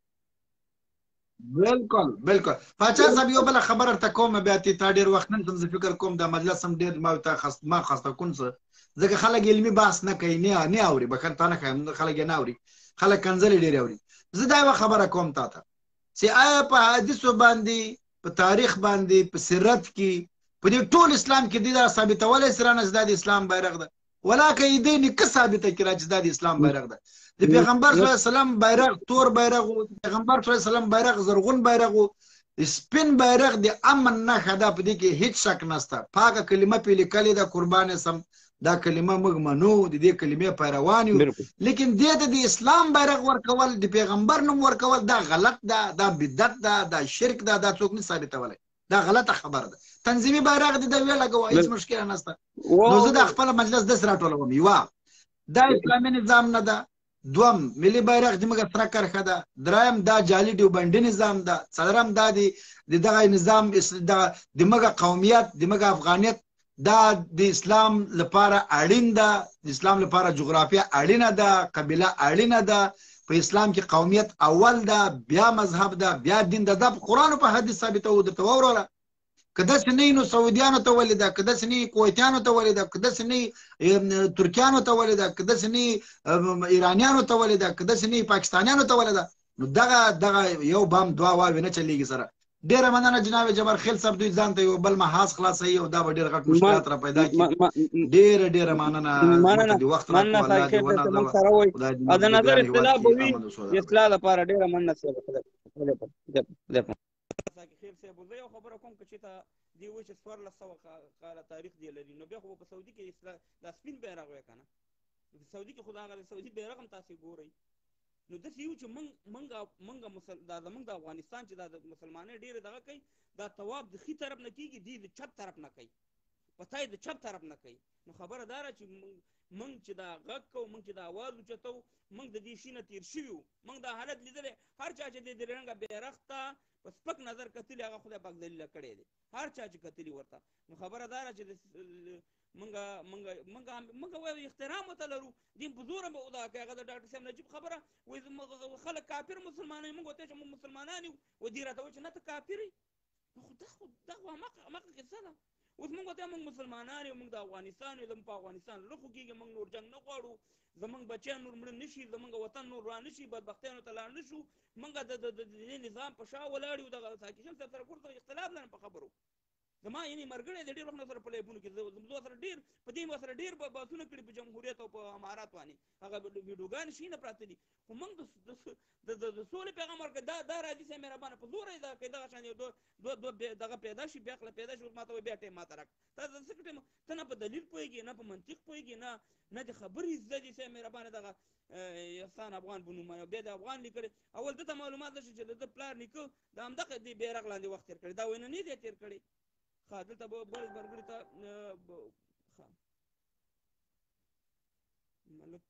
بالکل پاچا صاحب یو بله خبره ورته کوم، بیا تا ډېر وخت نن زه فکر کوم دا مجلس هم ډېر ما خواسته کوم څه، ځکه خلک علمي بحث نه کوي، نه اوري، بخښنه تا نه ښایم، خلک یې نه اوري، خلک کنځلې ډېرې اوري. زه دا یوه خبره کوم تا ته چې آیا په حدیثو باندې، په تاریخ باندې، په سیرت کې، په دې ټول اسلام کې دې دا ثابتولی سي رانه چې دا د اسلام بیرغ ده؟ ولا که یې دې نیکه ثابته کړي چې دا د اسلام بیرغ ده؟ د پیغمبر صلی الله علیه وسلم بیرغ تور بیرغ و، د پیغمبر صلی الله علیه وسلم بیرغ زرغون بیرغ و، سپین بیرغ د امن نښه ده، په دې کې هیڅ شک نشته. پاکه کلمه پې لیکلې ده، قربان سم، دا کلمه موږ منو، د دې کلمې پیروان یو، لیکن دې ته د اسلام بیرغ ورکول، د پیغمبر نوم ورکول، دا غلط ده، دا بدعت ده، دا شرک ده، دا څوک نه ثابتولی، دا غلطه خبره ده. تنظیمي بیرغ دې د ویلګوه، هیڅ مشکل نشته. نو زه د خپل مجلس داسې راټولوم، یوه دا اسلامي نظام نه ده، دوم ملي بیرغ زموږ سره کرښه ده، دریم دا جعلي دیوبندي نظام ده، څلورم دا د دغه نظام د موږ قومیت، د موږ افغانیت دا د اسلام لپاره اړین ده، د اسلام لپاره جغرافیه اړینه ده، قبیله اړینه ده، په اسلام کې قومیت اول ده، بیا مذهب ده، بیا دین ده، دا په قرآن او په حدیث ثابته و. درته واوروله که داسې نه وي نو سعودیانو ته ولې ده، که داسې نه وي کویتیانو ته ولې ده، که داسې نه وي ترکیانو ته ولې ده، که داسې نه وي ایرانیانو ته ولې ده، که داسې نه وي پاکستانیانو ته ولې ده. نو دغه یو بام دوه واوې نه چلیږي سره. ډېره مننه جناب جبار خیل صاحب، دوی ځان ته یو بل محاذ خلاصوي او دا به ډېر غټ مشکلات را پیدا کړي. ډېره مننه د وخت راکړو. الله دې ونازوه. د نظر اختلاف به وي اصلاح لپاره. ډېره مننه صاحب. خیر صاحب زه یو خبره کوم که چېرته دې وایي چې 1400 کاله تاریخ دې لري، نو بیا خو په سعودي کې دا سپین بیرغ وی که نه، سعودي کې خو د هغه سعودي بیرغ هم تاسې ګورئ. نو داسې یو چې موږ دا زموږ د افغانستان چې دا د مسلمانۍ ډېرې دغه کوي، دا طواف د ښي طرف نه کېږي، دی د چپ طرف نه کوي، پته د چپ طرف نه کوي. نو خبره دا ده چې موږ چې دا غږ کوو، موږ چې دا اواز اوچتو، موږ د دې شي نه تېر شوي وو. موږ دا حالت لیدلی، هر چا چې د دې رنګه بیرغ ته په سپک نظر کتلي هغه خدای پاک دلیله کړی دی، هر چا چې کتلي ورته. نو خبره دا ده چې موږ وایو احترام ورته لرو، دین په زوره به ادا کوي. هغه د ډاکټر صاحب نجیب خبره وایي خلک کافر مسلمانان، موږ ورته چې موږ مسلمانان یو، و دې راته وایي چې نه ته کافر یې. دا خو هماغه قصه ده. اوس موږ ورته موږ مسلمانان یو، موږ د افغانستان یو، زموږ په افغانستان لخوا کېږي، موږ نور جنګ نه غواړو، زموږ بچیان نور مړه نه شي، زموږ وطن نور را نه شي، بدبختیانو ته لاړ نه شو، موږ د دې نظام په شا ولاړ یو. دغه ساکشن صاحب سره کور سره اختلاف لرم په خبرو. زما یعنې ملګری دی ډېر وخت نه سره په لیبونو کې، زه سره ډېر په دې سره ډېر بحثونه کړي په جمهوریت او په امارات باندې، هغه ویډیوګانې شي نه پراته دي. خو موږ د سولې پیغام ورکړه، دا راځي صاحب مهربانه په زوره یې کوي، دغه شان یو دغه پیدا شي، بیا خله پیدا شي، اوس ما ته وایي بیا ټایم ما ته راکړه. ته څه ټایم، ته نه په دلیل پوهېږې، نه په منطق پوهېږې، نه د خبرې زده دي صاحب مهربانه. دغه احسان افغان بنومه بیا د افغان لیکلی، اول دته معلومات نشي چې د ده پلار نیکه د همدغه دې بیرغ لاندې وخت تېر کړی، دا ویې نه دی تېر کړی. ښه دلته به بل برګړي ته ملک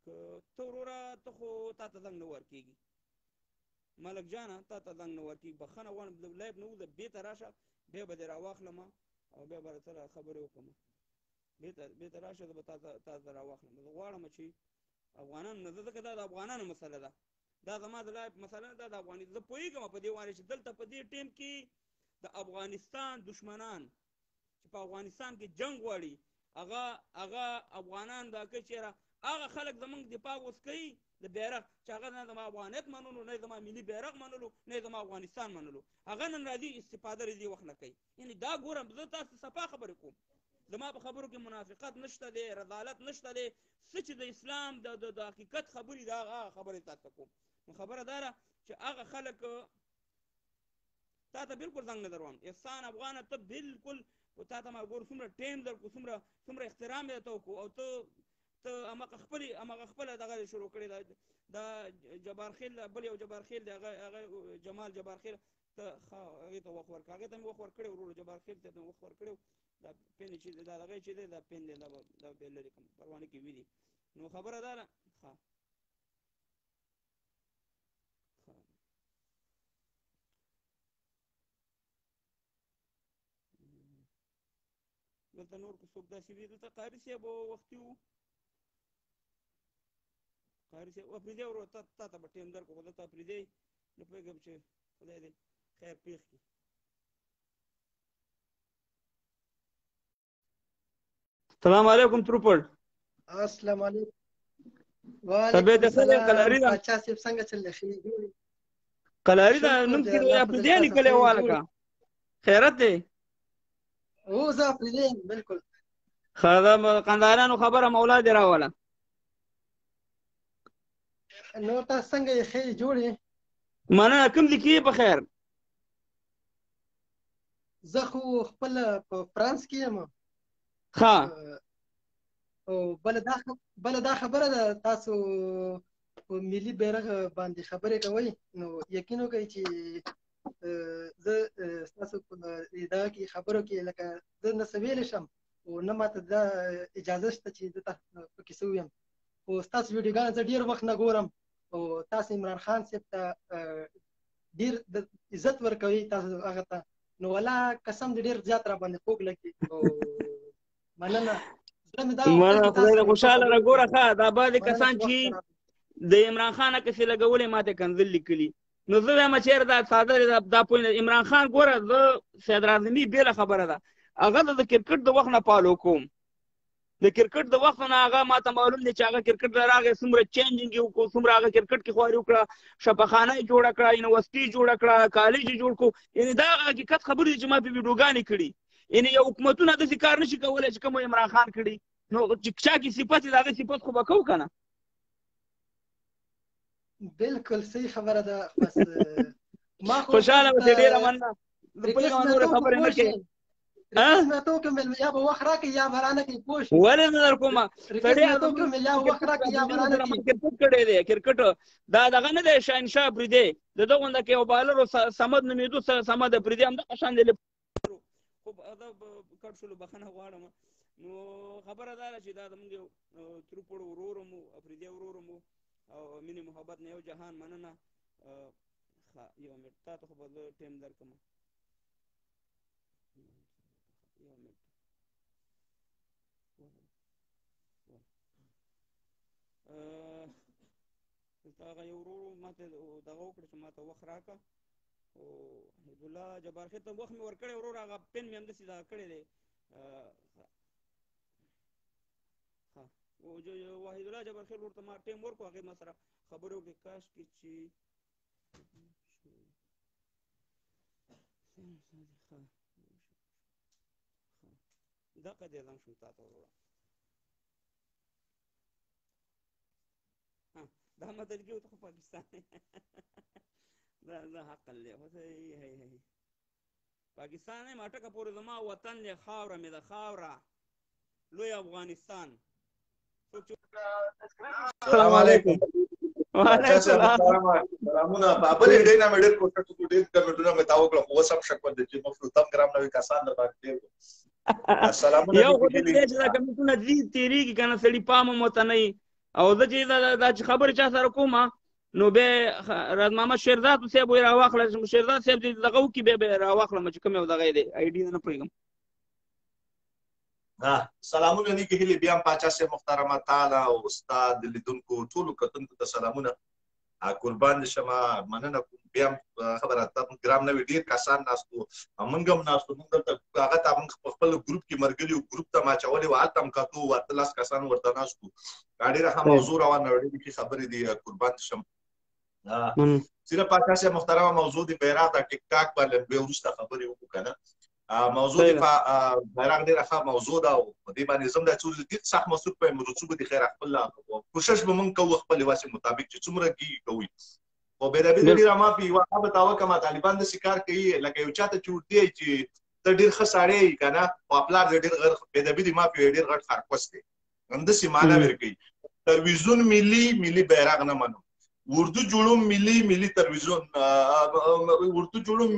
ته وروره، ته خو تا ته زنګ نه ورکېږي، ملک جانه تا ته زنګ نه ورکېږي. بخښنه غواړم د لایب نه وځه، بېرته راشه، بیا به دې راواخلم او بیا به سره خبرې وکړم. بېرته راشه، زه به تا ته راواخلم. زه غواړم چې افغانانو نه، ځکه دا د افغانانو مسله ده، دا زما د لایب مسله نه ده، د افغانستان. زه پوهېږم په دې باندې چې دلته په دې ټیم کې د افغانستان دشمنان چې په افغانستان کې جنگ غواړي، هغه افغانان دا کوي چېرې هغه خلک زموږ دفاع اوس کوي د بیرغ، چې هغه نه زما افغانیت منلو، نه زما ملي بیرغ منلو، نه زما افغانستان منلو، هغه نن راځي استفاده د دې وخت نه کوي. یعنې دا ګورم، زه تاسو صفا خبرې کوم، زما په خبرو کې منافقت نشته دی، رضالت نشته دی، څه چې د اسلام د حقیقت خبرې دا هغه خبرې تاسو کوم. نو خبره دا ده چې هغه خلک تا ته بالکل زنګ نه دروم، احسان افغانه ته بالکل تا ته ما ګور څومره ټایم درکړو، څومره احترام یې ته وکړو، او ته هماغه خپله دغه شروع کړې ده. دا جبار خیل بل یو جبار خیل دی، هغه جمال جبار خیل، ته هغې ته وخت ورکړه، هغې ته مې وخت ورکړی، ورور جبار خیل ته مې وخت ورکړی. دا پین چې دا دغه چې دی، دا پین دی، دا بیا لرې کوم پروانه کې وي دي. نو خبره دا ده. ښه دلته نور که څوک داسې وي، دلته قاري صاحب وختي وو، قاري صاحب افریدی ورو تا ته به ټایم درکړو، خو دلته افریدی نه پوهېږم چې خدای دې خیر پېښ کړي. السلام علیکم تروپړ. السلام علیکم. طبیعت ښه دی؟ قلاري ده؟ باچا صاحب څنګه چل دی؟ قلاري ده، نوم کې افریدی لیکلی وه لکه. خیرت دی؟ هو زه افریدی یم بلکل. ښه د قندهاریانو خبره مولا دې راوله. نو تاسو څنګه یې، ښه یې، جوړ یې؟ مننه. کوم ځای کې یې په خیر؟ زه خو خپله په فرانس کې یم. ښه. او بله دا خبره ده، تاسو په ملي بیرغ باندې خبرې کوئ، نو یقین وکړئ چې زه ستاسو په دغه کې خبرو کې لکه زه نه څه ویلی شم، او نه ماته دا اجازه شته چې زه پکې څه ووایم. خو ستاسو ویډیوګانې زه ډېر وخت نه ګورم، او تاسو عمران خان صاحب ته ډېر عزت ورکوئ، تاسو هغه ته، نو والله قسم دې ډېر زیات را باندې خوږ لګي. او مننه. مننه، خدای دې خوشحاله را. ګوره ښه، دا بعضې کسان چې د عمران خان کسې لګولې ما ته کنځل لیکلي، نو زه وایم چېرې دا ساده دا پوه عمران خان ګوره زه سید راظمي بېله خبره ده هغه د کرکټ د وخت نه فالو کوم د کرکټ د وخت نه هغه ماته معلوم دی چې هغه کرکټ ته راغی څومره چینجینګ یې وکړو څومره هغه کرکټ کې خواري وکړه شفاخانه یې جوړه کړه یونیورسټي جوړه کړه کالج یې جوړ کړو یعنې دا هغه حقیقت خبرې دي چې ما پې ویډیوګانې کړي یعنې یو حکومتونه داسې کار نشي کولی چې کوم عمران خان کړي نو چې چا کې صفت د هغې صفت خو به کوو که نه بالکل صحیح خبره ده بس ما خو خوشحاله به ډېره مننه زه پوهېږم نورې خبرې نه کوې ریکویسټ مې وکړم یا به وخت راکړې یا به رانه کوې پوه شوې ولې نه در کومه ریکویسټ مې وکړم یا وخت راکړې یا به رانه کوې کرکټ کړی دی کرکټ دا دغه نه دی شاهنشاه افریدی د ده غونده کې یو بالر صمد نومېدو صمد افریدي همدغه شان دی خو دا کټ شولو بخښنه غواړم نو خبره دا ده چې دا زموږ یو تروپړو ورور هم و افریدی ورور هم و او مینې محبت نه یو جهان مننه یو منټ تا ته خو به زه ټایم درکړم یو منټ هغه یو ورور ماته دغه وکړه چې ماته وخت راکړه او حبیبالله جبار خان ته وخت مې ورکړی ورور هغه پین مې همداسې دغه کړی دی وحیدالله جبار خان ورته ما ټایم ورکړو هغې ما سره خبرې وکړې کاشکې چې دغه دی ځان شو تا ته وروړه دا مدلګي و ته خو پاکستان دا حقل دی خو پاکستان یم اټکه پورې زما وطن دی خاوره مې ده خاوره لوی افغانستان السلام علیکم وعلیکم سلامونه بابلې ډېر نه مې ډېر کوشش وکړو ډېر کمنټونه مې تا وکړل خو اوس هم شک ورته چې مفروض تم ګرام نوي کسان د باندې سلامونه یو خو دې چې دا کمنټونه ځي تېرېږي که نه سړي پام هم ورته نه وي او زه چې دا چې خبرې چا سره کوم نو بیا راز محمد شیرزاد صاحب وایي راواخله شیرزاد صاحب دې دغه وکړي بیا به راواخلم چې کوم یو دغه یې دی آی ډي نه پوهېږم سلامونه نیکې هیلې بیا هم پاچا صاحب محترمه تعالی او استاد لیدونکو ټولو کتونکو ته سلامونه قربان دې شمه مننه کوم بیا هم خبره ګرام نه وي ډېر کسان ناست وو موږ هم ناست وو موږ دلته هغه ته موږ په خپل ګروپ کې مرګلي وو ګروپ ته ما اچولې وو هلته هم کتو وو 18 کسان ورته ناست وو ډېره ښه موضوع روانه وه ډېرې ښې خبرې دي قربان دې شم صرف پاچا صاحب محترمه موضوع د بیرغ د ټیک ټاک باندې بیا وروسته خبرې وکړو که نه موضوع د بیرغ ډېره ښه موضوع ده او په دې باندې زه هم دا څو ډېر سخت مصروف یم رسوب دې خیر خپل کوشش به موږ کوو خپل واسې مطابق چې څومره کېږي کوي خو بېدبي د ډېره ما په یوه ښه بتاوه کړمه طالبان داسې کار کوي لکه یو چا ته چې ورته چې ته ډېر ښه سړی یې که نه خو پلار دې ډېر بېدبي د ما په یو ډېر غټ خرکوس دی همداسې معنا ورکوي تلویزیون ملي بیرغ نه منم اردو جوړوم ملي تلویزیون اردو جوړوم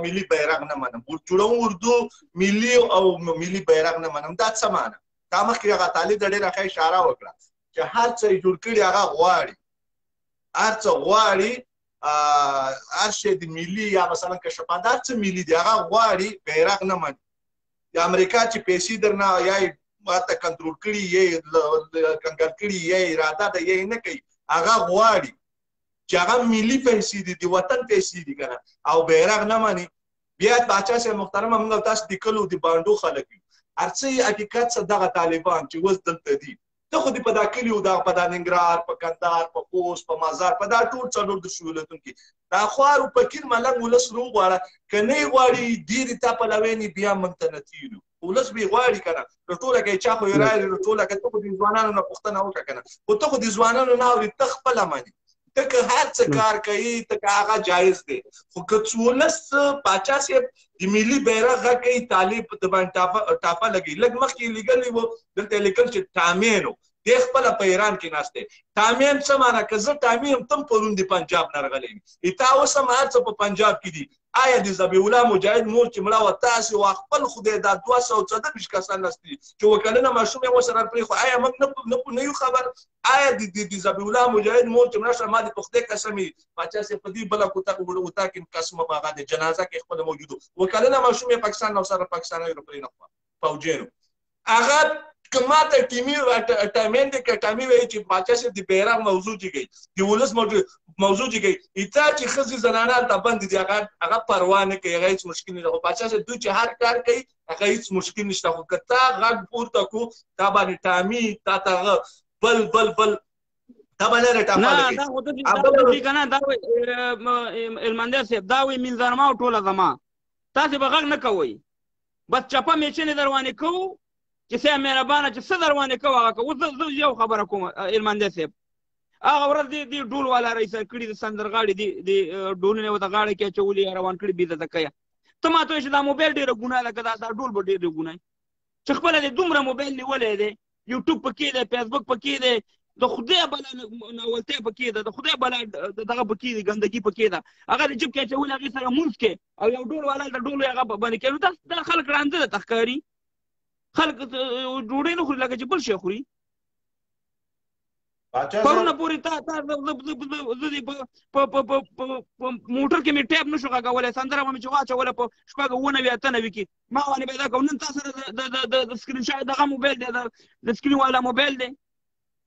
ملي بیرغ نه منم جوړوم اردو ملي او ملي بیرغ نه منم دا څه معنا تا مخکې هغه طالب د ډېره ښه اشاره وکړه چې هر څه یې جوړ کړي هغه غواړي هر څه غواړي هر شی د ملي یا مثلا کشفات هر څه ملي دی هغه غواړي بیرغ نه مني د امریکا چې پیسې درنه یا ماته کنټرول کړي یې کنګل کړي یې اراده ده یې نه کوي هغه غواړي چې هغه ملي پیسې دي د وطن پیسې دي که نه او بیرغ نه مني بیا پاچا صاحب محترمه موږ تاسو لیکلو د بانډو خلک یو هر څه حقیقت څه دغه طالبان چې اوس دلته دي ته خو دې په دا کلیو دا په دا ننګرهار په کندهار په خوست په مزار په دا ټول څلور د ولایتونو کې دا خوار او فقیر ملنګ ولس روغواړه که نه یې غواړي ډېرې تا پلویانې بیا موږ ته نه تېرو ولس به یې غواړي که نه نو ټوله که یې چا خو یې رایې نو ټوله که ته خو د ځوانانو نه پوښتنه وکړه که نه خو ته خو د ځوانانو نه اورې ته خپله منې ته که هر څه کار کوي ته که هغه جایز دی خو که ولس پاچا صاحب د ملي بیرغ غږ کوي طالب د باندې ټاپه لګوي لږ مخکې یې لیکلي وو دلته یې لیکل چې تامین و دی خپله په ایران کې ناست دی تامین څه معنا که زه تامین یم ته هم پرون د پنجاب نه راغلی یې تا اوس هم هر څه په پنجاب کې دي آیا د ذبیح الله مجاهد مور چې مړه وه تاسې وا خپل خدای دا 224 کسان ناست دي چې وکلنه ماشوم یې ورسره پرېښو آیا موږ نه یو خبر آیا د ذبیح الله مجاهد مور چې مړه شوه ما د په خدای قسم یې پاچا صاحب په دې بله کوټه کې قسمه په هغه د جنازه کې خپله موجود و وکلنه ماشوم یې پاکستان او سره پاکستانیانو پرېنښوه فوجیانو هغه که ما ته ټیمي ټایمین دی که ټایمي وایي چې پاچا صاحب د بیرغ موضوع چې کوي د ولس موضوع موضوع چې کوي ایتا چې ښځې زنانه هلته بند دي هغه پروا نه کوي هغه هېڅ مشکل نه ده خو پاچا صاحب دوی چې هر کار کوي هغه هېڅ مشکل نشته خو که تا غږ پورته کړو تا باندې ټامي تا ته هغه بل تا باندې رټافه لګي دا خو ته کنه دا المندر صاحب دا وایي منځرما او ټوله زما تاسې به غږ نه کوئ بس چپه میچنې در باندې کوو چې صاحب مهربانه چې څه در باندې کوو هغه کوو زه یو خبره کوم المندر صاحب هغه ورځ دې ډول والا رئیسه کړي د سندرغاړي د ډولونه ورته غاړه کې اچولي روان کړي بې عزته کوي ته ما ته وایې چې دا موبایل ډېره ګناه ده که دا ډول به ډېر ګناه چې خپله دې دومره موبایل نیولی دی یوټیوب پکې دی فیسبوک پکې دی د خدای بلا ناولتیا پکې ده د خدای بلا دغه پکې دی ګندګي پکې ده هغه د جیب کې اچولي هغې سره مونځ کې او یو ډول والا د ډول هغه باندې کوي دا خلک ړانده ده ته ښکاري خلک ډوډۍ نه خوري لکه چې بل شی خوري پرونه پورې زه دې په موټر کې مې ټیپ نه شو غږولی سندره به مې چې واچوله په شپږ اووه نوي اته نوي کې ما باندې پیدا کوم نن تا سره د سکرین شاټ دغه موبایل دی د سکرین والا موبایل دی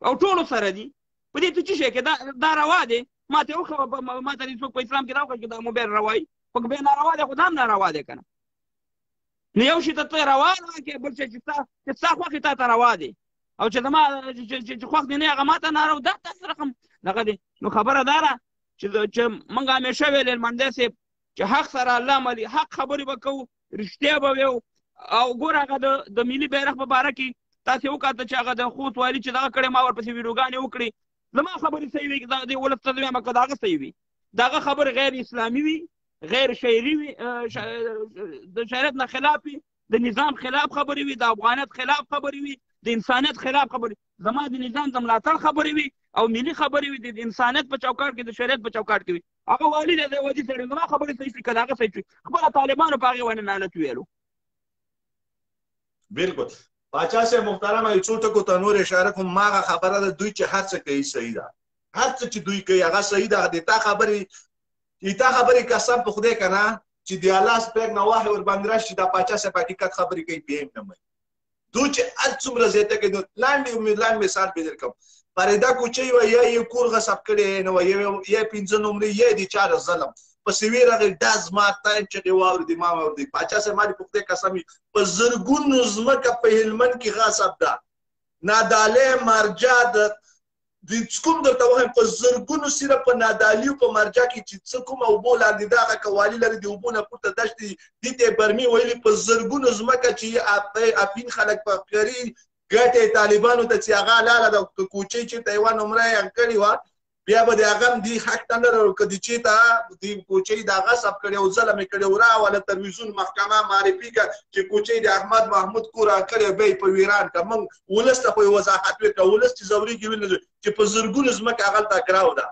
او ټولو سره دي په دې ته څه شی کې دا روا دی ما ته وښوه ما ته څوک په اسلام کې راوښه چې دا موبایل روا وي خو که بیا ناروا دی خو دا هم ناروا دی که نه نو یو شي ته ته روا نه کې بل شی چې ستا خوښ تا ته روا دی او چې زما چې خوښ دی نه هغه ما ته ناروا دا داسې رقم دغه دی نو خبره دا ده چې موږ همیشه ویل المندر صاحب چې حق سره الله ملي حق خبرې به کوو رښتیا به ویو او ګوره هغه د ملي بیرغ په باره کې تاسې وکاته چې هغه د خوست والي چې دغه کړی ما ورپسې ویډیوګانې وکړې زما خبرې صحیح وي د ولس ته وایم که د هغه صحیح وي د هغه خبرې غیر اسلامي وي غیر شعري وي د شریعت نه خلاف وي د نظام خلاف خبرې وي د افغانیت خلاف خبرې وي د انسانیت خلاف خبرې زما د نظام د ملاتړ خبرې وي او ملي خبرې وي د انسانیت په چوکاټ کې د شریعت په چوکاټ کې وي هغه والي دی د ودي سړی زما خبرې صحیح شي که د هغه صحیح شي خپله طالبانو په هغې باندې لعنت ویلو بالکل پاچا صاحب محترم یو څو ټکو ته نور اشاره کوم ما هغه خبره ده دوی چې هر څه کوي صحیح ده هر څه چې دوی کوي هغه صحیح ده د تا خبرې قسم په خدای که نه چې د الله سپېږ نه وحی ورباندې راشي دا پاچا صاحب حقیقت خبرې کوي بیا هم نه مني دوی چې هر څومره زیاته کوي لاندې مثال به در کوم فرېده کوچۍ وه یا یې کور غصب کړی نه وه یا پنځه نومرې یا د چا د ظلم پسې ویې راغی دا زما ټایم چغې واورېدې ما واورېدې پاچا صاحب ما دې په خدای قسم وي په زرګونو ځمکه په هلمند کې غصب ده نادالۍ مرجع د کوم درته وایم په زرګونو صرف په نادالي او په مرجع کې چې څه کومه اوبو لاندې د هغه کوالي لري د اوبو نه پورته دښتې دې ته یې برمې ویلي په زرګونو ځمکه چې اپین خلک په ښکاري ګټې طالبانو ته چې هغه لاله د کوچۍ چېرته یوه نمره یې کړې وه بیا به د هغه هم دې حق ته نه لرو که د چېرته د کوچۍ د غصب کړی او ظلم یې کړی او راوله تلویزیون محکمه معرفي کړه چې کوچۍ د احمد محمود کور کړی بیا یې په ویران کړه موږ ولس ته خو یې وضاحت وکړه ولس چې ځورېږي ویل چې په زرګونو ځمکه هغلته ګراو ده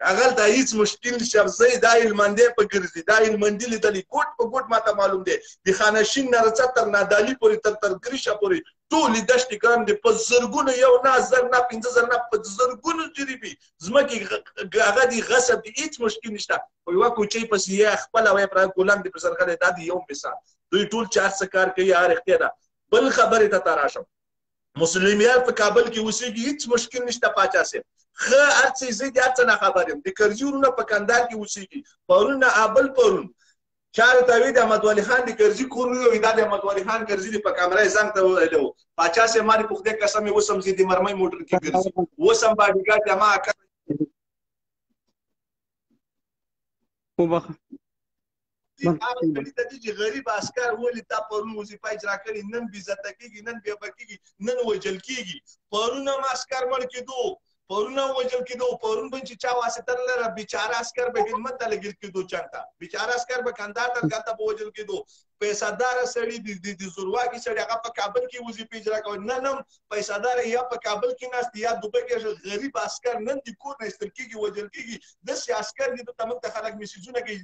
هغلته هېڅ مشکل نشته زه دا هلمندی په ګرځي دا هلمندي لیدلي ګوټ په ګوټ ماته معلوم دی د خانشین نه رڅه تر نادالي پورې تر ګریشه پورې ټولې دښتې ګرم دي په زرګونو یو نه زر نه پنځه زر نه په زرګونو جریبي ځمکې هغه دي غصب دي هېڅ مشکل نشته خو یوه کوچۍ پسې یې خپله وایي پرې ګلان دې پر سر کړی دا د یو مثال دوی ټول چې هر څه کار کوي هغه رښتیا ده بل خبرې ته راشم مسلمیان په کابل کې اوسېږي هېڅ مشکل نشته پاچا صاحب ښه هر څه زه د هر څه نه خبر یم د کرزي وروڼه په کندهار کې اوسېږي پرون نه ابل پرون چا راته وایي د احمدولي خان د کرزي کور وي دا د احمدولي خان کرزي دی په کامره یې زنګ ته ویلی و پاچا صاحب ما دې په خدای قسم یې اوس هم زه د مرمۍ موټر کې ګرځي اوس هم باډیګارډ یم ما چې غریب عسکر ولې تا پرون وظیفه اجرا کړې نن بې عزته کېږي نن بېبه کېږي نن وژل کېږي پرون هم عسکر مړ کېدو پرون هم وژل کېدو پرون به چې چا واسطه نه لره بیچاره عسکر به هلمند ته لګېل کېدو جنګ ته بیچاره عسکر به کندهار ته هلته به وژل کېدو پیسهداره سړي د زورواکي سړي هغه په کابل کې وظیفې اجرا کوي نن هم پیسهداره یا په کابل کې ناست یا دوبۍ کې غریب عسکر نن د کور نه ایستل کېږي وژل کېږي داسې عسکر دي ته موږ ته خلک میسیجونه کوي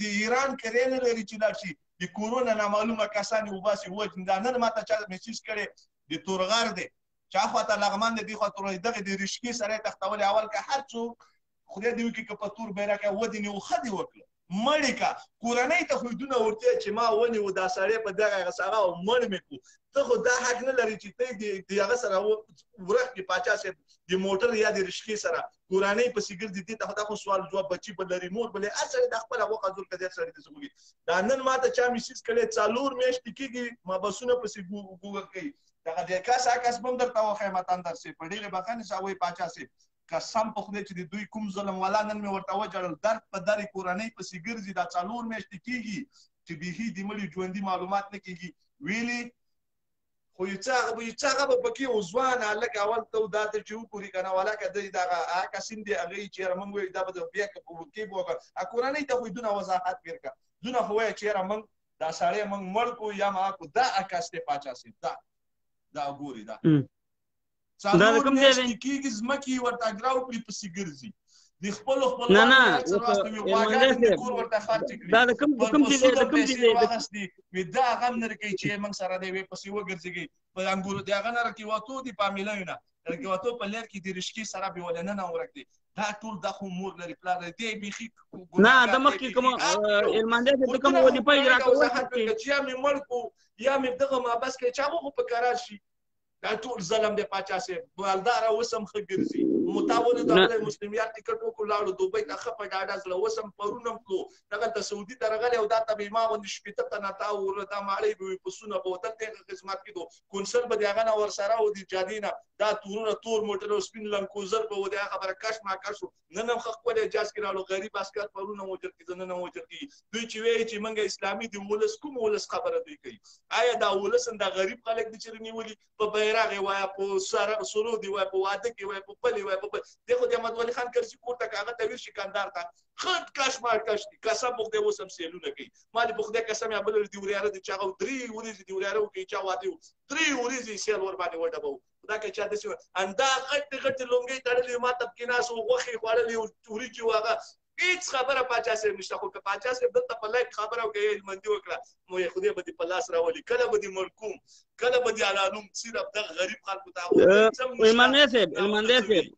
د ایران کرې نه لري چې لاړ شي د کورونه نامعلومه کسان یې وباسي وژني دا نن ما ته چا میسیج کړی د تورغر دی چا خواته لغمان دی دې خواته دغه د رشکې سره یې تختولې اول که هر څوک خدای دې وکړي که په تور بیرغ یې ودې نیو ښه دې وکړه مړې کا کورنۍ ته خو دونه ورته چې ما ونیو دا سړی په دغه هغه مړ مې کو ته خو دا حق نه لري چې ته د هغه سره ورخ کې پاچا صاحب د موټر یا د رشقې سره کورنۍ پسې ګرځي دې ته خو سوال جواب بچي به لري مور بلې اصل د خپل هغه قزور کده سره دې سمږي دا نن ماته چا میسیز کړي 4 میاشتې کېږي ما بسونه پسې ګوګل کوي دغه د کاس بم درته واخې ماتان درسي په ډېرې بخښنې سوي پاچا صاحب قسم په خدای چې د دوی کوم ظلم ولا نن مې ورته وجړل درد په درې کورنۍ پسې ګرځي دا 4 میاشتې کېږي چې بيخي د مړي ژوندي معلومات نه کېږي ویلي خو یې څه به پکې وځوان هلک اول ته دا ته چې وګوري که نه ولاکه دی دغه کسین دی هغې چېره موږ وایو دا به د بیا که کې به وکړه کورنۍ ته خو دونه وضاحت بېر کړه دونه خو وایه چېره موږ دا سړی موږ مړ کړو یا ما کړو دا عکس دی پاچا صاحب دا ګوري دا 4 میاشتې کېږي ځمکې یې ورته اګراو کړي پسې ګرځي د خپلو واګانې کور ورته خرڅ کړي پیسې واخیستې وي دا غم نه کوي چې موږ سره دی وی پسې وګرځېږي په انګورو د هغه نه راکېواتو دي په میلیو نه راکېواتو په لر کې د رشقې سره به ولې نه ورک دی دا ټول دا خو مور لري پلار لري دی بیخي نه د مخکې کوم علمانده ته کوم وظیفه اجرا کوي چې یا مې مړ کو یا مې دغه مابس کې چا خو په قرار شي دا ټول ظلم دی پاچا صاحب مالدار اوس هم ښه ګرځي متاول د مسلمیات ټیکټ وکړو لاړو دوبۍ ته ښه په ډاډه زړه اوس هم پرون هم تلو دغلته سعودي ته راغلی او دا ته به ما غوندې شپېته تنه تا وره دا ماړۍ به وي پسونه به وتل ته خدمت کېدو کونسل به د هغه نه ورسره و د جادې نه دا تورونه تور موټر او سپین لنکوزر به و د هغه خبره کش ماکش و نن هم ښه ښکلی اجاز کې راغلو غریب عسکر پرون هم وجر کېده نن هم وجر کېږي دوی چې وایي چې موږ اسلامي د ولس کوم ولس خبره دوی کوي آیا دا ولس دا غریب خلک دي چې نیولي په بیرغ یې وایه په سرو دی وایه په واده کې وایه په پلې وایه په دی خو د احمد ولي خان کرزي کور ته که هغه ته ویل شي کندهار ته خد کش مارکش دي قسم په خدای اوس هم سیلونه کوي ما دې په خدای قسم یا بل د وریاره د چې هغه 3 ورځې د وریاره وکړي چا واده 3 ورځې سیل ور باندې وډبو دا که چا داسې اندا غټ لونګۍ تړلې ما ته پکې ناست و غوښې خوړلې وریجې و هغه هیڅ خبره پاچا صاحب نشته خو که پاچا صاحب دلته په لایک خبره وکړي علمندي وکړه نو یې خدای به دې په لاس راولي کله به دې مرکوم کله به دې علالوم صرف دغه غریب خلکو ته علمندی صاحب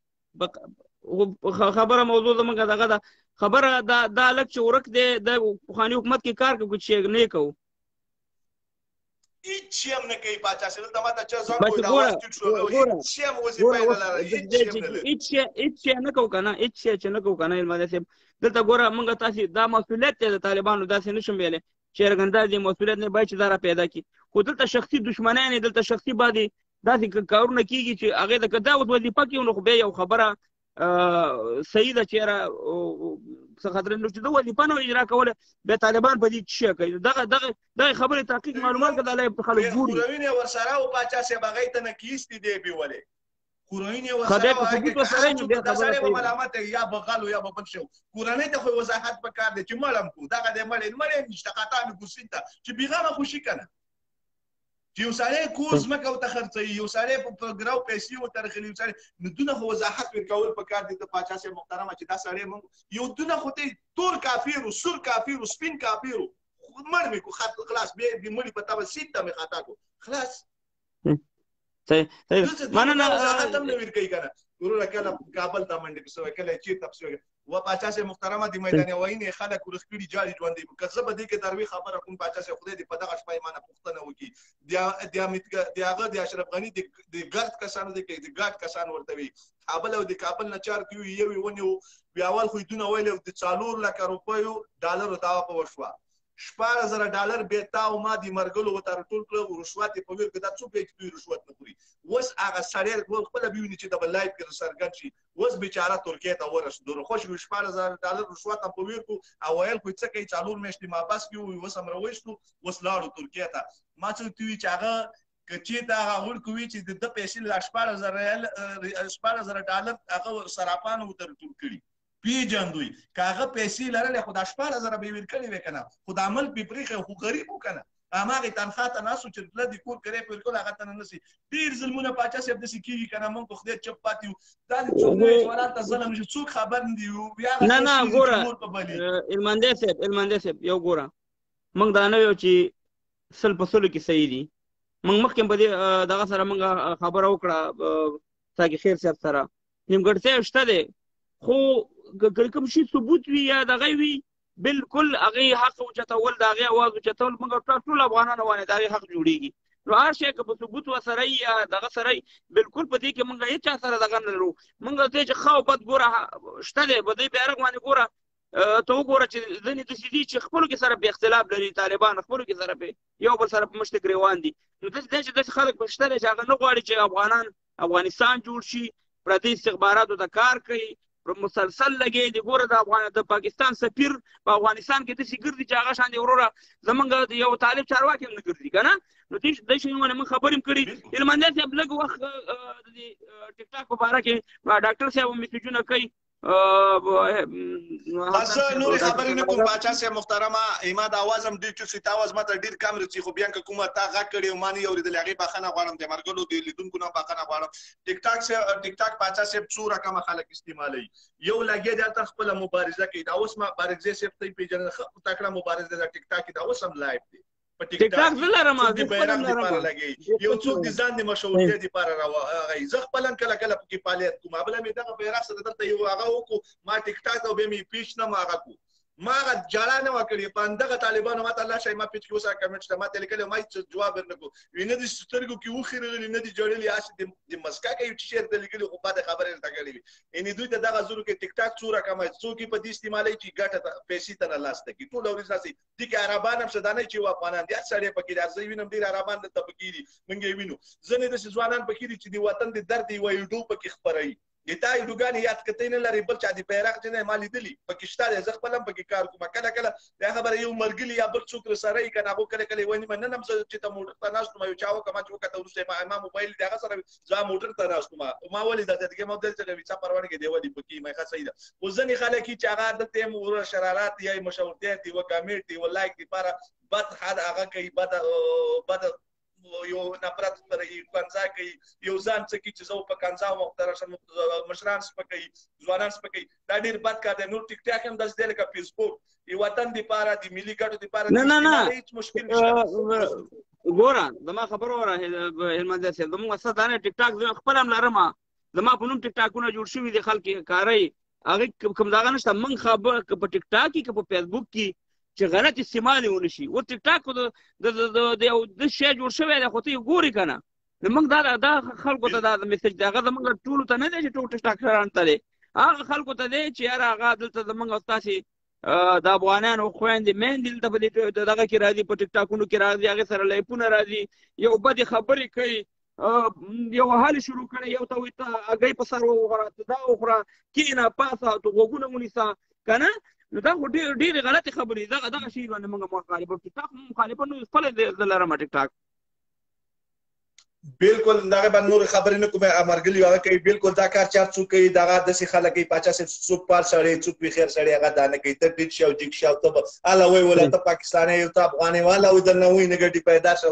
خبره موضوع زموږ دغه ده خبره دا هلک چې ورک دی د پخواني حکومت کې کار کوي چې نه یې کوو هیڅ شی هم نه کوي پاچا صاحب دلته ماته چا ځان کوي دا واس ټیټ شو هیڅ شی هم وظیفه نه لري هیڅ شی نه کوو که نه هیڅ شی چې نه کوو که نه علمندی صاحب دلته ګوره موږ تاسې دا مسؤلیت دی د طالبانو داسې نه شم ویلی چې ارګندا دې مسؤلیت نه باید چې دا را پیدا کړي خو دلته شخصي دشمنیان دلته شخصي باندې داسې کارونه کېږي چې هغې ته که دا وظیفه کړي نو خو بیا یو خبره صحیح ده چېرې څه خطرې نو چې د وظیفه نه اجرا کوله بیا طالبان په دې شی کوي دغه خبرې تحقیق معلومات که دا خلک ګوري خوروین یې ورسره و پاچا صاحب هغې ته نه کیستې دی بیولې خوروین یې ورسره دا سړی به ملامت یا به غل یا به بل شی کورنۍ ته خو وضاحت پکار دی چې مړم کړو دغه دی مړ یې نشته خطا مې کوسین ته چې بېغمه خوشي که نه چې یو سړی کور ځمکه ورته خرڅوي یو سړی په ګراو پیسې ورته راخلي یو سړی نو دونه خو وضاحت ورکول پکار دی ته پاچا صاحب محترمه چې دا سړی موږ یو دونه خو ته تور کافر و سور کافر و سپین کافر و مړ مې کو خلاص بیا د مړي په تابه سید ته مې خطا کو خلاص مننه وضاحت هم نه ورکوي که نه وروره کله کابل ته منډې پسې کله یې چېرته پسې و پاچا صاحب محترمه د میدان وینې خلک ورخ کړي جاري ژوندی که زه به دې کې دروي خبره کوم پاچا صاحب خدای دې په دغه شپه یې مانه پوښتنه وکړي د هغه د اشرف غني د ګرد کسانو د ګاډ کسان ورته وي کابل او د کابل نه 4 کیو یو ونیو بیا اول خو یې دونه ویل د 4 لکه روپیو ډالرو دعوه په وشوه 14,000 ډالر بیا تا او ما د مرګلو ورته راټول کړه رشوت یې په ویر کې دا څوک دی چې دوی رشوت نه خوري اوس هغه سړی خپله وویني چې د به لایف کې څرګند شي اوس بیچاره ترکیې ته ورسېدو خوش وي 14,000 ډالر رشوت هم په ویر کړو او ویل خو یې څه کوي 4 میاشتې مابس کې وي اوس هم راویستو اوس لاړو ترکیې ته ما څه ورته وي چې هغه که چېرته هغه غوړ کوي چې د ده پیسې 14,000 ډالر هغه صرافانو ورته راټول کړي پیژندوی که هغه پیسې لرلې خو دا 14,000 به یې ورکړې وې که نه خو دا عمل پې پرېښی خو غریب و که نه هماغې تنخوا ته ناست و چې پله د کور کرایه پې ورکول هغه ته نه نسي ډېر ظلمونه پاچا صاحب داسې کېږي که نه موږ خو خدای چپ پاتې یو دا د څوک نه حیوانات ته ظلم شي څوک خبر نه دي نه ګوره علمندی صاحب یو ګوره موږ دا نه ویو چې 100 په 100 کې صحیح دي موږ مخکې په دې دغه سره موږ خبره وکړه ساقي خیر صاحب سره نیمګړتیا شته دی خو که کوم شي ثبوت وي یا دغه وي بالکل هغې حق اوچتول د هغې اواز اوچتول موږ ټول افغانان باندې د هغې حق جوړېږي نو هر شی که په ثبوت ورسره وي یا دغه سره وي بالکل په دې کې موږ هېڅ چا سره دغه نه لرو موږ ته چې ښه او بد ګوره شته دی په دې بیرغ باندې ګوره ته وګوره چې ځینې داسې دي چې خپلو کې سره په اختلاف لري طالبان خپلو کې سره په یو بل سره په مشته ګرېوان دي نو داسې دی چې داسې خلک په شته دی چې هغه نه غواړي چې افغانستان جوړ شي پردي استخباراتو ته کار کوي مسلسل لګي دی ګوره د پاکستان سفیر په افغانستان کې داسې ګرځي چې هغه شان دی وروره زمونږ یو طالب چارواکي هم نه ګرځي که نه نو دې شیانو باندې موږ خبرې هم کړي هلمندی صاحب لږ وخت د ټیک ټاک په باره کې ډاکټر صاحب هم میسیجونه کوي بس نورې خبرې نه کوم باچا صاحب محترمه ایما د اواز هم ډېر چوسي تا اواز ماته ډېر کم رسي خو بیا که کومه تا غږ کړی او ما نه یې اورېدلې هغې بخښنه غواړم د مرګلو د لیدونکو نه بخښنه غواړم ټیک ټاک باچا صاحب څو رقمه خلک استعمالوي یو لګیا دی هلته خپله مبارزه کوي دا اوس ما بارکزی صاحب ته یې پېژنه ښه تکړه مبارز دی دا ټیک ټاک دا اوس هم لایف دی په ټیک ټاک د بیرغ دپاره لګوي یو څوک د ځان د مشهورتیا دپاره راغی زه خپله هم کله کله پکې فعالیت کوم بله مې دغه بیرغ سره دلته یو هغه وکړو ما ټیک ټاک او بیا مې پیچ نه هغه کړو ما هغه جړه نه وه کړې په همدغه طالبانو ماته الله شی ما پیچ کې اوس کمنټ شته ما ته لیکلی ما هېڅ جواب ورنه کړو نه د سترګو کې اوښې راغلي نه دي جړلي هسې د مسکا کوي چې شعر ته لیکلي خو بده خبرې ورته کړې وي یعنې دوی ته دغه زرو کې ټیک ټاک څو رقمه څوک یې په دې استعمالوي چې ګټه پیسې ته نه لاسته کړي ټوله ورځ داسې دي کې عربان هم شته دا نه چې یو افغانان دي هر سړی پکې دي زه وینم ډېر عربان دلته پکې دي موږ یې وینو ځینې داسې ځوانان پکې دي چې د وطن د درد یوه ویډیو پکې خپروي د تا ویډیوګانې یاد کتۍ نه لري بل چا د بیرغ چې نه ما لیدلي پکې شته دی زه خپل هم پکې کار کوم کله کله دا خبره یو ملګري یا بل څوک رسره یي که نه هغو کله کله یې وایي نن هم زه چې ته موټر ته ناست وم یو چا وکړه ما چې وکته وروسته ما موبایل د هغه سره زه موټر ته ناست وم ما ولې دا دغې ما ودرېد چې څه پروا نه کوي دی ولې پکې ما ښه صحیح ده خو ځینې خلک یي چې هغه دلته یې وروره شرارات یا یې مشهورتیا دي یوه کامنټ دي یوه لایک دپاره بد هغه کوي بد یو نفرت سپروي کنځا کوي یو ځان څه کوي چې زه په کنځا وم محترم مشران سپکوي ځوانان سپکوي دا ډېر بد کار دی نور ټیک ټاک هم داسې دی لکه فیسبوک د وطن دپاره د ملي ګټو دپاره هېڅ مشکل نشته ګوره زما خبره وره هلمندی صاحب زموږ څه دا نه ټیک ټاک زه خپل هم لرم زما په نوم ټیک ټاکونه جوړ شوي دي خلک یې کاروي هغې کوم دغه نشته موږ خبره که په ټیک ټاک کې که په فیسبوک کې چې غلط استعمال یې ونه شي اوس ټیک ټاک د یو داسې شی جوړ شوی دی خو ته یې ګورې که نه نو موږ دا خلکو ته دا میسج دی هغه زموږ ټولو ته نه دی چې ټول ټیک ټاکران ته دی هغه خلکو ته دی چې یاره هغه دلته زموږ او ستاسې د افغانانو خویندې میندې دلته په دې دغه کې راځي په ټیک ټاکونو کې راځي هغې سره لایفونه راځي یو بدې خبرې کوي یو حل شروع کړی یو ته وایي ته هګۍ په سر وخوره ته دا وخوره کښېنه پاسه تو غوږونه ونیسه که نه نو دا خو ډېرې غلطې خبرې دغه شي باندې موږ مخالفه ټیک ټاک مخالفه نو خپله زه لرم ټیک ټاک بالکل دغه باندې نور خبرې نه کوم مرګلي هغه کوي بالکل دا کار چار څوک کوي دغه داسې خلک کوي پاچا صاحب څوک پال سړی څوک بخیر سړی هغه دا نه کوي ته ټیټ شي او جګ شي او ته هله وایي ولا ته پاکستانی یو ته افغاني والا او درنه وایي نګټي پیدا شي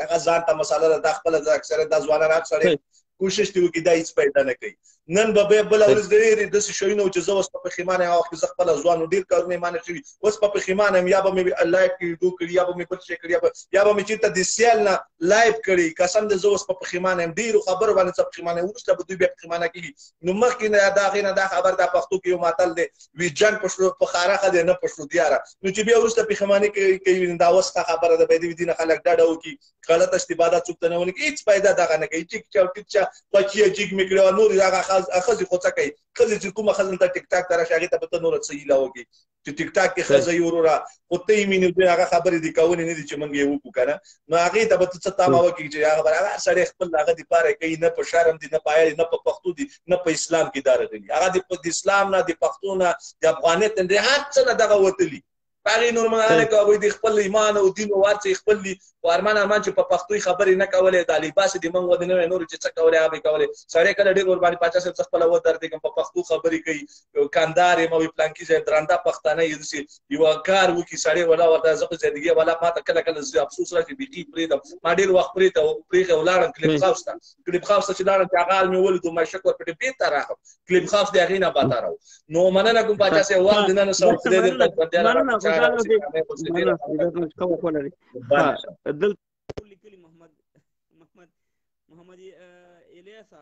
هغه ځان ته مسله ده دا خپله د اکثره دا ځوانان هر سړی کوشش دی وکړي دا هېڅ پیدا نه کوي نن به بیا بله ورځ ډېرې داسې شیونه وو چې زه اوس په پښیمانه یم هغه وخت کې زه خپله ځوان وم ډېر کارونه یې مانه شوي اوس په پښیمانه یم یا به مې لایف کې ویډیو کړي یا به مې بل شی کړي یا به مې چېرته د سیال نه لایف کړي قسم دی زه اوس په پښیمانه یم ډېرو خبرو باندې څه پښیمانه یم وروسته به دوی بیا پښیمانه کېږي نو مخکې نه د هغې نه دا خبر دا پښتو کې یو متل دی وي جنګ په خارخه دی نه په شرودیاره نو چې بیا وروسته پښیماني کوي دا اوس ښه خبره ده باید دې نه خلک ډډه وکړي غلط استفاده څوک ته نه ونه کړي هېڅ پیدا دغه نه کوي ټیک چا ټیک چا خوښي یې جګ مې کړې وه نور هغه ښځې خو څه کوي ښځې چې کومه ښځه دلته ټیک ټاک ته راشي هغې ته به ته نوره څه هیله وکړي چې ټیک ټاک کې ښځه یې وروره خو ته یې مینې دوی هغه خبرې دې کولې نه دي چې موږ یې وکړو که نه نو هغې ته به ته څه تمه وکړي چې هغه خبره هغه سړی خپل هغه دپاره کوي نه په شرم دي نه په عیال نه په پښتو دي نه په اسلام کې دا راغلي هغه د اسلام نه د پښتو نه د افغانیت نه د هر څه نه دغه وتلي هغې نور مغانه کوي د خپل ایمان او دین او هر څه خپل دي خو ارمان چې په پښتو خبرې نه کولې دا لباس دې موږ ودې نه وی نور چې څه کولې هغه به کولې سړی کله ډېر ورباندې پاچا صاحب څه خپله ودر دی په پښتو خبرې کوي کاندار یم او پلانکي ځای درانده پښتانه یې داسې یوه کار وکړي سړی ولا ورته زه په زندګي ولا ما ته کله کله افسوس راشي بیخي پرېږدم ما ډېر وخت پرېښی ولاړم کلیپ هاوس ته چې لاړم چې هغه حال مې ولیدو ما شک ورپټې بېرته راغلم کلیپ هاوس د هغې نه باتاره و نو مننه کوم پاچا صاحب وخت دې نه سوال خدای دې لیکلي محمد الیاسا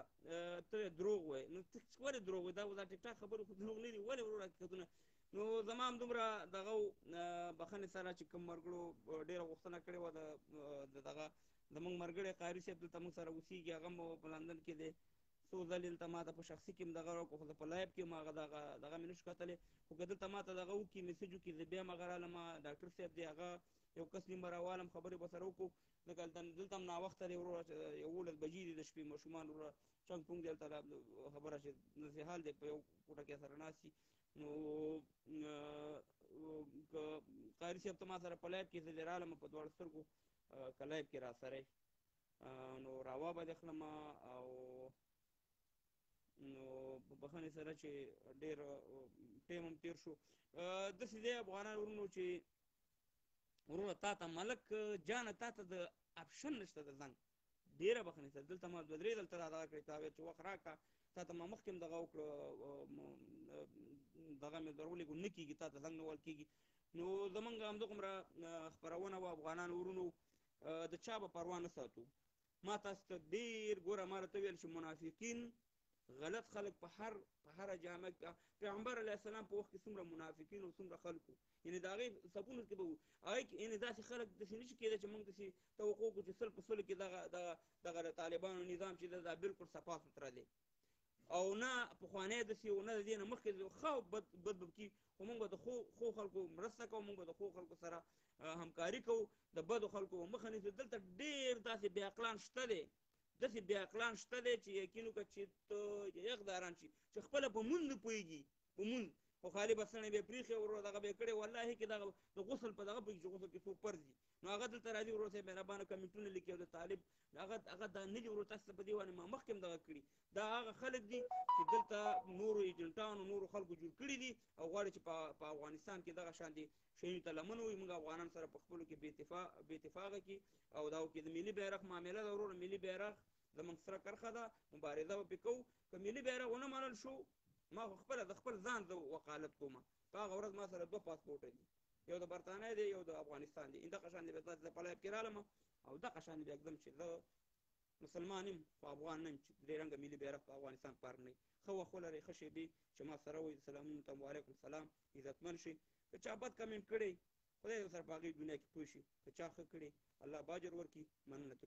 ته دروغ وایې نو ته ولې دروغ وایې دا ټیک ټاک خبرې خو دروغ نه دي ولې وروره حقیقتونه نو زما همدومره دغه بخښنې سره چې کوم ملګرو ډېره غوښتنه کړې وه د دغه زموږ ملګری قاري صاحب دلته موږ سره اوسېږي هغه هم په لندن کې دی څو ځلې دلته ما ته په شخصي کې هم دغه راکړو خو زه په لایب کې هم هغه دغه مې نشو کتلی خو که دلته ما ته دغه وکړي میسج وکړي زه بیا هم هغه رالم ډاکټر صاحب دی هغه یو کس نیمه راوالم خبرې به سره وکړو ځکه دلته هم ناوخته دی وروره 11 بجې دي د شپې ماشومان وروره چنګ پونګ دی هلته خبره چې داسې حال دی په یو کوټه کې سره ناست دي نو که قاري صاحب ته ما سره په لایب کې زه دې رالم په دواړو سترګو که لایب کې را سره نو راوا به دې خلم او نو په بخښنې سره چې ډېر ټایم هم تېر شو داسې دی افغانان ورونو چې ورونه تا ته ملک جانه تا ته د اپشن نشته د زنګ ډېره بخښنې سره دلته ما 2-3 دلته را دغه کړې تا ویل چې وخت راکړه تا ته ما مخکې هم دغه وکړه دغه مې درولېږو نه کېږي تا ته زنګ نه وهل کېږي نو زمونږ همدغومره خپرونه وه افغانانو ورونو د چا به پروا نه ساتو ما تاسو ته ډېر ګوره ما راته ویل چې منافقین غلط خلک په هره جامه کې پیغمبر علیه السلام په وخت کې څومره منافقین او څومره خلکو یعنې د هغې صفونو کې به وو هغې کې یعنې داسې خلک داسې نه شي کېدی چې موږ داسې توقع وکړو چې 100 په 100 کې دغه د طالبانو نظام چې دا بالکل صفا سوتره دی او نه پخوانی داسې او نه د دې نه مخکې ښه بد به کي خو موږ به د ښو خلکو مرسته کوو موږ به د ښو خلکو سره همکاري کوو د بدو خلکو به مخه نیسو دلته ډېر داسې بې عقلان شته دی داسې بې عقلان شته دی چې یقین وکړه چې ته یغداران شي چې خپله په مونځ نه پوهېږي په مونځ خو خالي به سڼې به یې پرېښې ورور دغه به یې کړی والله کې دغه د غسل په دغه پوهېږي چې غسل کې څوک فرض دي نو هغه دلته راځي ورور صاحب مهربانه کمنټونه لیکي او د طالب هغه دا نه دي ورور تاسو ته په دې باندې ما مخکې هم دغه کړي دا هغه خلک دي چې دلته نورو ایجنټانو نورو خلکو جوړ کړي دي او غواړي چې په افغانستان کې دغه شان دي شیانو ته لمن ووایي موږ افغانان سره په خپلو کې بې اتفاقه کړي او دا وکړي د ملي بیرغ معامله ده وروره ملي بیرغ زموږ سره کرښه ده مبارزه به پرې کوو که ملي بیرغ ونه منل شو ما خو خپله د خپل ځان زه وکالت کوم په هغه ورځ ما سره 2 پاسپورټه دي یو د برطانیې دی یو د افغانستان دی دغه شان دی بیا زه په لایب کې رالم او دغه شان دی اقدم چې زه مسلمان یم خو افغان نه یم چې درې رنګه ملي بیرغ په افغانستان پار نه وي ښه وخت ولرئ ښه شېبې چې ما سره وایي سلامونه ته وعلیکم السلام عزتمن شئ که چا بد کمنټ کړی خدای سره په هغې دنیا کې پوه شي که چا ښه کړی الله باجر ورکړي مننه